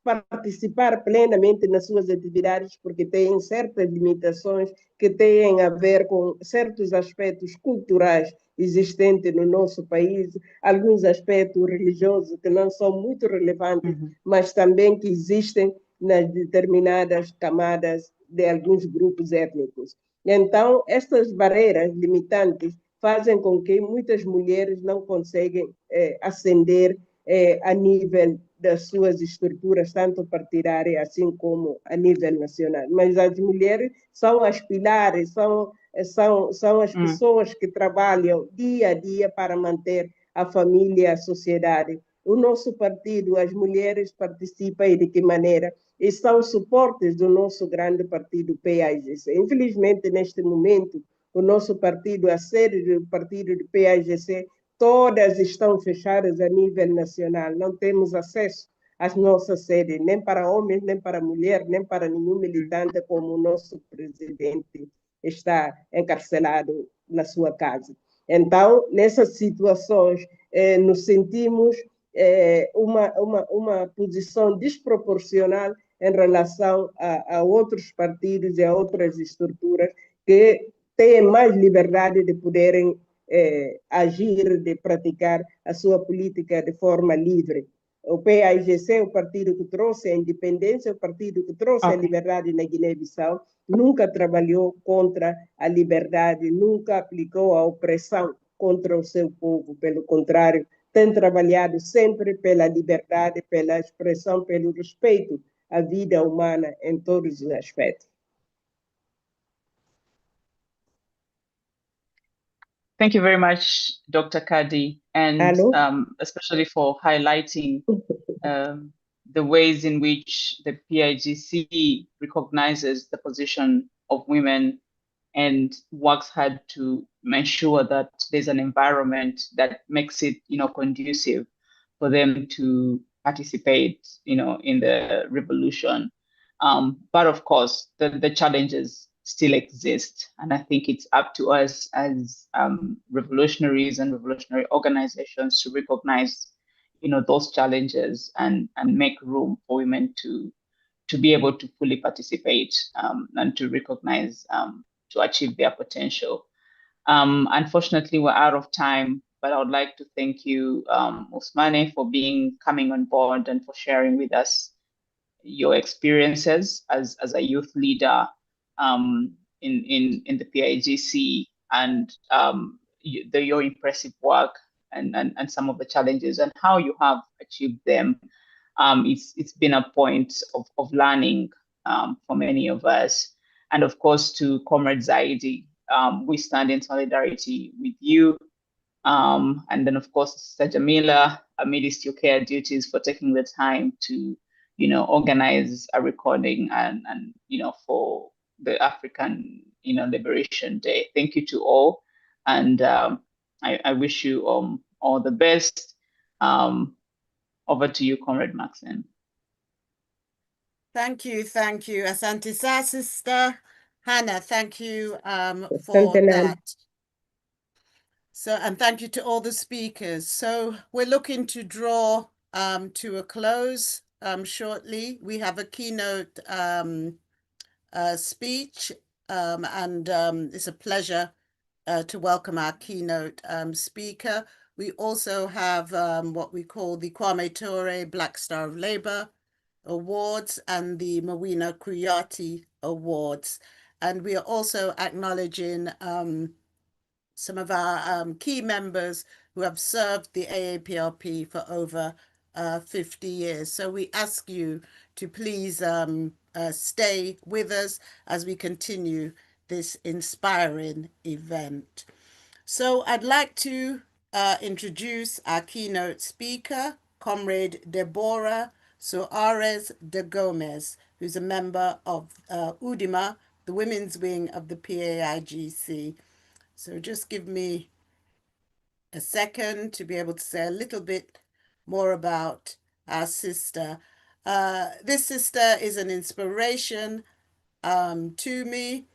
participar plenamente nas suas atividades, porque têm certas limitações que têm a ver com certos aspectos culturais existentes no nosso país, alguns aspectos religiosos que não são muito relevantes, mas também que existem nas determinadas camadas de alguns grupos étnicos. Então, estas barreiras limitantes fazem com que muitas mulheres não conseguem ascender a nível das suas estruturas, tanto partidárias assim como a nível nacional. Mas as mulheres são as pilares, são as pessoas que trabalham dia a dia para manter a família e a sociedade. O nosso partido, as mulheres participam e de que maneira? E são suportes do nosso grande partido PAIGC. Infelizmente, neste momento, o nosso partido, a sede do partido do PAIGC, todas estão fechadas a nível nacional. Não temos acesso às nossas sedes, nem para homens, nem para mulheres, nem para nenhum militante, como o nosso presidente está encarcelado na sua casa. Então, nessas situações, nos sentimos uma posição desproporcional em relação a outros partidos e a outras estruturas que têm mais liberdade de poderem agir, de praticar a sua política de forma livre. O PAIGC é o partido que trouxe a independência, o partido que trouxe a liberdade na Guiné-Bissau, nunca trabalhou contra a liberdade, nunca aplicou a opressão contra o seu povo, pelo contrário, tem trabalhado sempre pela liberdade, pela expressão, pelo respeito à vida humana em todos os aspectos. Thank you very much, Dr. Kadi, and especially for highlighting the ways in which the PIGC recognizes the position of women and works hard to make sure that there's an environment that makes it, conducive for them to participate, in the revolution. But of course, the challenges still exist. And I think it's up to us as revolutionaries and revolutionary organizations to recognize, those challenges and make room for women to be able to fully participate and to recognize, to achieve their potential. Unfortunately, we're out of time, but I would like to thank you, Ousmane, for coming on board and for sharing with us your experiences as a youth leader in the PIGC and your impressive work and some of the challenges and how you have achieved them. It's been a point of learning for many of us. And of course, to Comrade Zaidi, we stand in solidarity with you. And then, of course, Sister Jamila, amidst your care duties, for taking the time to, organize a recording and for the African, Liberation Day. Thank you to all. And I wish you all the best. Over to you, Comrade Maxine. Thank you. Asante Sa, Sister Hannah, thank you for that. So, and thank you to all the speakers. So we're looking to draw to a close shortly. We have a keynote speech, and it's a pleasure to welcome our keynote speaker. We also have what we call the Kwame Ture Black Star of Labour Awards and the Mawina Kuyati Awards. And we are also acknowledging some of our key members who have served the AAPRP for over 50 years. So we ask you to please stay with us as we continue this inspiring event. So I'd like to introduce our keynote speaker, Comrade Deborah Soares de Gomez, who's a member of UDIMA, the women's wing of the PAIGC. So just give me a second to be able to say a little bit more about our sister. This sister is an inspiration to me.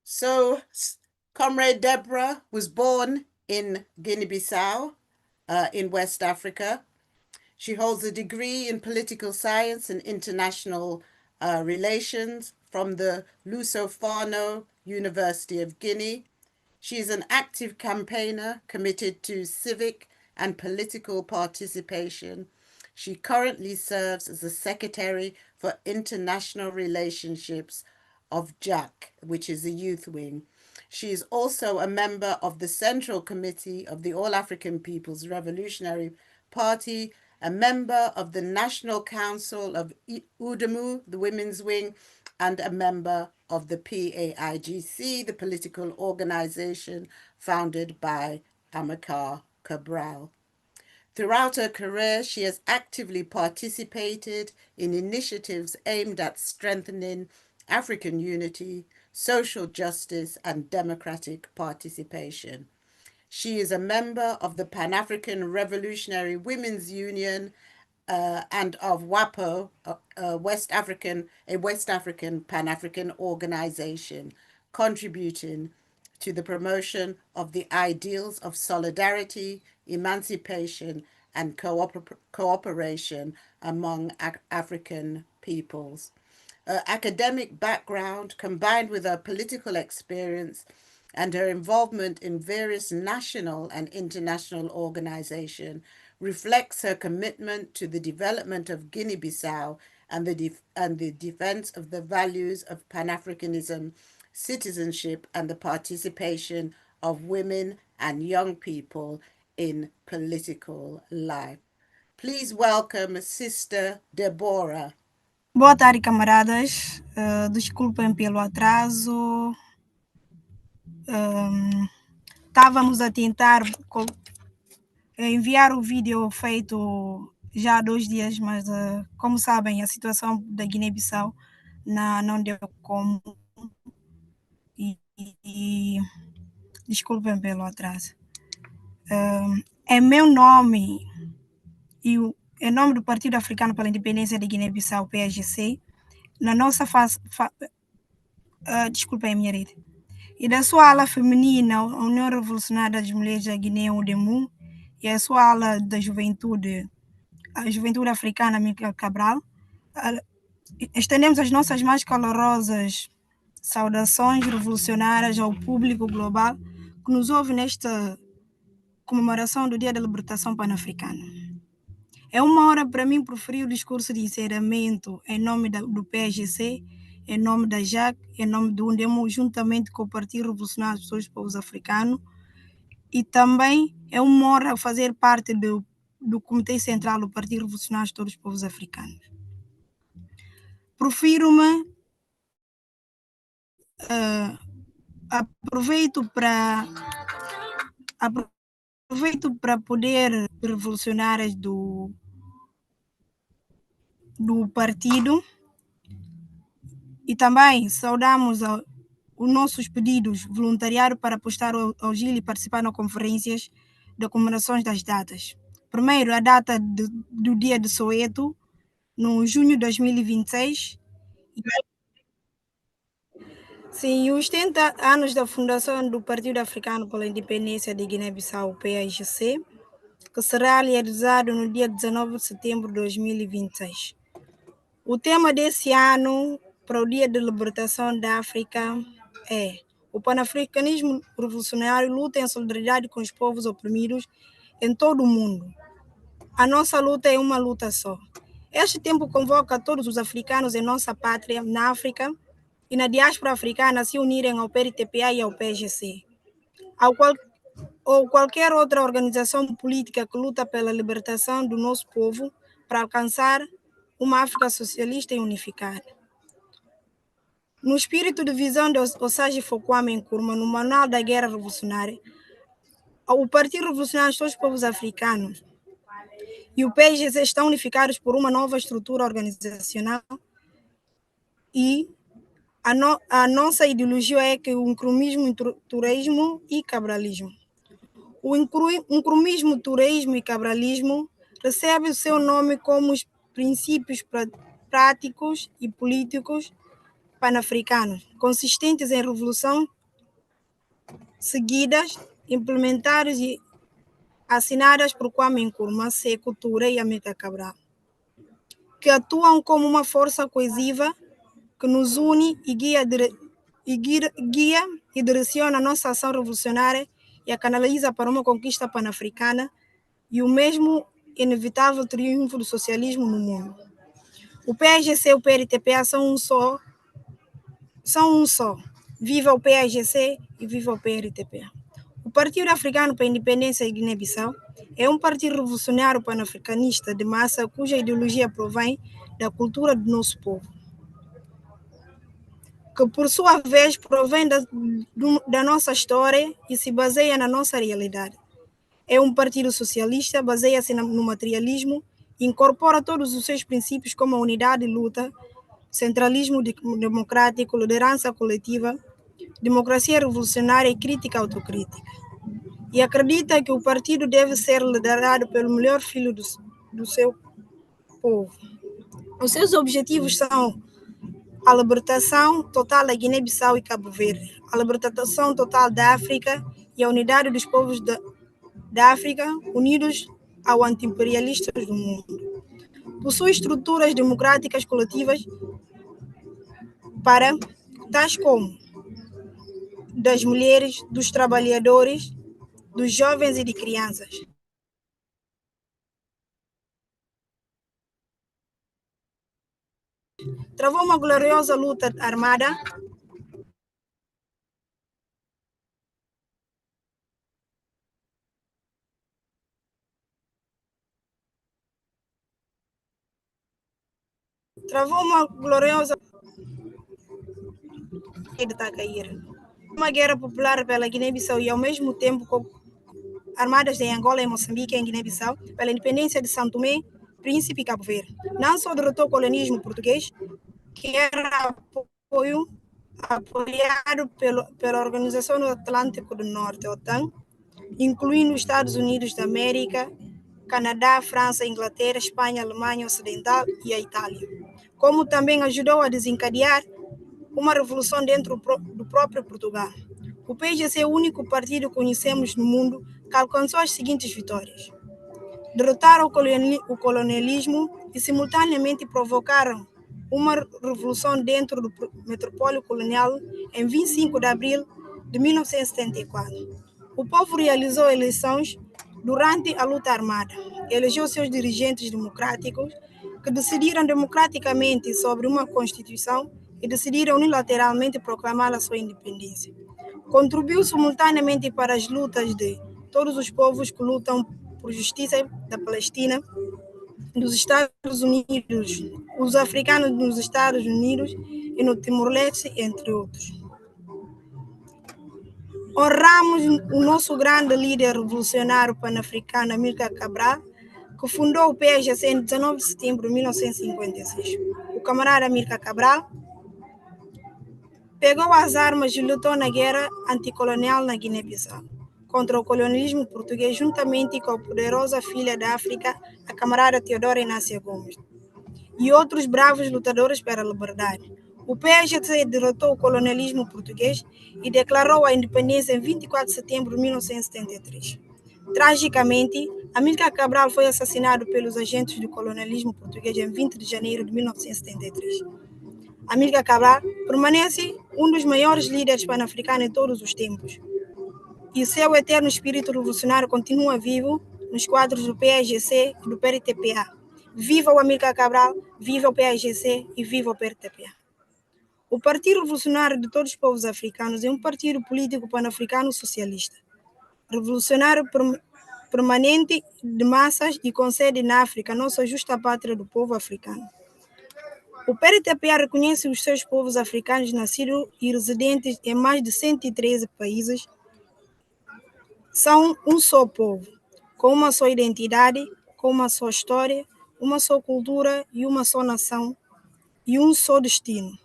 So Comrade Deborah was born in Guinea-Bissau in West Africa. She holds a degree in political science and international relations from the Lusofano University of Guinea. She is an active campaigner committed to civic and political participation. She currently serves as the Secretary for International Relationships of JAC, which is the youth wing. She is also a member of the Central Committee of the All African People's Revolutionary Party, a member of the National Council of UDEMU, the women's wing, and a member of the PAIGC, the political organization founded by Amilcar Cabral. Throughout her career, she has actively participated in initiatives aimed at strengthening African unity, social justice, and democratic participation. She is a member of the Pan-African Revolutionary Women's Union and of WAPO, a West African Pan-African organization, contributing to the promotion of the ideals of solidarity, emancipation, and cooperation among African peoples. Her academic background, combined with her political experience and her involvement in various national and international organizations, reflects her commitment to the development of Guinea-Bissau and the defense of the values of Pan-Africanism, citizenship, and the participation of women and young people in political life. Please welcome Sister Deborah. Boa tarde, camaradas. Desculpem pelo atraso. Estávamos a tentar enviar o vídeo feito já há 2 dias, mas, como sabem, a situação da Guiné-Bissau não deu como. E desculpem pelo atraso. Em meu nome e em nome do Partido Africano pela Independência da Guiné-Bissau, PAIGC, na nossa desculpem a minha rede. E da sua ala feminina, a União Revolucionária das Mulheres da Guiné, UDEMU, e a sua ala da juventude, a Juventude Africana, Amilcar Cabral, estendemos as nossas mais calorosas saudações revolucionárias ao público global que nos ouve nesta comemoração do Dia da Libertação Pan-Africana. É uma hora para mim proferir o discurso de encerramento em nome do PAIGC, em nome da JAC, em nome do UNDEMU, juntamente com o Partido Revolucionário dos Povos Africanos, e também é uma honra fazer parte do Comitê Central do Partido Revolucionário dos Povos Africanos. prefiro-me, aproveito para poder revolucionários do partido, e também saudamos os nossos pedidos voluntariado para prestar auxílio e participar nas conferências de comemorações das datas. Primeiro, a data do dia de Soweto, no junho de 2026. Sim, os 70 anos da fundação do Partido Africano pela Independência de Guiné-Bissau, PAIGC, que será realizado no dia 19 de setembro de 2026. O tema desse ano, para o Dia de Libertação da África, é: o Pan-Africanismo Revolucionário luta em solidariedade com os povos oprimidos em todo o mundo. A nossa luta é uma luta só. Este tempo convoca todos os africanos em nossa pátria, na África e na diáspora africana, a se unirem ao PRTPA e ao PGC, ou qualquer outra organização política que luta pela libertação do nosso povo para alcançar uma África socialista e unificada. No espírito de visão de Osage Kwame Nkrumah, no Manual da Guerra Revolucionária, o Partido Revolucionário de Todos os Povos Africanos e o PGC estão unificados por uma nova estrutura organizacional, e a nossa ideologia é que o incrumismo, turismo e cabralismo. O incrumismo, turismo e cabralismo recebe o seu nome como os princípios práticos e políticos pan-africanos, consistentes em revolução, seguidas, implementadas e assinadas por Kwame Nkrumah, Sékou Touré e Amílcar Cabral, que atuam como uma força coesiva que nos une e guia e direciona a nossa ação revolucionária e a canaliza para uma conquista pan-africana e o mesmo inevitável triunfo do socialismo no mundo. O PAIGC e o PRTPA são um só. Viva o PAIGC e viva o PRTPA. O Partido Africano para a Independência de Guiné-Bissau é um partido revolucionário pan-africanista de massa cuja ideologia provém da cultura do nosso povo, que por sua vez provém da nossa história e se baseia na nossa realidade. É um partido socialista, baseia-se no materialismo e incorpora todos os seus princípios como a unidade e luta, centralismo democrático, liderança coletiva, democracia revolucionária e crítica autocrítica. E acredita que o partido deve ser liderado pelo melhor filho do seu povo. Os seus objetivos são a libertação total da Guiné-Bissau e Cabo Verde, a libertação total da África e a unidade dos povos da África unidos ao anti-imperialistas do mundo. Possui estruturas democráticas coletivas para tais como das mulheres, dos trabalhadores, dos jovens e de crianças. Travou uma gloriosa luta armada uma guerra popular pela Guiné-Bissau e ao mesmo tempo com armadas em Angola, em Moçambique e em Guiné-Bissau pela independência de São Tomé, Príncipe e Cabo Verde. Não só derrotou o colonialismo português, que era apoiado pela Organização do Atlântico do Norte, OTAN, incluindo os Estados Unidos da América, Canadá, França, Inglaterra, Espanha, Alemanha Ocidental e a Itália, como também ajudou a desencadear uma revolução dentro do próprio Portugal. O PGC é o único partido que conhecemos no mundo que alcançou as seguintes vitórias: derrotaram o colonialismo e simultaneamente provocaram uma revolução dentro do metropólio colonial em 25 de abril de 1974. O povo realizou eleições durante a luta armada, elegeu seus dirigentes democráticos que decidiram democraticamente sobre uma Constituição e decidiram unilateralmente proclamar a sua independência. Contribuiu simultaneamente para as lutas de todos os povos que lutam por justiça da Palestina, dos Estados Unidos, os africanos nos Estados Unidos e no Timor-Leste, entre outros. Honramos o nosso grande líder revolucionário pan-africano, Amílcar Cabral, que fundou o PSGC em 19 de setembro de 1956. O camarada Amílcar Cabral pegou as armas e lutou na guerra anticolonial na Guiné-Bissau contra o colonialismo português, juntamente com a poderosa filha da África, a camarada Teodora Inácia Gomes, e outros bravos lutadores pela liberdade. O PSGC derrotou o colonialismo português e declarou a independência em 24 de setembro de 1973. Tragicamente, Amílcar Cabral foi assassinado pelos agentes do colonialismo português em 20 de janeiro de 1973. Amílcar Cabral permanece um dos maiores líderes pan-africanos em todos os tempos. E seu eterno espírito revolucionário continua vivo nos quadros do PSGC e do PRTPA. Viva o Amílcar Cabral, viva o PSGC e viva o PRTPA. O Partido Revolucionário de Todos os Povos Africanos é um partido político pan-africano socialista, revolucionário permanente de massas e com sede na África, nossa justa pátria do povo africano. O PRTPA reconhece os seus povos africanos nascidos e residentes em mais de 113 países. São um só povo, com uma só identidade, com uma só história, uma só cultura e uma só nação, e um só destino.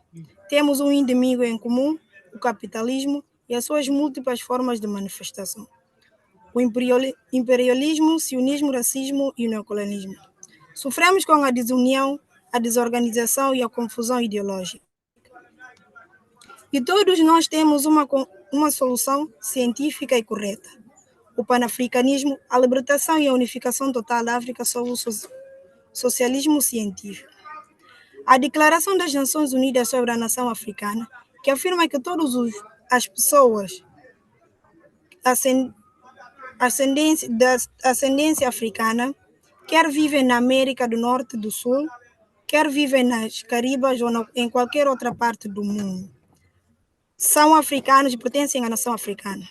Temos um inimigo em comum, o capitalismo e as suas múltiplas formas de manifestação. O imperialismo, sionismo, racismo e o neocolonialismo. Sofremos com a desunião, a desorganização e a confusão ideológica. E todos nós temos uma solução científica e correta. O panafricanismo, a libertação e a unificação total da África sob o socialismo científico. A Declaração das Nações Unidas sobre a Nação Africana, que afirma que todas as pessoas da ascendência africana, quer vivem na América do Norte e do Sul, quer vivem nas Caribas ou em qualquer outra parte do mundo, são africanos e pertencem à nação africana.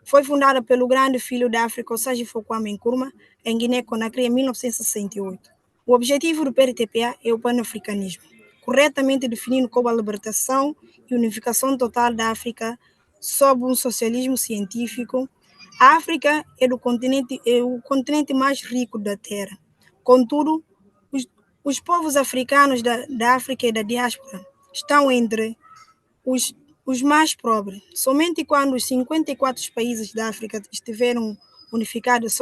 Foi fundada pelo grande filho da África, o Sajifo Kwame Nkrumah, em Guiné-Conakry, em 1968. O objetivo do PRTPA é o panafricanismo, corretamente definido como a libertação e unificação total da África sob um socialismo científico. A África é o continente mais rico da Terra. Contudo, os povos africanos da África e da diaspora estão entre os mais pobres. Somente quando os 54 países da África estiveram unificados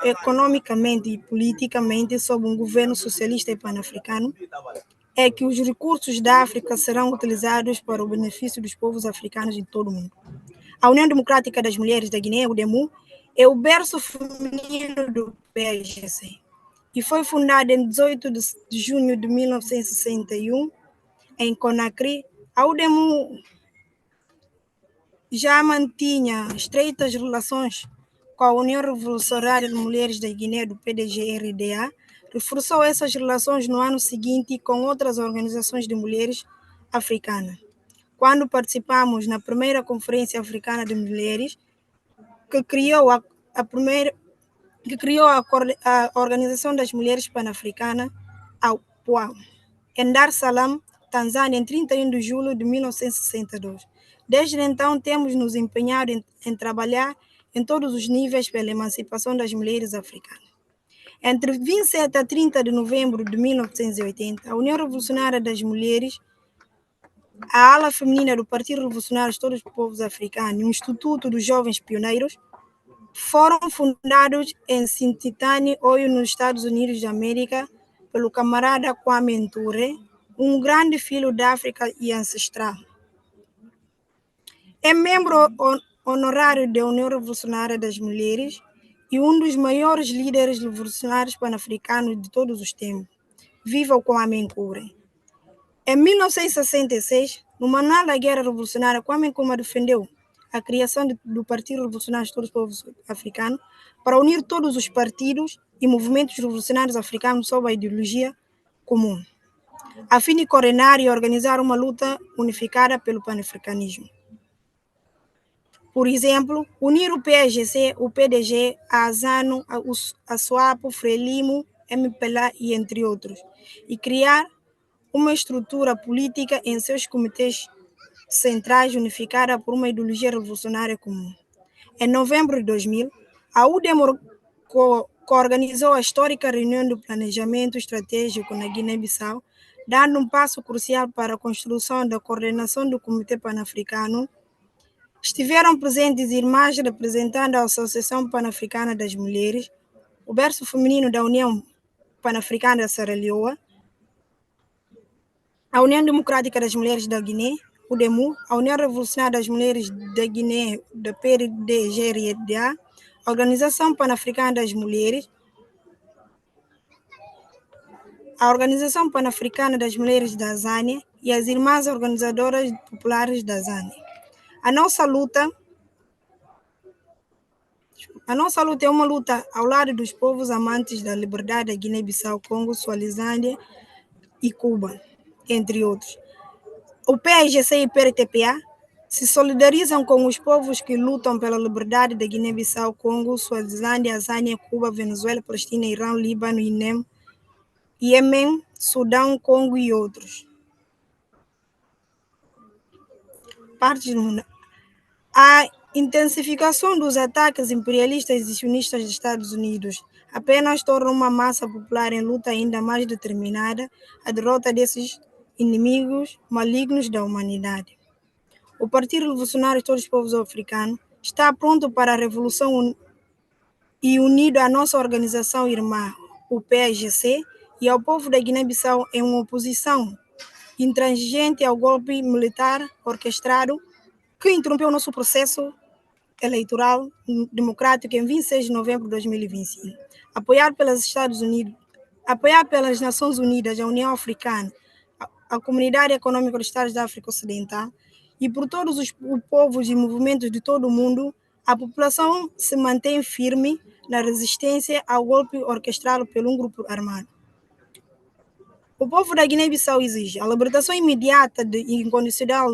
economicamente e politicamente sob um governo socialista e pan-africano, é que os recursos da África serão utilizados para o benefício dos povos africanos em todo o mundo. A União Democrática das Mulheres da Guiné, UDEMU, é o berço feminino do PSGC e foi fundada em 18 de junho de 1961 em Conakry. A UDEMU já mantinha estreitas relações com a União Revolucionária de Mulheres da Guiné, do PDG-RDA, reforçou essas relações no ano seguinte com outras organizações de mulheres africanas. Quando participamos na primeira Conferência Africana de Mulheres, que criou a Organização das Mulheres Pan-Africanas, a POA, em Dar es Salaam, Tanzânia, em 31 de julho de 1962. Desde então, temos nos empenhado em trabalhar em todos os níveis pela emancipação das mulheres africanas. Entre 27 a 30 de novembro de 1980, a União Revolucionária das Mulheres, a ala feminina do Partido Revolucionário de Todos os Povos Africanos e o Instituto dos Jovens Pioneiros foram fundados em Sintitane, hoje nos Estados Unidos da América, pelo camarada Kwame Nkrumah, um grande filho da África e ancestral. É membro honorário da União Revolucionária das Mulheres e um dos maiores líderes revolucionários pan-africanos de todos os tempos. Viva o Kwame Nkrumah! Em 1966, no Manual da Guerra Revolucionária, Kwame Nkrumah defendeu a criação do Partido Revolucionário de Todos os Povos Africanos para unir todos os partidos e movimentos revolucionários africanos sob a ideologia comum, a fim de coordenar e organizar uma luta unificada pelo panafricanismo. Por exemplo, unir o PSGC, o PDG, a AZANU, a SWAPO, o FRELIMO MPLA e entre outros, e criar uma estrutura política em seus comitês centrais unificada por uma ideologia revolucionária comum. Em novembro de 2000, a UDEM organizou a histórica reunião do planejamento estratégico na Guiné-Bissau, dando um passo crucial para a construção da coordenação do Comitê Pan-Africano. Estiveram presentes irmãs representando a Associação Pan-Africana das Mulheres, o berço feminino da União Pan-Africana da Serra Leoa, a União Democrática das Mulheres da Guiné, UDEMU, a União Revolucionária das Mulheres da Guiné, da PRDGRDA, a Organização Pan-Africana das Mulheres, a Organização Pan-Africana das Mulheres da Zânia e as Irmãs Organizadoras Populares da Zânia. A nossa luta é uma luta ao lado dos povos amantes da liberdade da Guiné-Bissau, Congo, Suazilândia e Cuba, entre outros. O PAIGC e o PRTPA se solidarizam com os povos que lutam pela liberdade da Guiné-Bissau, Congo, Suazilândia, Zânia, Cuba, Venezuela, Palestina, Irã, Líbano, Iêmen, Sudão, Congo e outros. Partes do mundo. A intensificação dos ataques imperialistas e sionistas dos Estados Unidos apenas torna uma massa popular em luta ainda mais determinada a derrota desses inimigos malignos da humanidade. O Partido Revolucionário de Todos os Povos Africanos está pronto para a revolução e unido à nossa organização irmã, o PAIGC, e ao povo da Guiné-Bissau em uma oposição intransigente ao golpe militar orquestrado que interrompeu o nosso processo eleitoral democrático em 26 de novembro de 2025. Apoiado pelas Nações Unidas, a União Africana, a Comunidade Econômica dos Estados da África Ocidental e por todos os povos e movimentos de todo o mundo, a população se mantém firme na resistência ao golpe orquestrado por um grupo armado. O povo da Guiné-Bissau exige a libertação imediata e incondicional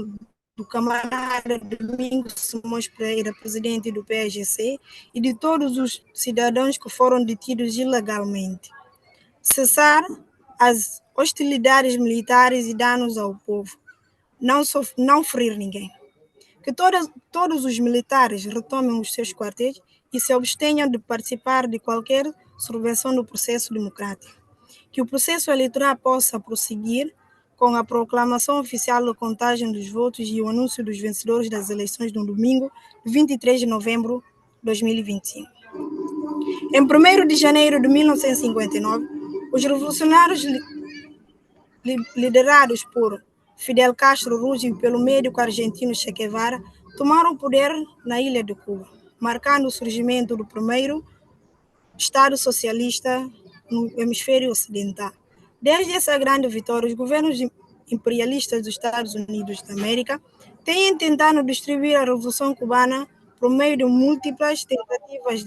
do camarada Domingos Simões Pereira, presidente do PAIGC, e de todos os cidadãos que foram detidos ilegalmente. Cessar as hostilidades militares e danos ao povo. Não ferir ninguém. Que todos os militares retomem os seus quartéis e se abstenham de participar de qualquer subversão do processo democrático. Que o processo eleitoral possa prosseguir com a proclamação oficial da contagem dos votos e o anúncio dos vencedores das eleições no domingo, 23 de novembro de 2025. Em 1º de janeiro de 1959, os revolucionários liderados por Fidel Castro Ruz e pelo médico argentino Che Guevara tomaram o poder na ilha de Cuba, marcando o surgimento do primeiro Estado socialista no hemisfério ocidental. Desde essa grande vitória, os governos imperialistas dos Estados Unidos da América têm tentado destruir a Revolução Cubana por meio de múltiplas tentativas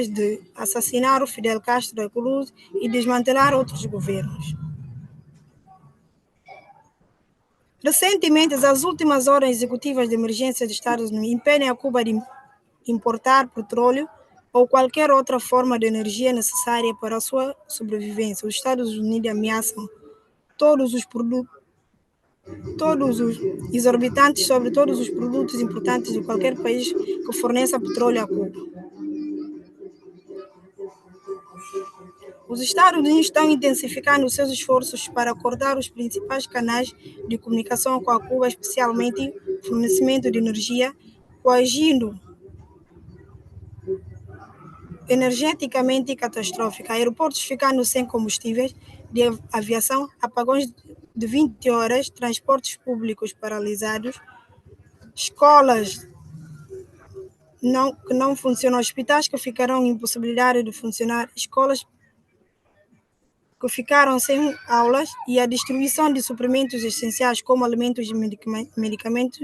de assassinar o Fidel Castro Cruz e desmantelar outros governos. Recentemente, as últimas ordens executivas de emergência dos Estados Unidos impedem a Cuba de importar petróleo ou qualquer outra forma de energia necessária para a sua sobrevivência. Os Estados Unidos ameaçam todos os exorbitantes sobre todos os produtos importantes de qualquer país que forneça petróleo a Cuba. Os Estados Unidos estão intensificando seus esforços para cortar os principais canais de comunicação com a Cuba, especialmente fornecimento de energia, coagindo energeticamente catastrófica, aeroportos ficando sem combustíveis de aviação, apagões de 20 horas, transportes públicos paralisados, escolas que não funcionam, hospitais que ficarão impossibilitados de funcionar, escolas que ficaram sem aulas e a distribuição de suprimentos essenciais como alimentos e medicamentos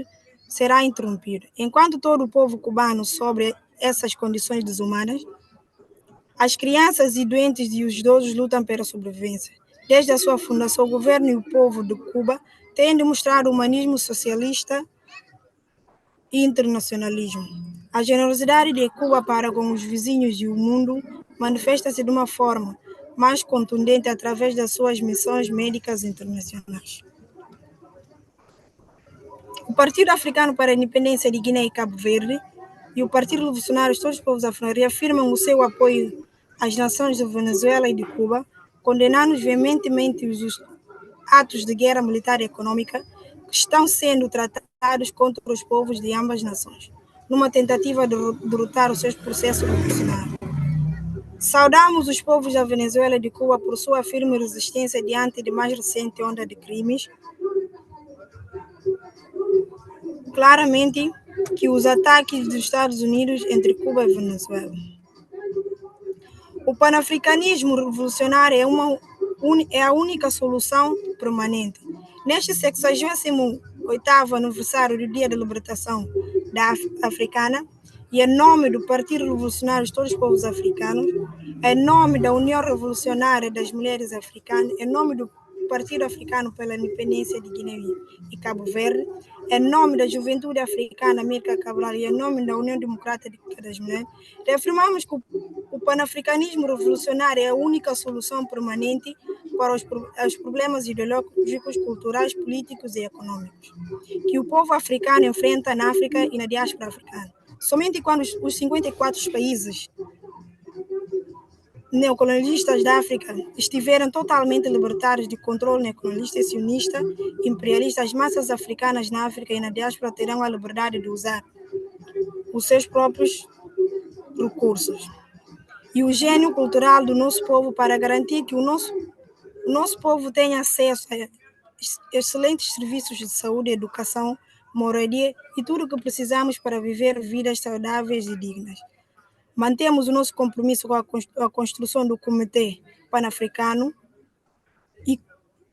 será interrompida. Enquanto todo o povo cubano sofre essas condições desumanas, as crianças e doentes e os idosos lutam pela sobrevivência. Desde a sua fundação, o governo e o povo de Cuba têm demonstrado humanismo socialista e internacionalismo. A generosidade de Cuba para com os vizinhos e o mundo manifesta-se de uma forma mais contundente através das suas missões médicas internacionais. O Partido Africano para a Independência de Guiné e Cabo Verde e o Partido Revolucionário de Todos os Povos Africanos reafirmam o seu apoio às nações de Venezuela e de Cuba, condenando veementemente os atos de guerra militar e econômica que estão sendo tratados contra os povos de ambas nações, numa tentativa de derrotar os seus processos revolucionários. Saudamos os povos da Venezuela e de Cuba por sua firme resistência diante da mais recente onda de crimes. Claramente que os ataques dos Estados Unidos entre Cuba e Venezuela. O panafricanismo revolucionário é a única solução permanente. Neste 68º aniversário do Dia da Libertação da Africana, e em nome do Partido Revolucionário de Todos os Povos Africanos, em nome da União Revolucionária das Mulheres Africanas, em nome do Partido Africano pela Independência de Guiné e Cabo Verde, em nome da Juventude Africana América Cabral e em nome da União Democrática das Mulheres, reafirmamos que o panafricanismo revolucionário é a única solução permanente para os problemas ideológicos, culturais, políticos e econômicos que o povo africano enfrenta na África e na diáspora africana. Somente quando os 54 países neocolonialistas da África estiveram totalmente libertados de controle neocolonialista e sionista imperialista, as massas africanas na África e na diáspora terão a liberdade de usar os seus próprios recursos e o gênio cultural do nosso povo para garantir que o nosso povo tenha acesso a excelentes serviços de saúde, educação, moradia e tudo o que precisamos para viver vidas saudáveis e dignas. Mantemos o nosso compromisso com a construção do Comitê Pan-Africano e,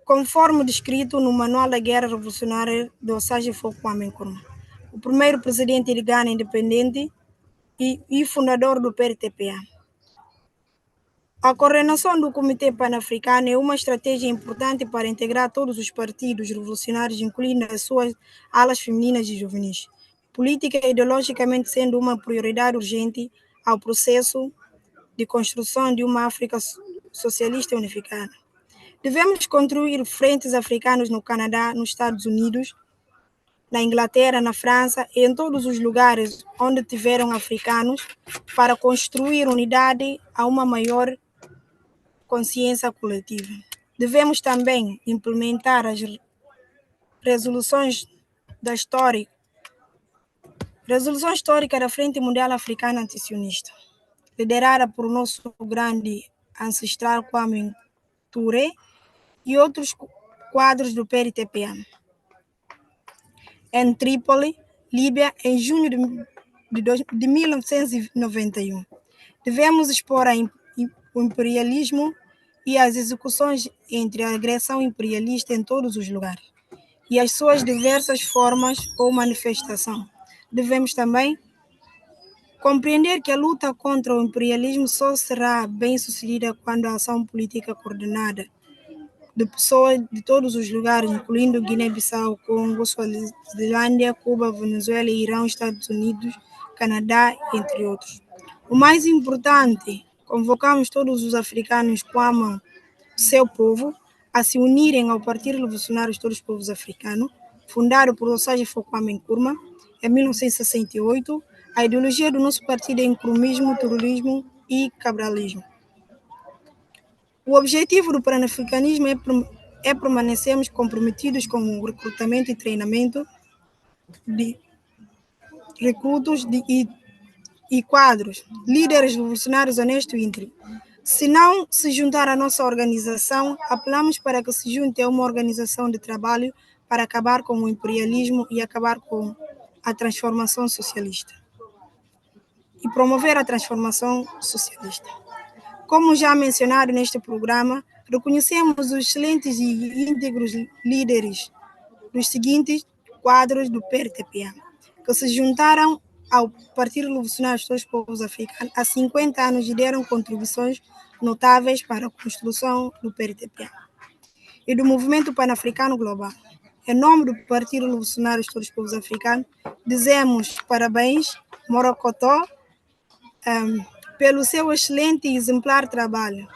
conforme descrito no Manual da Guerra Revolucionária do Osage Kwame Nkrumah, o primeiro presidente de Ghana independente e fundador do PRTPA. A coordenação do Comitê Pan-Africano é uma estratégia importante para integrar todos os partidos revolucionários, incluindo as suas alas femininas e juvenis, política e ideologicamente sendo uma prioridade urgente ao processo de construção de uma África socialista unificada. Devemos construir frentes africanos no Canadá, nos Estados Unidos, na Inglaterra, na França e em todos os lugares onde tiveram africanos para construir unidade a uma maior consciência coletiva. Devemos também implementar as resoluções histórica da Frente Mundial Africana Antisionista, liderada por nosso grande ancestral Kwame Touré e outros quadros do PRTPA. Em Trípoli, Líbia, em junho de 1991. Devemos expor o imperialismo e as execuções entre a agressão imperialista em todos os lugares e as suas diversas formas ou manifestação. Devemos também compreender que a luta contra o imperialismo só será bem-sucedida quando a ação política coordenada de pessoas de todos os lugares, incluindo Guiné-Bissau, Congo, Suazilândia, Cuba, Venezuela, Irão, Estados Unidos, Canadá, entre outros. O mais importante, convocamos todos os africanos que amam seu povo a se unirem ao Partido Revolucionário de Todos os Povos Africanos, fundado por Osage Kwame Nkrumah, em 1968. A ideologia do nosso partido é incrumismo, terrorismo e cabralismo. O objetivo do Pan-Africanismo é permanecermos comprometidos com o recrutamento e treinamento de recrutos e quadros, líderes revolucionários honestos e íntegros. Se não se juntar à nossa organização, apelamos para que se junte a uma organização de trabalho para acabar com o imperialismo e acabar com a transformação socialista. E promover a transformação socialista. Como já mencionado neste programa, reconhecemos os excelentes e íntegros líderes dos seguintes quadros do PRTPA, que se juntaram ao Partido Revolucionário de Todos os Povos Africanos há 50 anos e deram contribuições notáveis para a construção do PRTPA e do movimento pan-africano global. Em nome do Partido Revolucionário de Todos os Povos Africanos, dizemos parabéns Morocotó, pelo seu excelente e exemplar trabalho,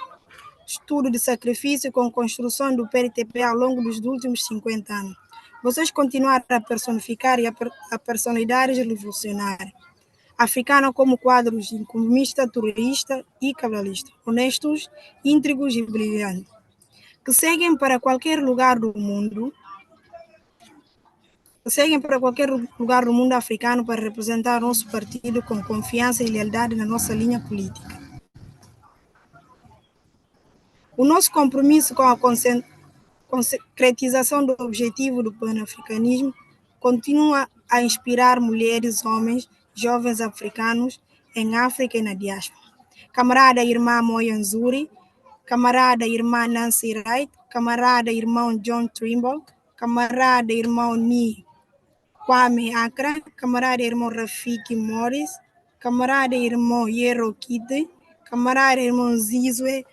estudo de sacrifício com construção do PRTP ao longo dos últimos 50 anos. Vocês continuaram a personificar a personalidade revolucionária africana como quadros inconformista, turista e cabalista, honestos, íntegros e brilhantes, que seguem para qualquer lugar do mundo africano para representar nosso partido com confiança e lealdade na nossa linha política. O nosso compromisso com a concretização do objetivo do pan-africanismo continua a inspirar mulheres, homens, jovens africanos em África e na diáspora. Camarada irmã Moya Nzuri, camarada irmã Nancy Wright, camarada irmão John Trimble, camarada irmão Ni Kwame Accra, camarada irmão Rafiki Morris, camarada irmão Yero Kide, camarada irmão Zizwe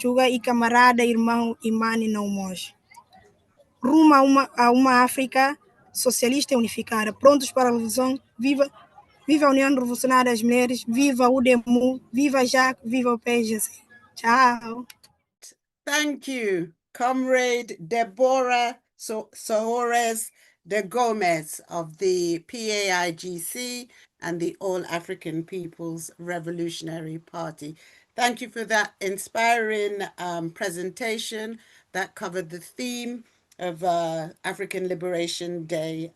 Chuga e camarada irmão Imani Naumoji. Rumo a uma África socialista e unificada, prontos para a revolução. Viva a União Revolucionária das Mulheres, viva o DEMU, viva Jacques, viva o PGC. Ciao. Thank you, Comrade Deborah Soares de Gomez of the PAIGC and the All African People's Revolutionary Party. Thank you for that inspiring presentation that covered the theme of African Liberation Day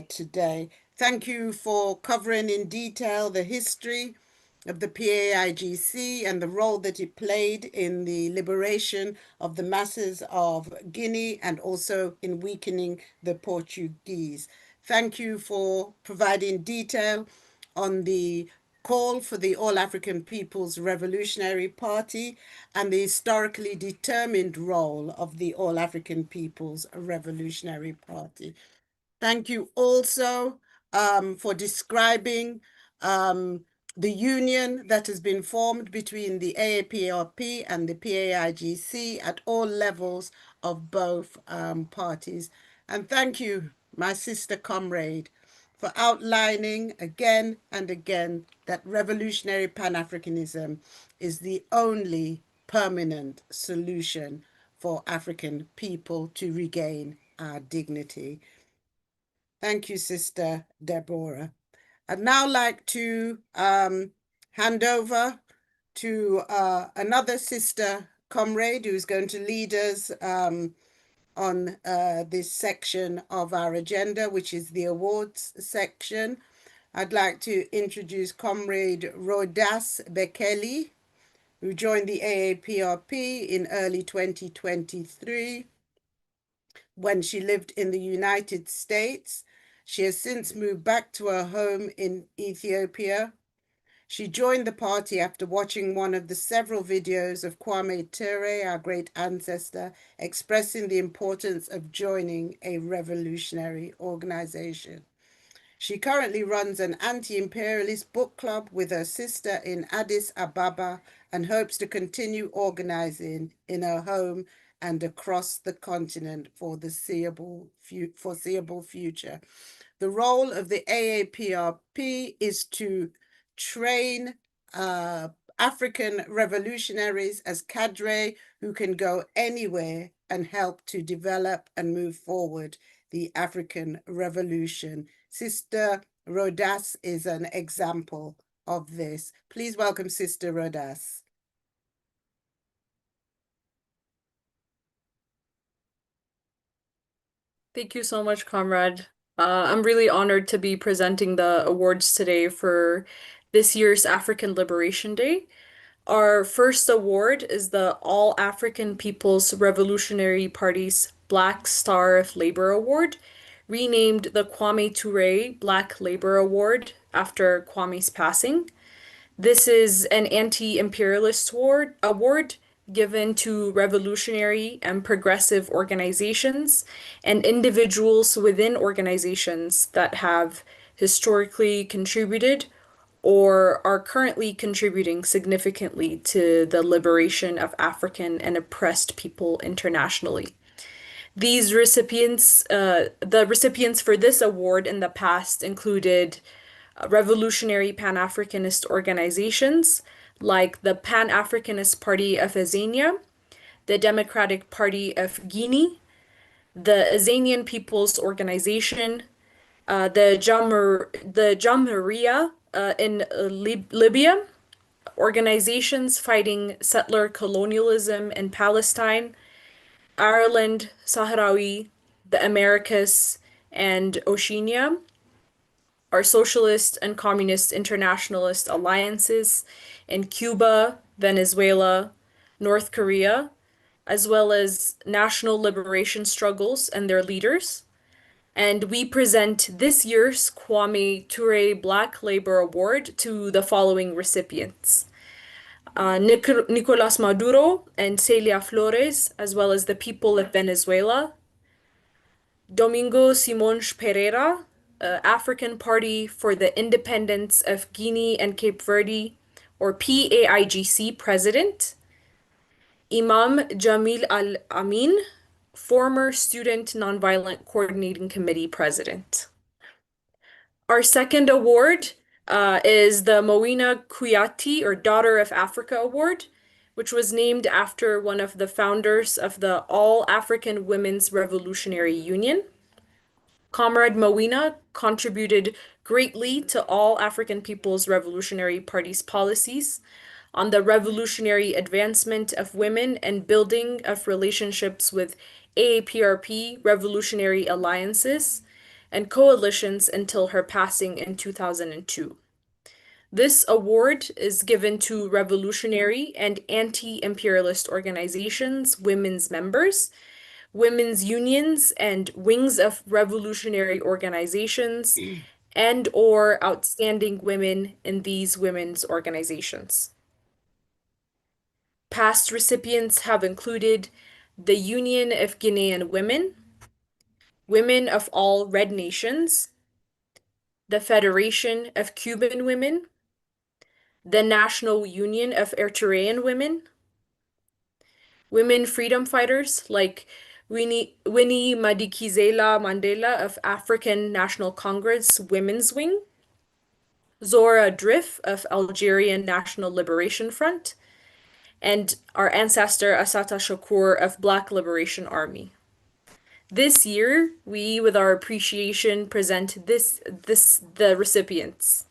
today. Thank you for covering in detail the history of the PAIGC and the role that it played in the liberation of the masses of Guinea and also in weakening the Portuguese. Thank you for providing detail on the call for the All African People's Revolutionary Party and the historically determined role of the All African People's Revolutionary Party. Thank you also for describing the union that has been formed between the AAPRP and the PAIGC at all levels of both parties. And thank you, my sister comrade, for outlining again and again that revolutionary Pan-Africanism is the only permanent solution for African people to regain our dignity. Thank you, Sister Deborah. I'd now like to hand over to another sister comrade who's going to lead us on this section of our agenda, which is the awards section. I'd like to introduce Comrade Rodas Bekele, who joined the AAPRP in early 2023 when she lived in the United States. She has since moved back to her home in Ethiopia. She joined the party after watching one of the several videos of Kwame Ture, our great ancestor, expressing the importance of joining a revolutionary organization. She currently runs an anti-imperialist book club with her sister in Addis Ababa and hopes to continue organizing in her home and across the continent for the foreseeable future. The role of the AAPRP is to train African revolutionaries as cadre who can go anywhere and help to develop and move forward the African revolution. Sister Rodas is an example of this. Please welcome Sister Rodas. Thank you so much, Comrade. I'm really honored to be presenting the awards today for this year's African Liberation Day. Our first award is the All African People's Revolutionary Party's Black Star of Labor Award, renamed the Kwame Ture Black Labor Award after Kwame's passing. This is an anti-imperialist award given to revolutionary and progressive organizations and individuals within organizations that have historically contributed or are currently contributing significantly to the liberation of African and oppressed people internationally. These recipients, the recipients for this award in the past included revolutionary Pan-Africanist organizations like the Pan-Africanist Party of Azania, the Democratic Party of Guinea, the Azanian People's Organization, the Jamhuriya in Libya, organizations fighting settler colonialism in Palestine, Ireland, Sahrawi, the Americas, and Oceania, our socialist and communist internationalist alliances in Cuba, Venezuela, North Korea, as well as national liberation struggles and their leaders. And we present this year's Kwame Ture Black Labor Award to the following recipients. Nicolas Maduro and Celia Flores, as well as the people of Venezuela. Domingo Simões Pereira, African Party for the Independence of Guinea and Cape Verde, or PAIGC President. Imam Jamil Al-Amin, former Student Nonviolent Coordinating Committee President. Our second award is the Moina Kuyati, or Daughter of Africa Award, which was named after one of the founders of the All African Women's Revolutionary Union. Comrade Moina contributed greatly to All African People's Revolutionary Party's policies on the revolutionary advancement of women and building of relationships with AAPRP revolutionary alliances and coalitions until her passing in 2002. This award is given to revolutionary and anti-imperialist organizations, women's members, women's unions, and wings of revolutionary organizations, and or outstanding women in these women's organizations. Past recipients have included the Union of Guinean Women, Women of All Red Nations, the Federation of Cuban Women, the National Union of Eritrean Women, women freedom fighters like Winnie Madikizela Mandela of African National Congress Women's Wing, Zora Drif of Algerian National Liberation Front, and our ancestor Assata Shakur of Black Liberation Army. This year, we, with our appreciation, present the recipients.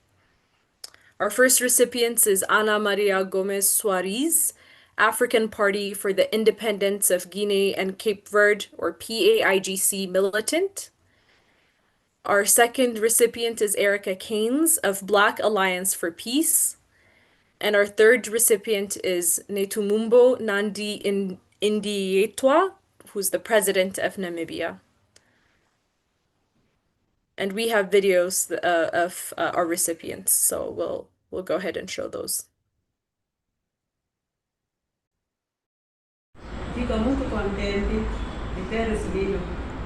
Our first recipient is Ana Maria Gomez Suarez, African Party for the Independence of Guinea and Cape Verde, or PAIGC militant. Our second recipient is Erica Keynes of Black Alliance for Peace. And our third recipient is Netumumbo Nandi Indietwa, who's the president of Namibia. And we have videos of our recipients, so we'll go ahead and show those. Fico muito contente de ter recebido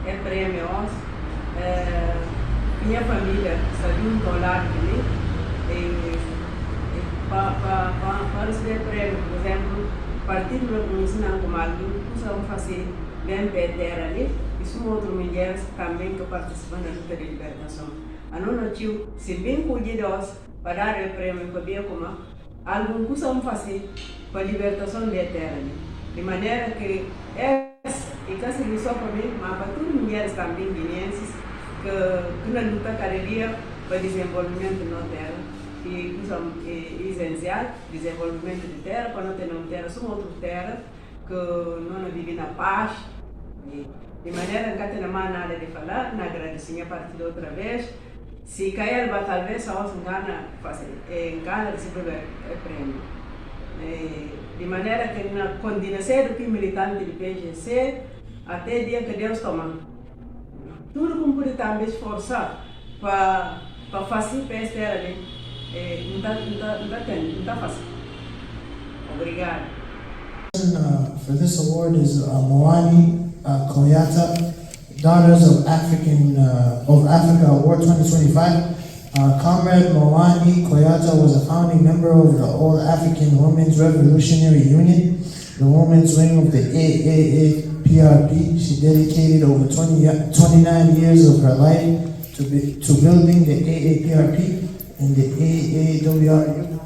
o prêmio. Minha família está junto ao lado de mim. Para receber prêmio, por exemplo, o partido me ensina como alguém que vão fazer bem perder ali, e são outras mulheres também que participam na luta de libertação. A nona tio, se bem cuidados para dar o prêmio para ver como algum que vão fazer para a libertação da terra ali. De maneira que e que se só para mim, mas para todas as mulheres também guineenses que na luta cada dia para o desenvolvimento da terra. E são essencial desenvolvimento de terra, para não ter uma terra, são outras terras que não vivem na paz. De maneira que não há nada de falar, não agradecer a partir outra vez. Se cair, talvez só se engana receber o prêmio. De maneira que na condenação do que militante do PGC, até o dia que Deus toma. Tudo como pode também esforçar para fazer para esta terra ali. Não está fácil. Obrigado. For this award is Moani Koyata, Daughters of Africa Award 2025. Comrade Moani Koyata was a founding member of the All African Women's Revolutionary Union, the women's wing of the AAPRP. She dedicated over 29 years of her life to building the AAPRP in the AAWRU.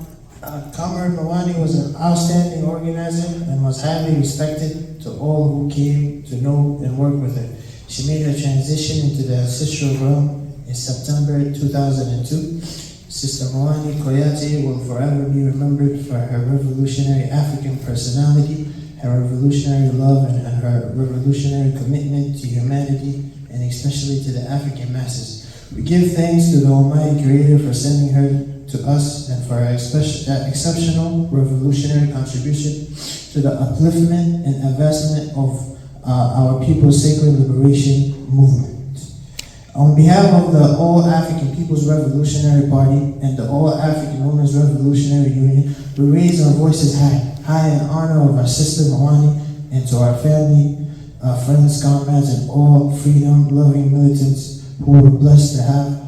Comrade Mawani was an outstanding organizer and was highly respected to all who came to know and work with her. She made her transition into the ancestral realm in September 2002. Sister Mawani Koyate will forever be remembered for her revolutionary African personality, her revolutionary love, and her revolutionary commitment to humanity, and especially to the African masses. We give thanks to the Almighty Creator for sending her to us and for her exceptional revolutionary contribution to the upliftment and advancement of our people's sacred liberation movement. On behalf of the All-African People's Revolutionary Party and the All-African Women's Revolutionary Union, we raise our voices high in honor of our sister Mawani, and to our family, friends, comrades, and all freedom-loving militants who were blessed to have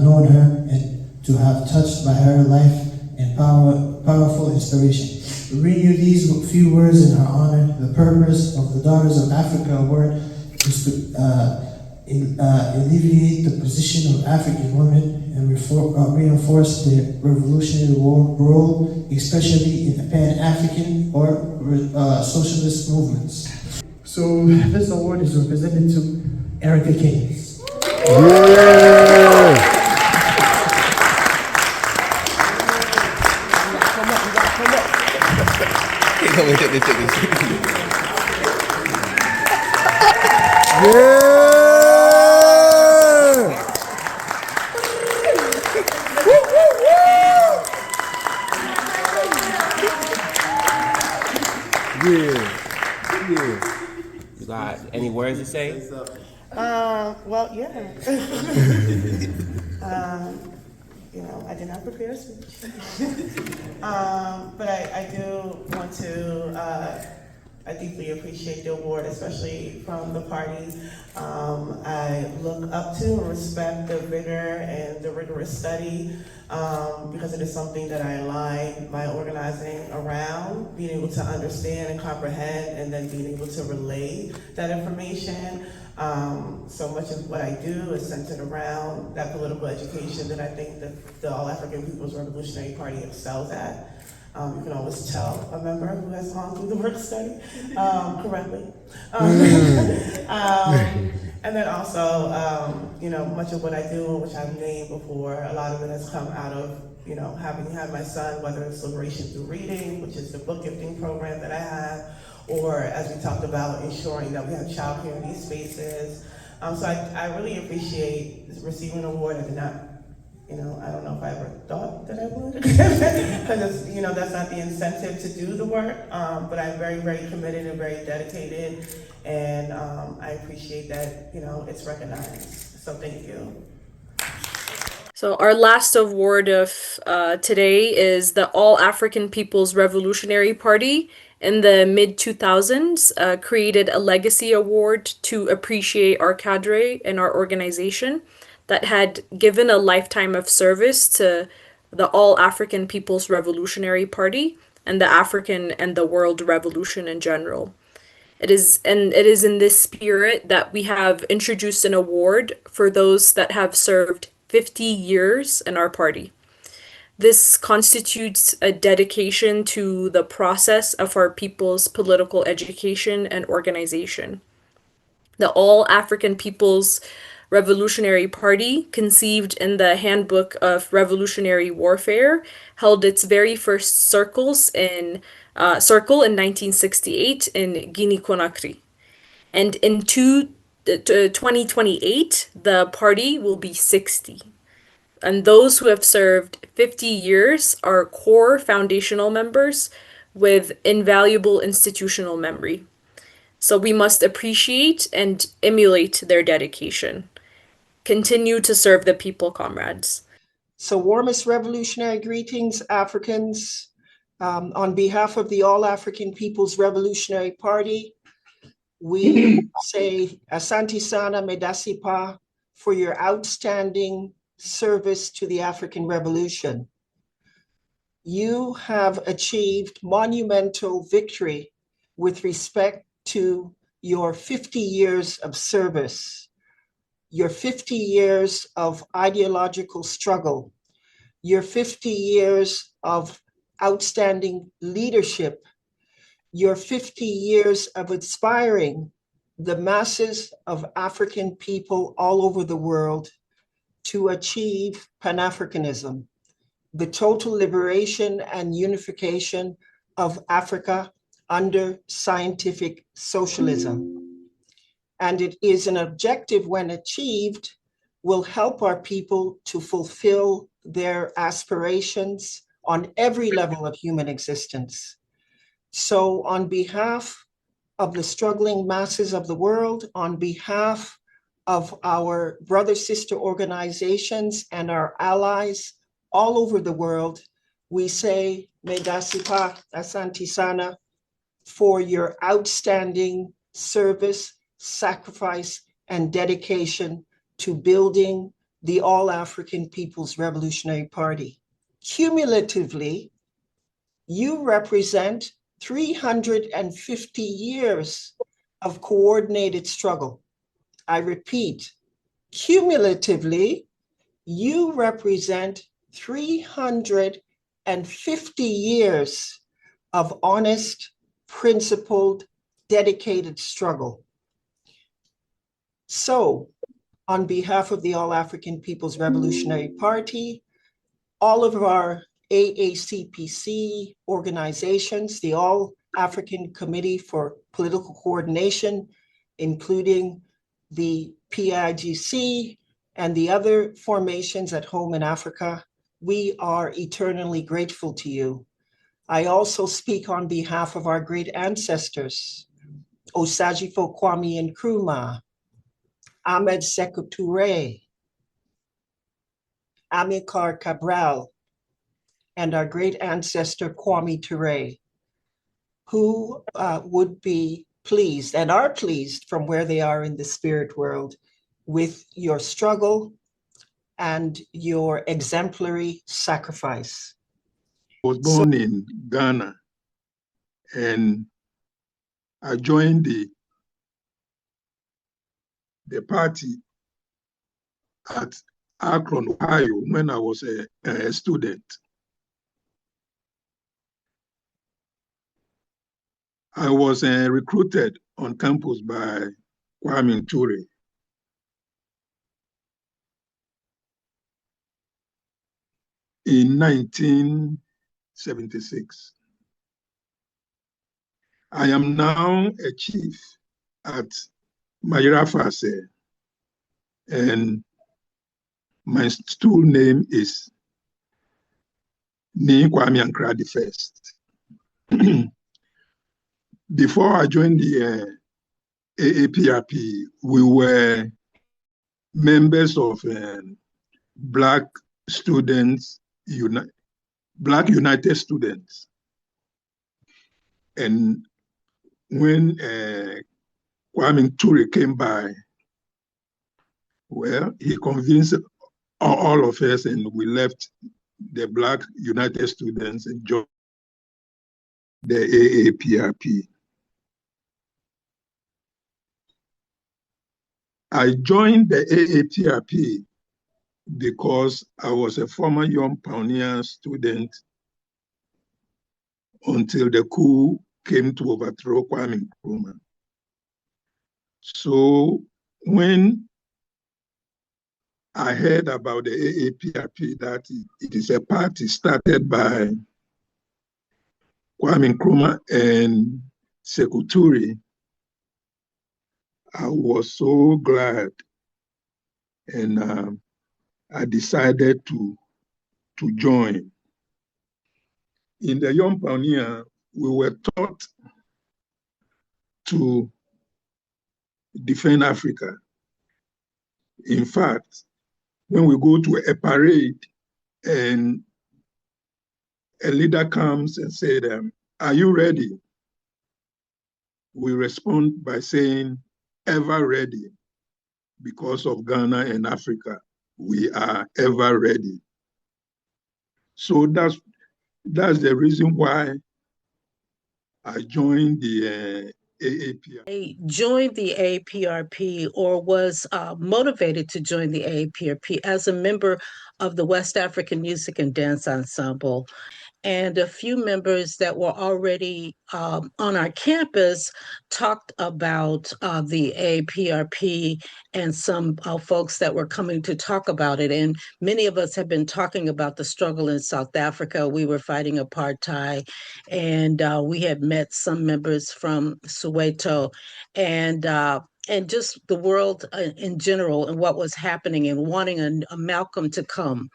known her and to have touched by her life and powerful inspiration. We bring you these few words in her honor. The purpose of the Daughters of Africa Award is to alleviate the position of African women and reinforce their revolutionary role, especially in the Pan-African or socialist movements. So this award is represented to Erica Keynes. Yeah. You got any words to say? Well, yeah. You know, I did not prepare a speech. But I do want to, I deeply appreciate the award, especially from the party. I look up to and respect the vigor and the rigorous study because it is something that I align my organizing around, being able to understand and comprehend and then being able to relay that information. So much of what I do is centered around that political education that I think that the All-African People's Revolutionary Party excels at. You can always tell a member who has gone through the work study correctly. And then also, you know, much of what I do, which I've named before, a lot of it has come out of, you know, having had my son, whether it's Liberation Through Reading, which is the book gifting program that I have, or as we talked about, ensuring that we have childcare in these spaces. So I really appreciate receiving an award. I did not, you know, I don't know if I ever thought that I would, because you know, that's not the incentive to do the work, but I'm very, very committed and very dedicated, and I appreciate that, you know, it's recognized. So thank you. So our last award of today is the All-African People's Revolutionary Party in the mid-2000s created a legacy award to appreciate our cadre and our organization that had given a lifetime of service to the All-African People's Revolutionary Party and the African and the world revolution in general. It is in this spirit that we have introduced an award for those that have served 50 years in our party. This constitutes a dedication to the process of our people's political education and organization. The All-African People's Revolutionary Party, conceived in the Handbook of Revolutionary Warfare, held its very first circle in 1968 in Guinea-Conakry. And in 2028, the party will be 60. And those who have served 50 years are core foundational members with invaluable institutional memory. So we must appreciate and emulate their dedication. Continue to serve the people, comrades. So warmest revolutionary greetings, Africans. On behalf of the All-African People's Revolutionary Party, we say Asante Sana Medasipa for your outstanding service to the African Revolution. You have achieved monumental victory with respect to your 50 years of service. your 50 years of ideological struggle, your 50 years of outstanding leadership, your 50 years of inspiring the masses of African people all over the world to achieve Pan-Africanism, the total liberation and unification of Africa under scientific socialism. And it is an objective when achieved will help our people to fulfill their aspirations on every level of human existence. So on behalf of the struggling masses of the world, on behalf of our brother-sister organizations and our allies all over the world, we say, Medasipa Asanti Sana, for your outstanding service, sacrifice, and dedication to building the All-African People's Revolutionary Party. Cumulatively, you represent 350 years of coordinated struggle. I repeat, cumulatively, you represent 350 years of honest, principled, dedicated struggle. So, on behalf of the All-African People's Revolutionary Party, all of our AACPC organizations, the All-African Committee for Political Coordination, including the PIGC and the other formations at home in Africa, we are eternally grateful to you. I also speak on behalf of our great ancestors, Osajifo Kwame Nkrumah, Ahmed Sekou Touré, Amilcar Cabral, and our great ancestor Kwame Touré, who would be pleased and are pleased from where they are in the spirit world with your struggle and your exemplary sacrifice. I was born in Ghana, and I joined the party at Akron, Ohio, when I was a student. I was recruited on campus by Kwame Touré. In 1976. I am now a chief at Mayra Fase, and my stool name is Ni Kwame Ankrah the First. Before I joined the AAPRP, we were members of Black Students Black United Students. And when Kwame Touré came by, well, he convinced all of us, and we left the Black United Students and joined the AAPRP. I joined the AAPRP because I was a former Young Pioneer student until the coup came to overthrow Kwame Nkrumah. So when I heard about the AAPRP, that it is a party started by Kwame Nkrumah and Sekou Touré, I was so glad, and I decided to join. In the Young Pioneer, we were taught to defend Africa. In fact, when we go to a parade and a leader comes and says, "Are you ready?" we respond by saying, "Ever ready." Because of Ghana and Africa, we are ever ready. So that's the reason why I joined the AAPR? I joined the AAPRP or was motivated to join the AAPRP as a member of the West African Music and Dance Ensemble. And a few members that were already on our campus talked about the AAPRP and some folks that were coming to talk about it. And many of us have been talking about the struggle in South Africa. We were fighting apartheid, and we had met some members from Soweto, and just the world in general and what was happening, and wanting a Malcolm to come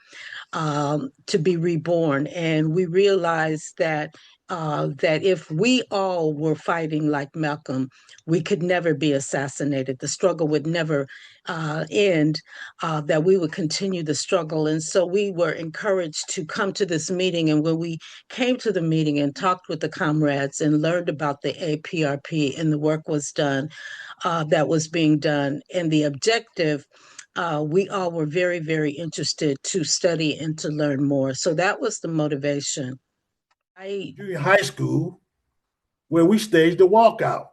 to be reborn. And we realized that that if we all were fighting like Malcolm, we could never be assassinated. The struggle would never end, that we would continue the struggle. And so we were encouraged to come to this meeting. And when we came to the meeting and talked with the comrades and learned about the APRP and the work was done, that was being done, and the objective, we all were very, very interested to study and to learn more. So that was the motivation. Junior high school, where we staged a walkout.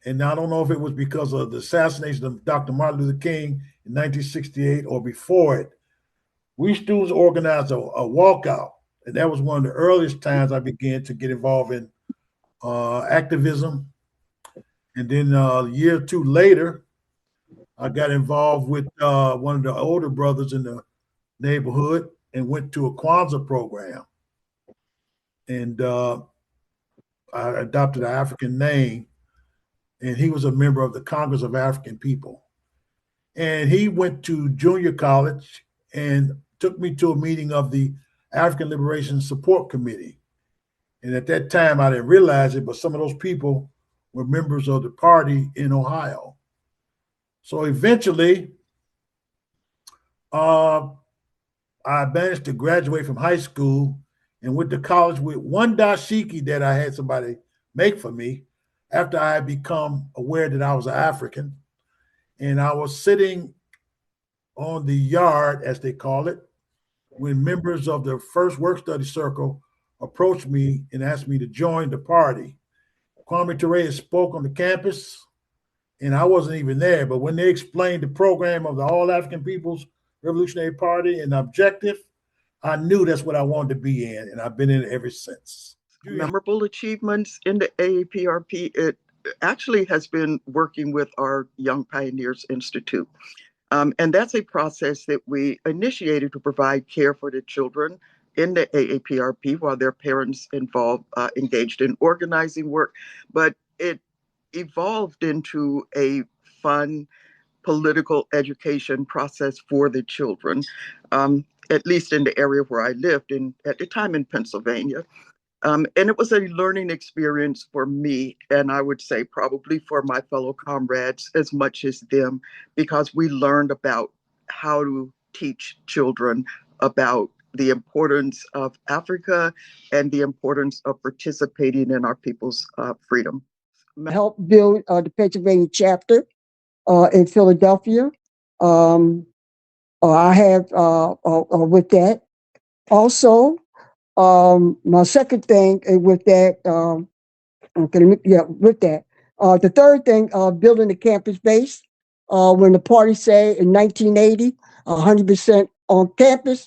And I don't know if it was because of the assassination of Dr. Martin Luther King in 1968 or before it. We students organized a walkout. And that was one of the earliest times I began to get involved in activism. And then a year or two later, I got involved with one of the older brothers in the neighborhood and went to a Kwanzaa program. And I adopted an African name, and he was a member of the Congress of African People. And he went to junior college and took me to a meeting of the African Liberation Support Committee. And at that time, I didn't realize it, but some of those people were members of the party in Ohio. So eventually, I managed to graduate from high school and went to college with one dashiki that I had somebody make for me after I had become aware that I was an African. And I was sitting on the yard, as they call it, when members of the first work study circle approached me and asked me to join the party. Kwame Ture spoke on the campus, and I wasn't even there, but when they explained the program of the All African People's Revolutionary Party and the objective, I knew that's what I wanted to be in, and I've been in it ever since. Memorable achievements in the AAPRP, it actually has been working with our Young Pioneers Institute. And that's a process that we initiated to provide care for the children in the AAPRP while their parents engaged in organizing work. But it evolved into a fun political education process for the children, at least in the area where I lived at the time in Pennsylvania. And it was a learning experience for me, and I would say probably for my fellow comrades as much as them, because we learned about how to teach children about the importance of Africa and the importance of participating in our people's freedom. Help build the Pennsylvania chapter in Philadelphia. I have with that. Also, my second thing with that, the third thing, building the campus base. When the party said in 1980, 100% on campus,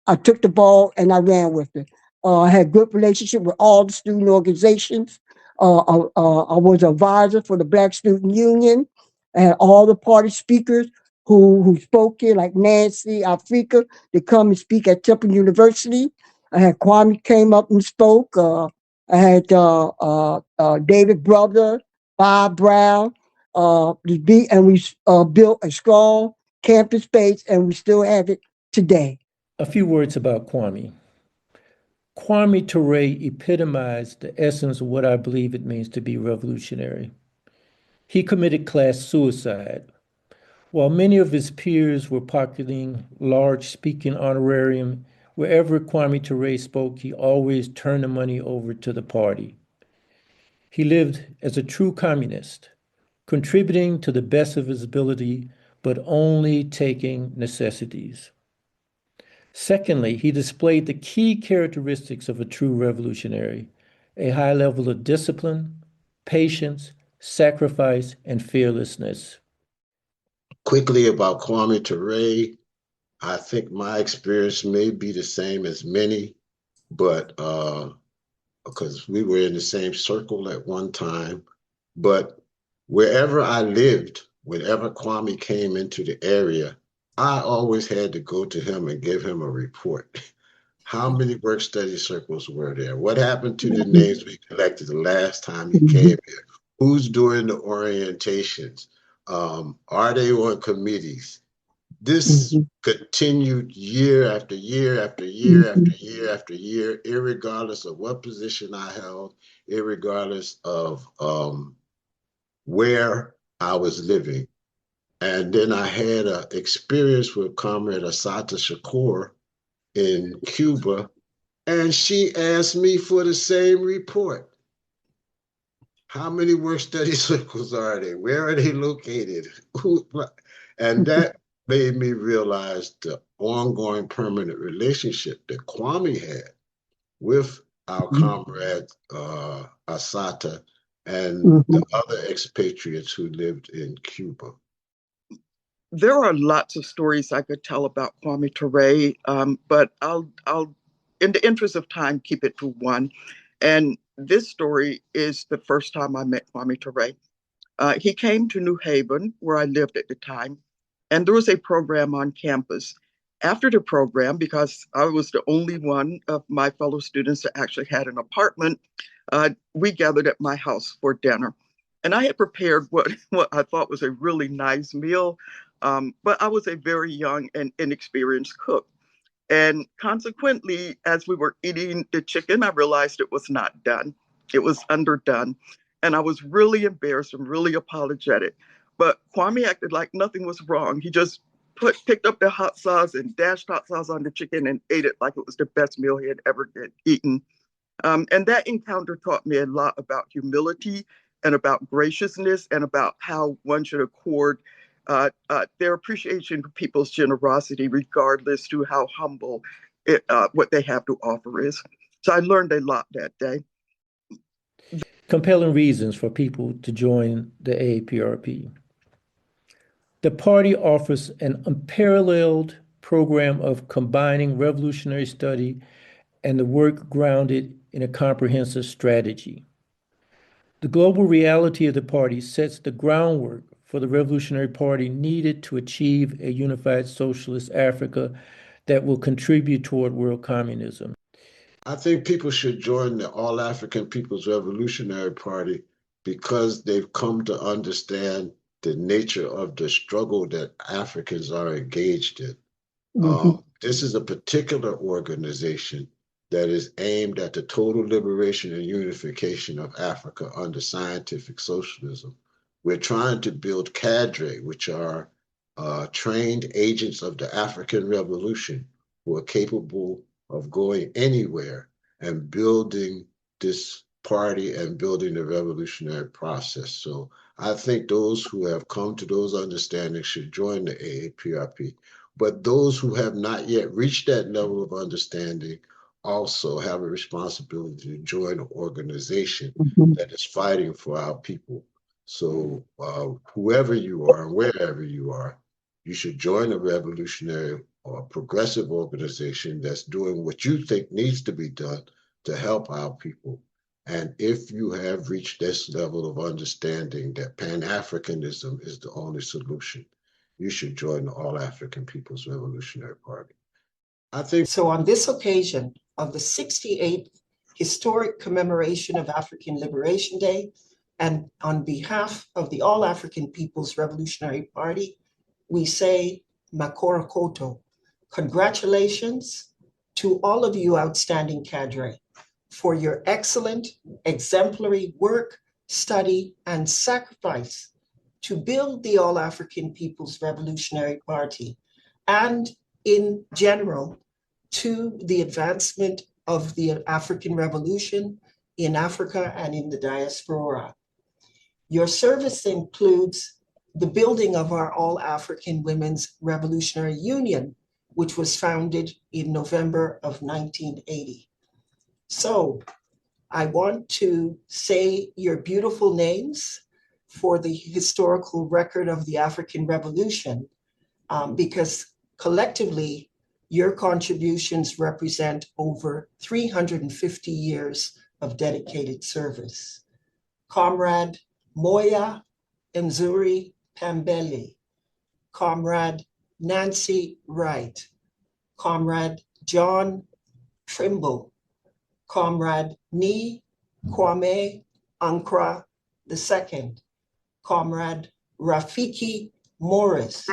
I took the ball and I ran with it. I had good relationship with all the student organizations. I was an advisor for the Black Student Union. I had all the party speakers who spoke here, like Nancy Africa, to come and speak at Temple University. I had Kwame came up and spoke. I had David Brother, Bob Brown, and we built a strong campus base, and we still have it today. A few words about Kwame. Kwame Ture epitomized the essence of what I believe it means to be revolutionary. He committed class suicide. While many of his peers were pocketing large speaking honorarium, wherever Kwame Ture spoke, he always turned the money over to the party. He lived as a true communist, contributing to the best of his ability, but only taking necessities. Secondly, he displayed the key characteristics of a true revolutionary: a high level of discipline, patience, sacrifice, and fearlessness. Quickly about Kwame Ture, I think my experience may be the same as many, but because we were in the same circle at one time, but wherever I lived, whenever Kwame came into the area, I always had to go to him and give him a report. How many work study circles were there? What happened to the names we collected the last time he came here? Who's doing the orientations? Are they on committees? This continued year after year after year after year after year, irregardless of what position I held, irregardless of where I was living. And then I had an experience with Comrade Assata Shakur in Cuba, and she asked me for the same report. How many work study circles are they? Where are they located? And that made me realize the ongoing permanent relationship that Kwame had with our comrade Assata and the other expatriates who lived in Cuba. There are lots of stories I could tell about Kwame Ture, but I'll, in the interest of time, keep it to one. And this story is the first time I met Kwame Ture. He came to New Haven, where I lived at the time, and there was a program on campus. After the program, because I was the only one of my fellow students that actually had an apartment, we gathered at my house for dinner. And I had prepared what I thought was a really nice meal, but I was a very young and inexperienced cook. And consequently, as we were eating the chicken, I realized it was not done. It was underdone. And I was really embarrassed and really apologetic. But Kwame acted like nothing was wrong. He just picked up the hot sauce and dashed hot sauce on the chicken and ate it like it was the best meal he had ever eaten. And that encounter taught me a lot about humility and about graciousness and about how one should accord their appreciation for people's generosity, regardless to how humble what they have to offer is. So I learned a lot that day. Compelling reasons for people to join the AAPRP. The party offers an unparalleled program of combining revolutionary study and the work grounded in a comprehensive strategy. The global reality of the party sets the groundwork for the Revolutionary Party needed to achieve a unified socialist Africa that will contribute toward world communism. I think people should join the All African People's Revolutionary Party because they've come to understand the nature of the struggle that Africans are engaged in. This is a particular organization that is aimed at the total liberation and unification of Africa under scientific socialism. We're trying to build cadre, which are trained agents of the African Revolution who are capable of going anywhere and building this party and building the revolutionary process. So I think those who have come to those understandings should join the AAPRP. But those who have not yet reached that level of understanding also have a responsibility to join an organization that is fighting for our people. So whoever you are and wherever you are, you should join a revolutionary or progressive organization that's doing what you think needs to be done to help our people. And if you have reached this level of understanding that Pan-Africanism is the only solution, you should join the All African People's Revolutionary Party. I think so. On this occasion of the 68th historic commemoration of African Liberation Day, and on behalf of the All African People's Revolutionary Party, we say Makora Koto. Congratulations to all of you outstanding cadre for your excellent, exemplary work, study, and sacrifice to build the All African People's Revolutionary Party, and in general, to the advancement of the African Revolution in Africa and in the diaspora. Your service includes the building of our All African Women's Revolutionary Union, which was founded in November of 1980. So I want to say your beautiful names for the historical record of the African Revolution, because collectively, your contributions represent over 350 years of dedicated service. Comrade Moya Mzuri Pambele, Comrade Nancy Wright, Comrade John Trimble, Comrade Ni Kwame Ankra II, Comrade Rafiki Morris,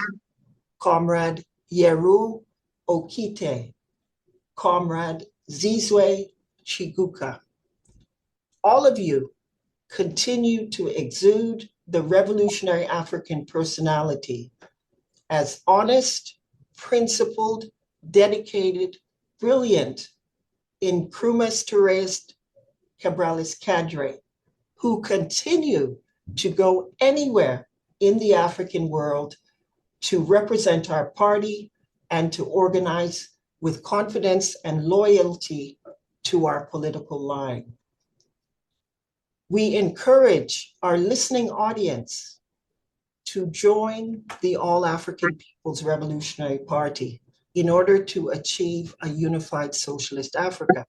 Comrade Yeru Okite, Comrade Zizwe Chiguka. All of you continue to exude the revolutionary African personality as honest, principled, dedicated, brilliant Nkrumah's Therese Cabrales cadre, who continue to go anywhere in the African world to represent our party and to organize with confidence and loyalty to our political line. We encourage our listening audience to join the All African People's Revolutionary Party in order to achieve a unified socialist Africa.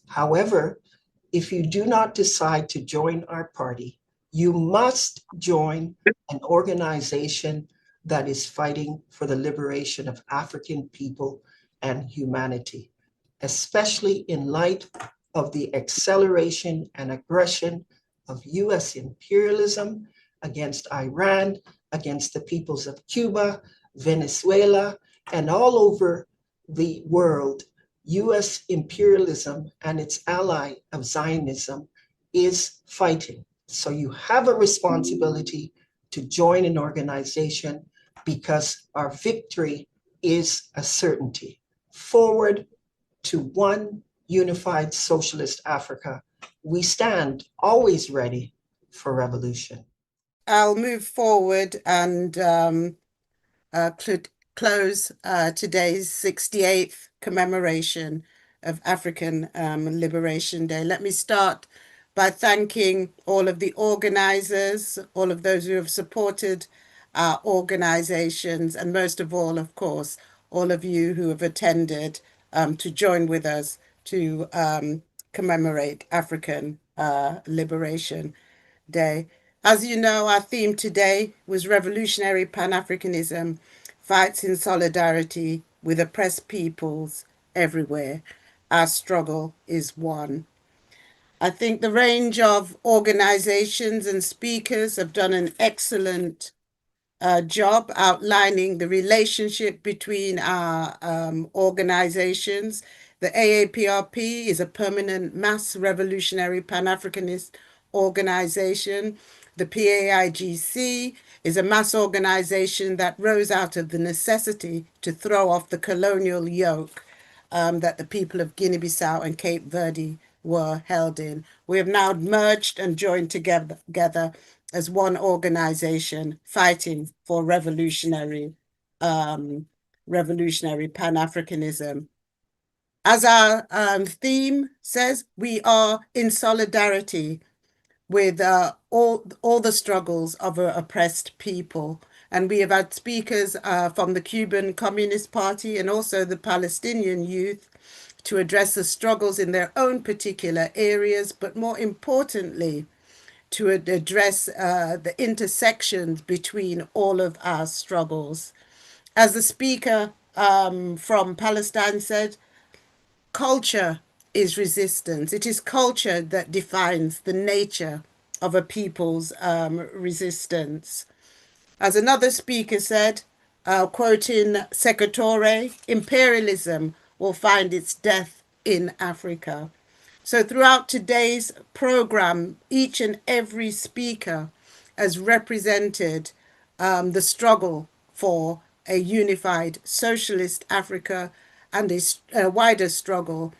However, if you do not decide to join our party, you must join an organization that is fighting for the liberation of African people and humanity, especially in light of the acceleration and aggression of US imperialism against Iran, against the peoples of Cuba, Venezuela, and all over the world. US imperialism and its ally of Zionism is fighting. So you have a responsibility to join an organization because our victory is a certainty. Forward to one unified socialist Africa. We stand always ready for revolution. I'll move forward and close today's 68th commemoration of African Liberation Day. Let me start by thanking all of the organizers, all of those who have supported our organizations, and most of all, of course, all of you who have attended to join with us to commemorate African Liberation Day. As you know, our theme today was Revolutionary Pan-Africanism Fights in Solidarity with Oppressed Peoples Everywhere. Our struggle is one. I think the range of organizations and speakers have done an excellent job outlining the relationship between our organizations. The AAPRP is a permanent mass revolutionary Pan-Africanist organization. The PAIGC is a mass organization that rose out of the necessity to throw off the colonial yoke that the people of Guinea-Bissau and Cape Verde were held in. We have now merged and joined together as one organization fighting for revolutionary Pan-Africanism. As our theme says, we are in solidarity with all the struggles of an oppressed people. And we have had speakers from the Cuban Communist Party and also the Palestinian youth to address the struggles in their own particular areas, but more importantly, to address the intersections between all of our struggles. As the speaker from Palestine said, culture is resistance. It is culture that defines the nature of a people's resistance. As another speaker said, quoting Secretore, imperialism will find its death in Africa. So throughout today's program, each and every speaker has represented the struggle for a unified socialist Africa and a wider struggle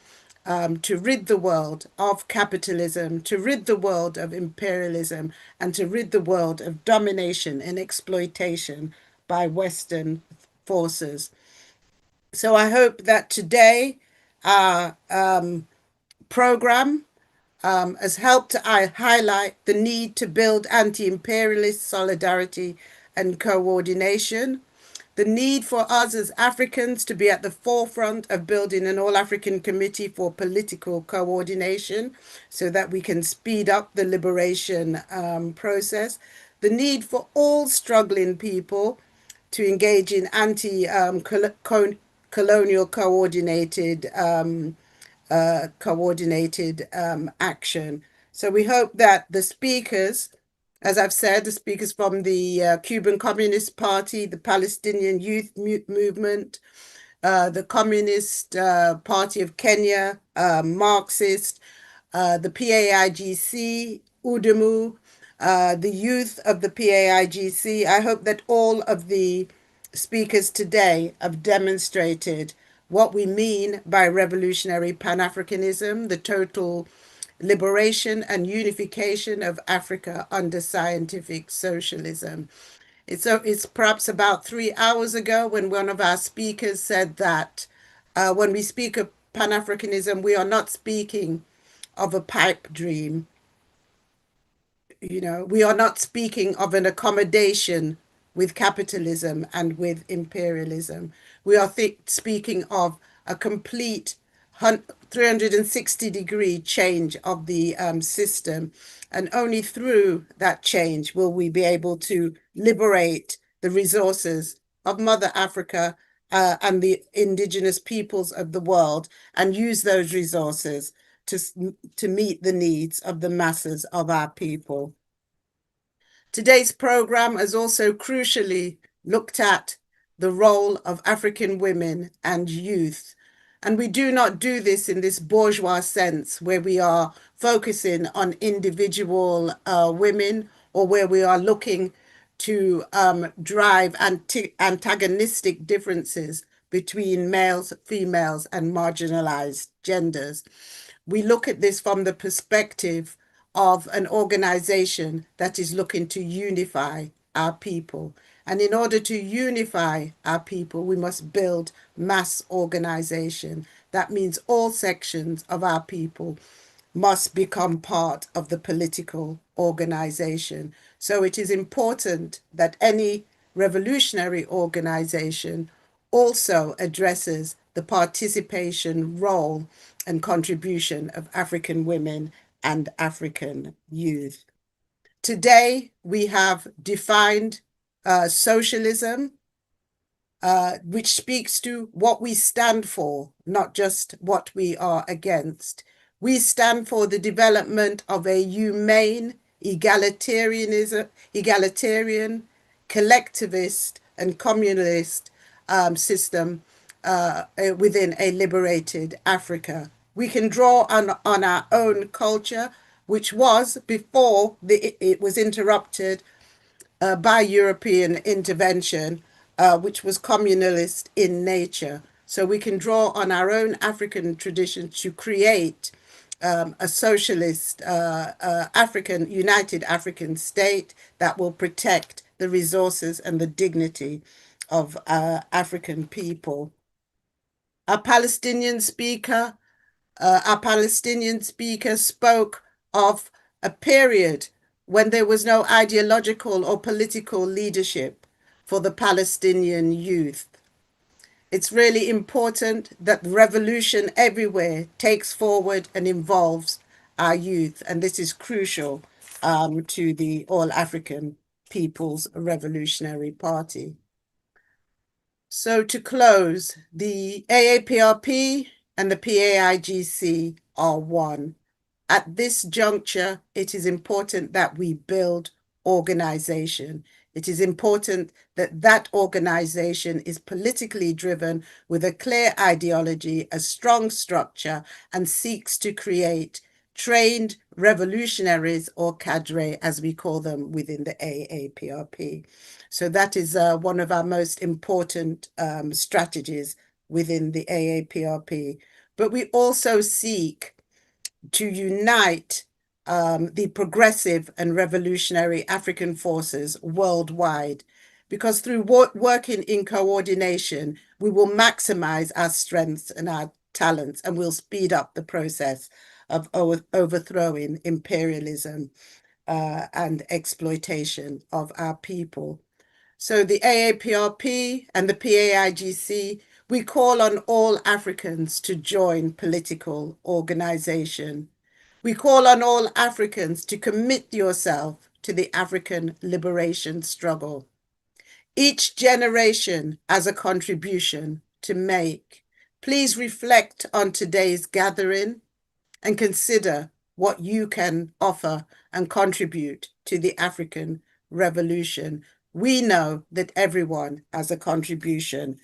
to rid the world of capitalism, to rid the world of imperialism, and to rid the world of domination and exploitation by Western forces. So I hope that today our program has helped to highlight the need to build anti-imperialist solidarity and coordination, the need for us as Africans to be at the forefront of building an all-African committee for political coordination so that we can speed up the liberation process, the need for all struggling people to engage in anti-colonial coordinated action. So we hope that the speakers, as I've said, the speakers from the Cuban Communist Party, the Palestinian Youth Movement, the Communist Party of Kenya, Marxist, the PAIGC, UDEMU, the youth of the PAIGC. I hope that all of the speakers today have demonstrated what we mean by revolutionary Pan-Africanism, the total liberation and unification of Africa under scientific socialism. It's perhaps about 3 hours ago when one of our speakers said that when we speak of Pan-Africanism, we are not speaking of a pipe dream. You know, we are not speaking of an accommodation with capitalism and with imperialism. We are speaking of a complete 360-degree change of the system. And only through that change will we be able to liberate the resources of Mother Africa and the indigenous peoples of the world and use those resources to meet the needs of the masses of our people. Today's program has also crucially looked at the role of African women and youth. And we do not do this in this bourgeois sense where we are focusing on individual women or where we are looking to drive antagonistic differences between males, females, and marginalized genders. We look at this from the perspective of an organization that is looking to unify our people. And in order to unify our people, we must build mass organization. That means all sections of our people must become part of the political organization. So it is important that any revolutionary organization also addresses the participation role and contribution of African women and African youth. Today, we have defined socialism, which speaks to what we stand for, not just what we are against. We stand for the development of a humane, egalitarian, collectivist, and communalist system within a liberated Africa. We can draw on our own culture, which was, before it was interrupted by European intervention, which was communalist in nature. So we can draw on our own African tradition to create a socialist united African state that will protect the resources and the dignity of African people. Our Palestinian speaker spoke of a period when there was no ideological or political leadership for the Palestinian youth. It's really important that revolution everywhere takes forward and involves our youth, and this is crucial to the All-African People's Revolutionary Party. So to close, the AAPRP and the PAIGC are one. At this juncture, it is important that we build organization. It is important that that organization is politically driven with a clear ideology, a strong structure, and seeks to create trained revolutionaries or cadre, as we call them within the AAPRP. So that is one of our most important strategies within the AAPRP. But we also seek to unite the progressive and revolutionary African forces worldwide, because through working in coordination, we will maximize our strengths and our talents, and we'll speed up the process of overthrowing imperialism and exploitation of our people. So the AAPRP and the PAIGC, we call on all Africans to join political organization. We call on all Africans to commit yourself to the African liberation struggle. Each generation has a contribution to make. Please reflect on today's gathering and consider what you can offer and contribute to the African revolution. We know that everyone has a contribution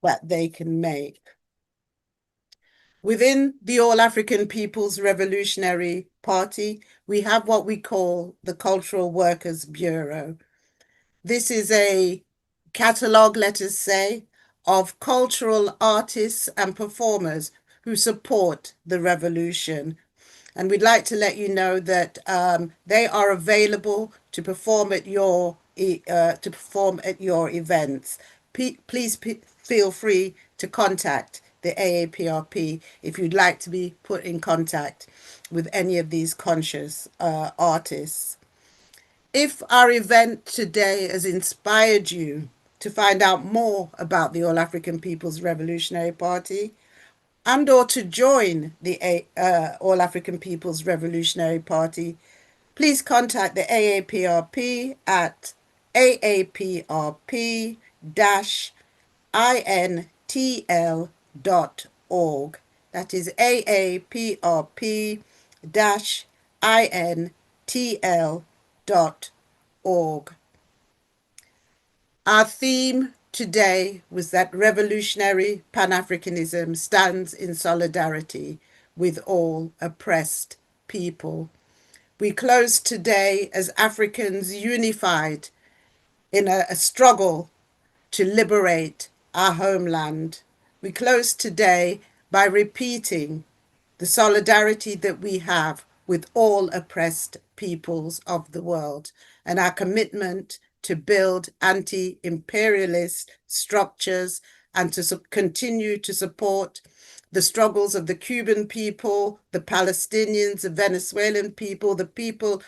that they can make. Within the All African People's Revolutionary Party, we have what we call the Cultural Workers Bureau. This is a catalogue, let us say, of cultural artists and performers who support the revolution. And we'd like to let you know that they are available to perform at your events. Please feel free to contact the AAPRP if you'd like to be put in contact with any of these conscious artists. If our event today has inspired you to find out more about the All African People's Revolutionary Party, and or to join the All African People's Revolutionary Party, please contact the AAPRP at aapRP-intl.org. That is aapRP-intl.org. Our theme today was that revolutionary Pan-Africanism stands in solidarity with all oppressed people. We close today as Africans unified in a struggle to liberate our homeland. We close today by repeating the solidarity that we have with all oppressed peoples of the world and our commitment to build anti-imperialist structures and to continue to support the struggles of the Cuban people, the Palestinians, the Venezuelan people, the people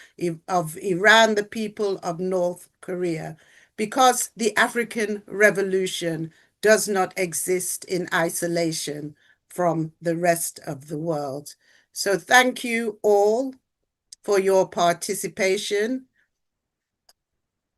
of Iran, the people of North Korea, because the African revolution does not exist in isolation from the rest of the world. So thank you all for your participation.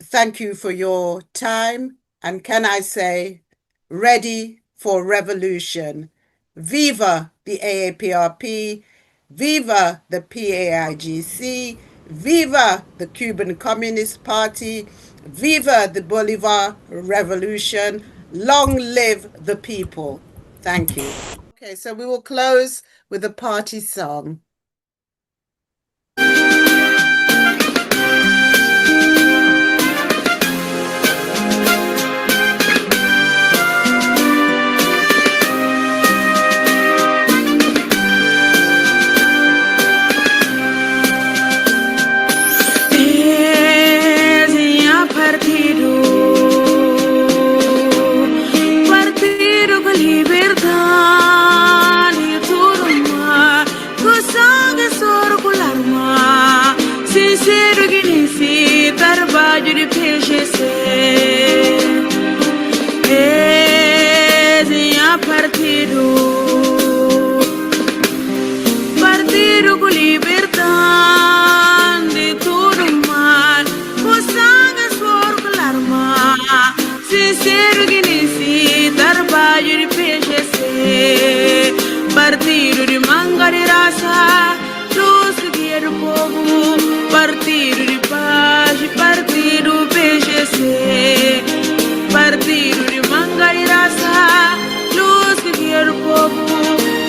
Thank you for your time. And can I say, ready for revolution. Viva the AAPRP, viva the PAIGC, viva the Cuban Communist Party, viva the Bolivar Revolution, long live the people. Thank you. Okay, so we will close with a party song. Trabalho de PGC desenha partido com liberdade de tudo mal, com sangue suor com arma, sincero que necessita trabalho de PGC, partido de manga de raça, luz que guia o povo, partido de paz, partido PGC, partido de manga e raça, luz que guia o povo,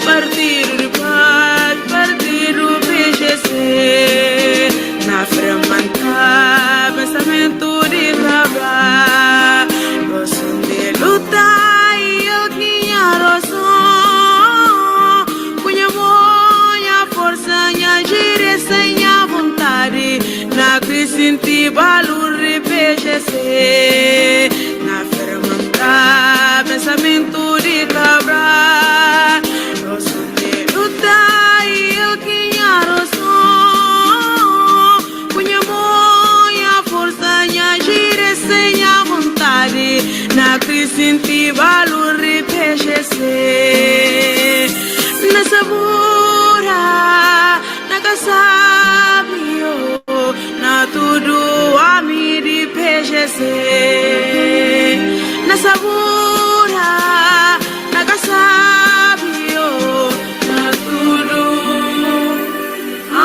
partido de paz, partido PGC, na ferramenta, pensamento de gravar, noção de lutar e eu tinha razão, punha minha força, minha direção, minha vontade, na que senti valor PGC. Crisinti valuri peshese na sabura na kasabio na tudo amiri peshese na sabura na kasabio na tudo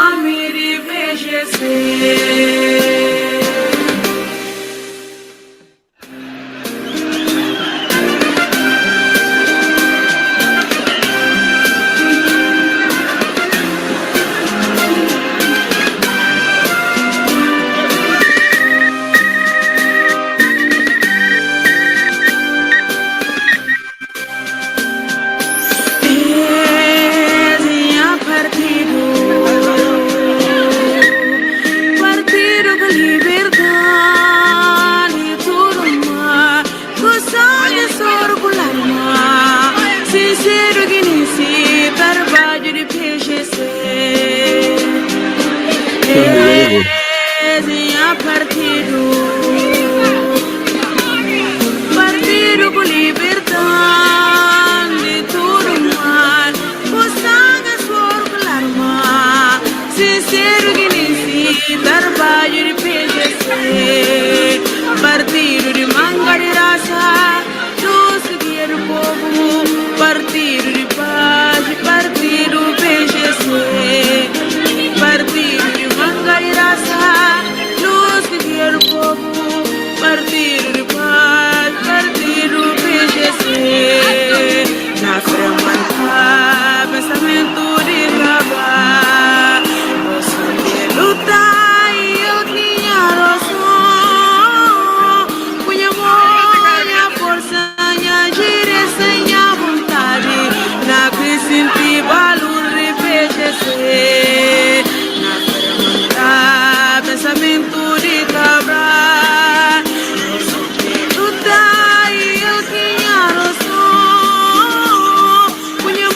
amiri peshese. Partido con libertad de todo mal, con sangre por l'arma, sincero que necesita trabalho de PGC. Partido de manga de raça, dos que é do povo, partido de paz, partido PGC. Partido de manga de raça, dos que é do povo, partido de paz, partido PGC. Na fremanta, pensamento de acabar, nosso de lutar e eu tinha razão. Punha minha força, minha direção, minha vontade, na que senti valor de PGC. Na fremanta, pensamento de acabar, nosso de lutar e eu tinha razão. Punha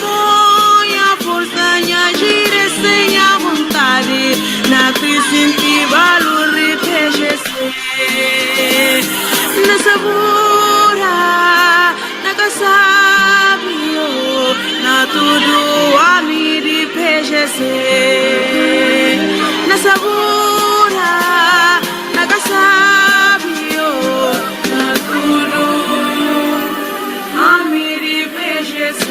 minha força, minha direção, minha vontade, na que senti valor de PGC. Na sabura, na casabio, na tudo ami de PGC. Na sabura, na casabio, na tudo ami de PGC.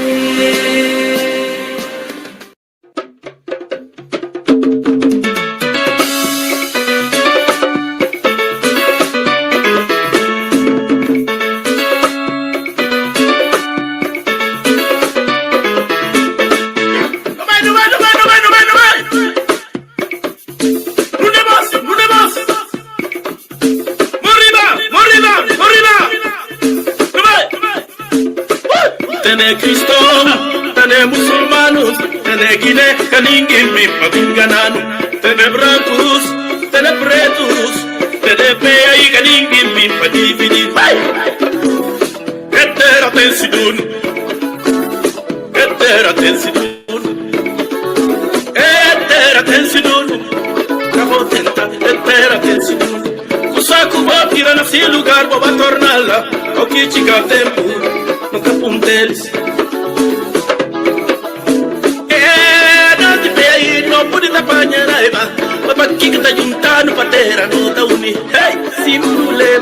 Tene Cristo, tene muçulmanos, tene Guiné, Caningimi, Pabinganano, tene brancos, tene pretos, tene peia e Caningimi, Padivini, vai! Etera tensidun, etera tensidun, etera tensidun, cabotenta, etera tensidun. Kusaku va tira na si lugar, va tornala, o que chica tempo. Nunca punteles. Não te veio, não pude dar panha raiva. Papa que tá juntando patera, não tá uni. Hey, simule.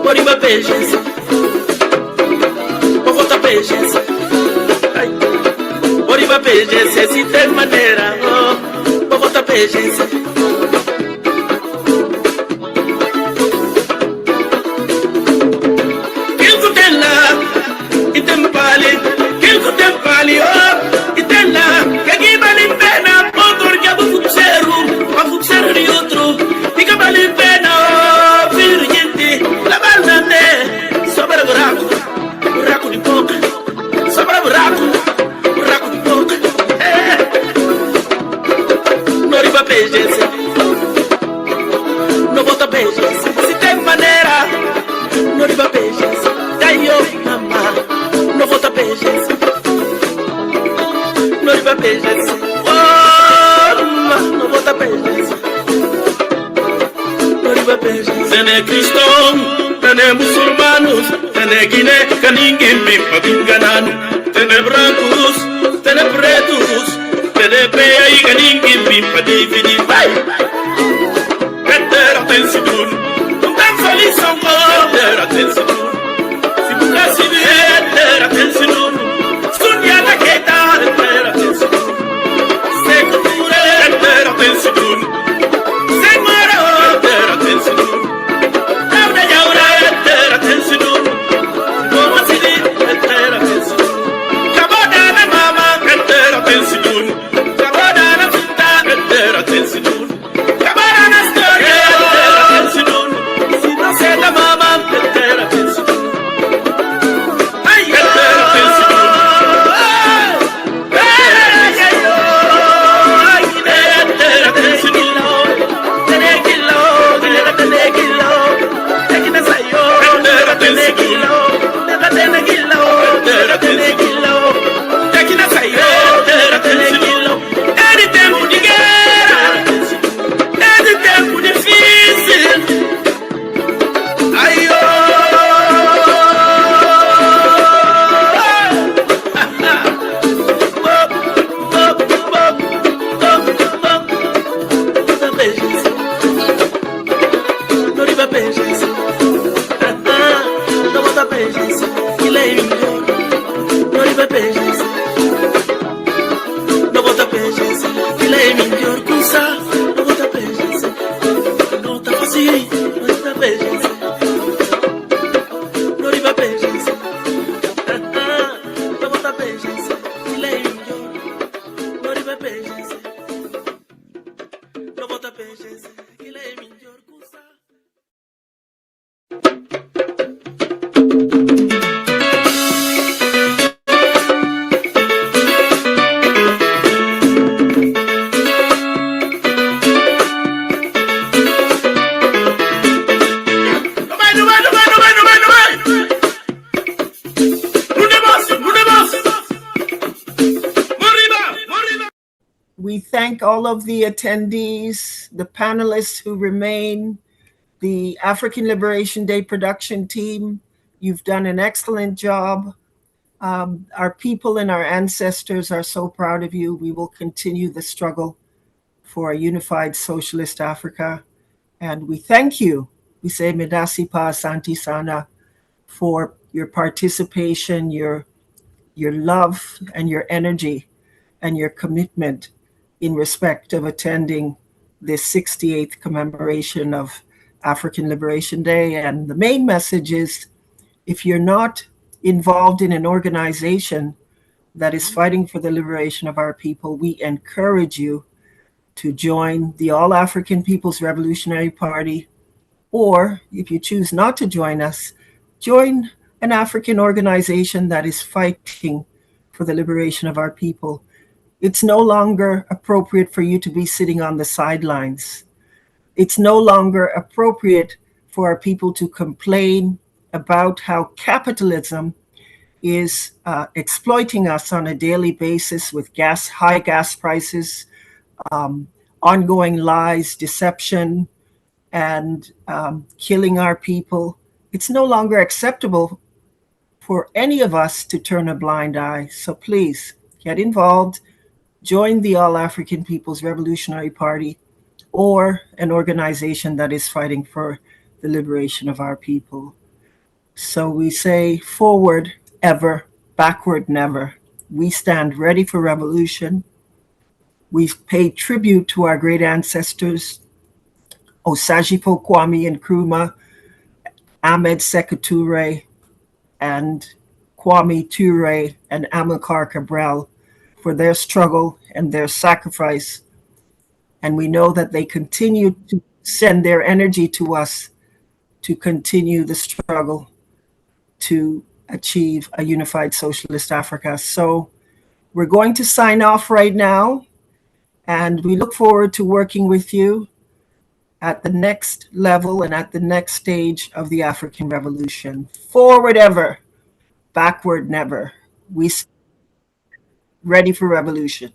Por uma patience. Por outra patience. Por uma patience, se tem maneira. Por outra patience. Tempali, oh, itella, che chi va in pena, potor che va fuxero di altro, che va in pena, oh, virgenti, la balla ne, sopra buraco di poca, sopra buraco di poca, non riva pesce, tene Cristão, tene muçulmanos, tene Guiné, que ninguém pimpa pinganano, tene brancos, tene pretos, tene peia e que ninguém pimpa dividir. Vai! Terra tem seguro, não tem solução, terra tem seguro. Se nunca se vier, terra tem seguro. Sunia da queita, terra tem seguro. Se cultura, terra tem seguro. Se mora, terra tem seguro. Aura e aura, terra tem seguro. Como se diz, terra tem seguro. Cabada na mama, terra tem seguro. Cabada na fruta, terra tem seguro. Cabada na história, terra tem seguro. Se não se da mama, terra tem seguro. Ai, terra tem seguro. Terra tem seguro. We thank all of the attendees, the panelists who remain, the African Liberation Day production team. You've done an excellent job. Our people and our ancestors are so proud of you. We will continue the struggle for a unified socialist Africa. And we thank you. We say Medasi Pa Asante Sana for your participation, your love and your energy and your commitment in respect of attending this 68th commemoration of African Liberation Day. And the main message is, if you're not involved in an organization that is fighting for the liberation of our people, we encourage you to join the All African People's Revolutionary Party, or if you choose not to join us, join an African organization that is fighting for the liberation of our people. It's no longer appropriate for you to be sitting on the sidelines. It's no longer appropriate for our people to complain about how capitalism is exploiting us on a daily basis with high gas prices, ongoing lies, deception, and killing our people. It's no longer acceptable for any of us to turn a blind eye. So please get involved. Join the All African People's Revolutionary Party, or an organization that is fighting for the liberation of our people. So we say, forward ever, backward never. We stand ready for revolution. We've paid tribute to our great ancestors, Osagyefo Kwame Nkrumah, Ahmed Sékou Touré, and Kwame Ture and Amilcar Cabral, for their struggle and their sacrifice. And we know that they continue to send their energy to us to continue the struggle to achieve a unified socialist Africa. So we're going to sign off right now, and we look forward to working with you at the next level and at the next stage of the African Revolution. Forward ever, backward never. We ready for revolution.